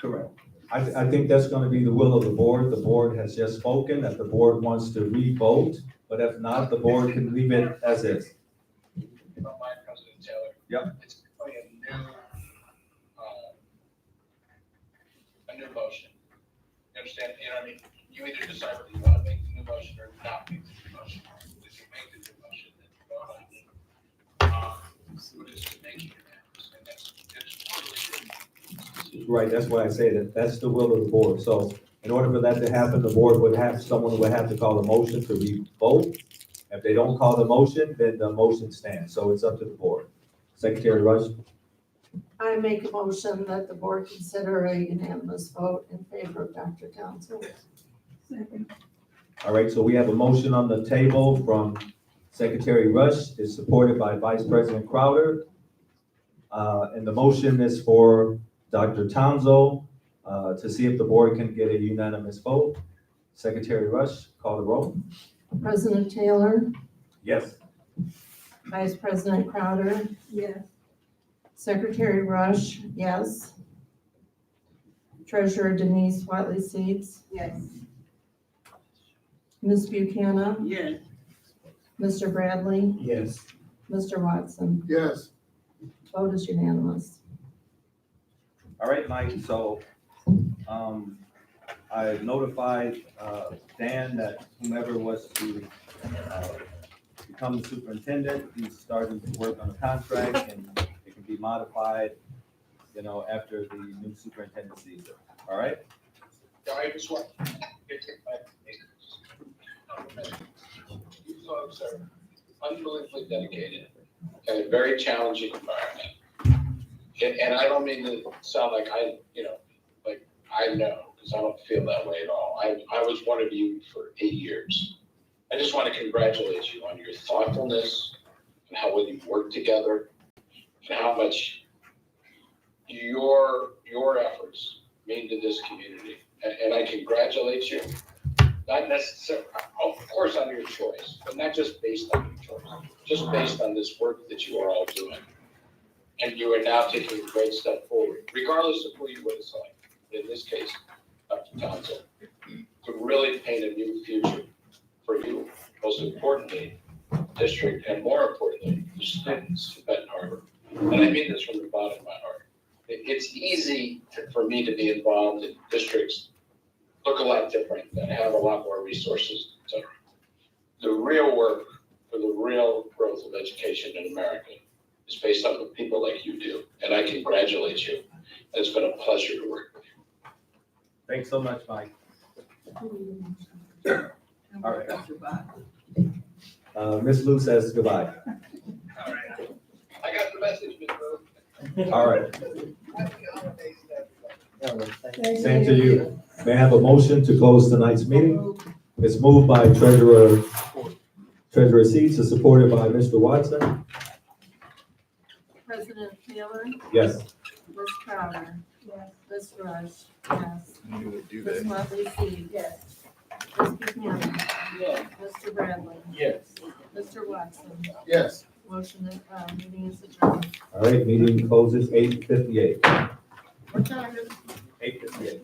Correct. I think that's gonna be the will of the board. The board has just spoken that the board wants to re-vote, but if not, the board can leave it as is. If you don't mind, President Taylor. Yep. It's really a new motion. You understand, you know what I mean? You either decide whether you want to make the new motion or not make the new motion. If you make the new motion, then you vote on it. We'll just make it unanimous, and that's totally. Right, that's why I say that that's the will of the board. So in order for that to happen, the board would have, someone would have to call a motion to re-vote. If they don't call the motion, then the motion stands. So it's up to the board. Secretary Rush? I make a motion that the board consider a unanimous vote in favor of Dr. Townsell. Second. All right, so we have a motion on the table from Secretary Rush. It's supported by Vice President Crowder. And the motion is for Dr. Townsell to see if the board can get a unanimous vote. Secretary Rush, call the roll. President Taylor, Yes. Vice President Crowder, Yes. Secretary Rush, yes. Treasurer Denise Watley Seats, Yes. Ms. Buchanan, Yes. Mr. Bradley, Yes. Mr. Watson. Yes. Vote is unanimous. All right, Mike, so, I notified, Dan that whomever was to, become the superintendent, he's starting to work on the contract and it can be modified, you know, after the new superintendent season, all right? I just want to get back. You folks are unbelievably dedicated in a very challenging environment. And I don't mean to sound like I know, because I don't feel that way at all. I was one of you for 8 years. I just want to congratulate you on your thoughtfulness and how well you've worked together and how much your efforts mean to this community. And I congratulate you, not necessarily, of course, on your choice, but not just based on your choice, just based on this work that you are all doing. And you are now taking a great step forward, regardless of who you would have selected. In this case, Dr. Townsell, to really paint a new future for you, most importantly, district, and more importantly, the students of Benton Harbor. And I mean this from the bottom of my heart. It's easy for me to be involved in districts look a lot different, that have a lot more resources, etc. The real work for the real growth of education in America is based on the people like you do. And I congratulate you. It's been a pleasure to work with you. Thanks so much, Mike. All right. Ms. Lou says goodbye. All right. I got the message, Ms. Booth. All right, Thank same to you. May I have a motion to close tonight's meeting? It's moved by Treasurer Seats, and supported by Mr. Watson. President Taylor, Yes. Ms. Crowder, Yes. Ms. Rush, yes. You would do Ms. that. Watley Seed, yes. Ms. Buchanan, Yes. Mr. Bradley, Yes. Mr. Watson. Yes. Motion, meeting is adjourned. All right, meeting closes 8:58. What time is it? 8:58.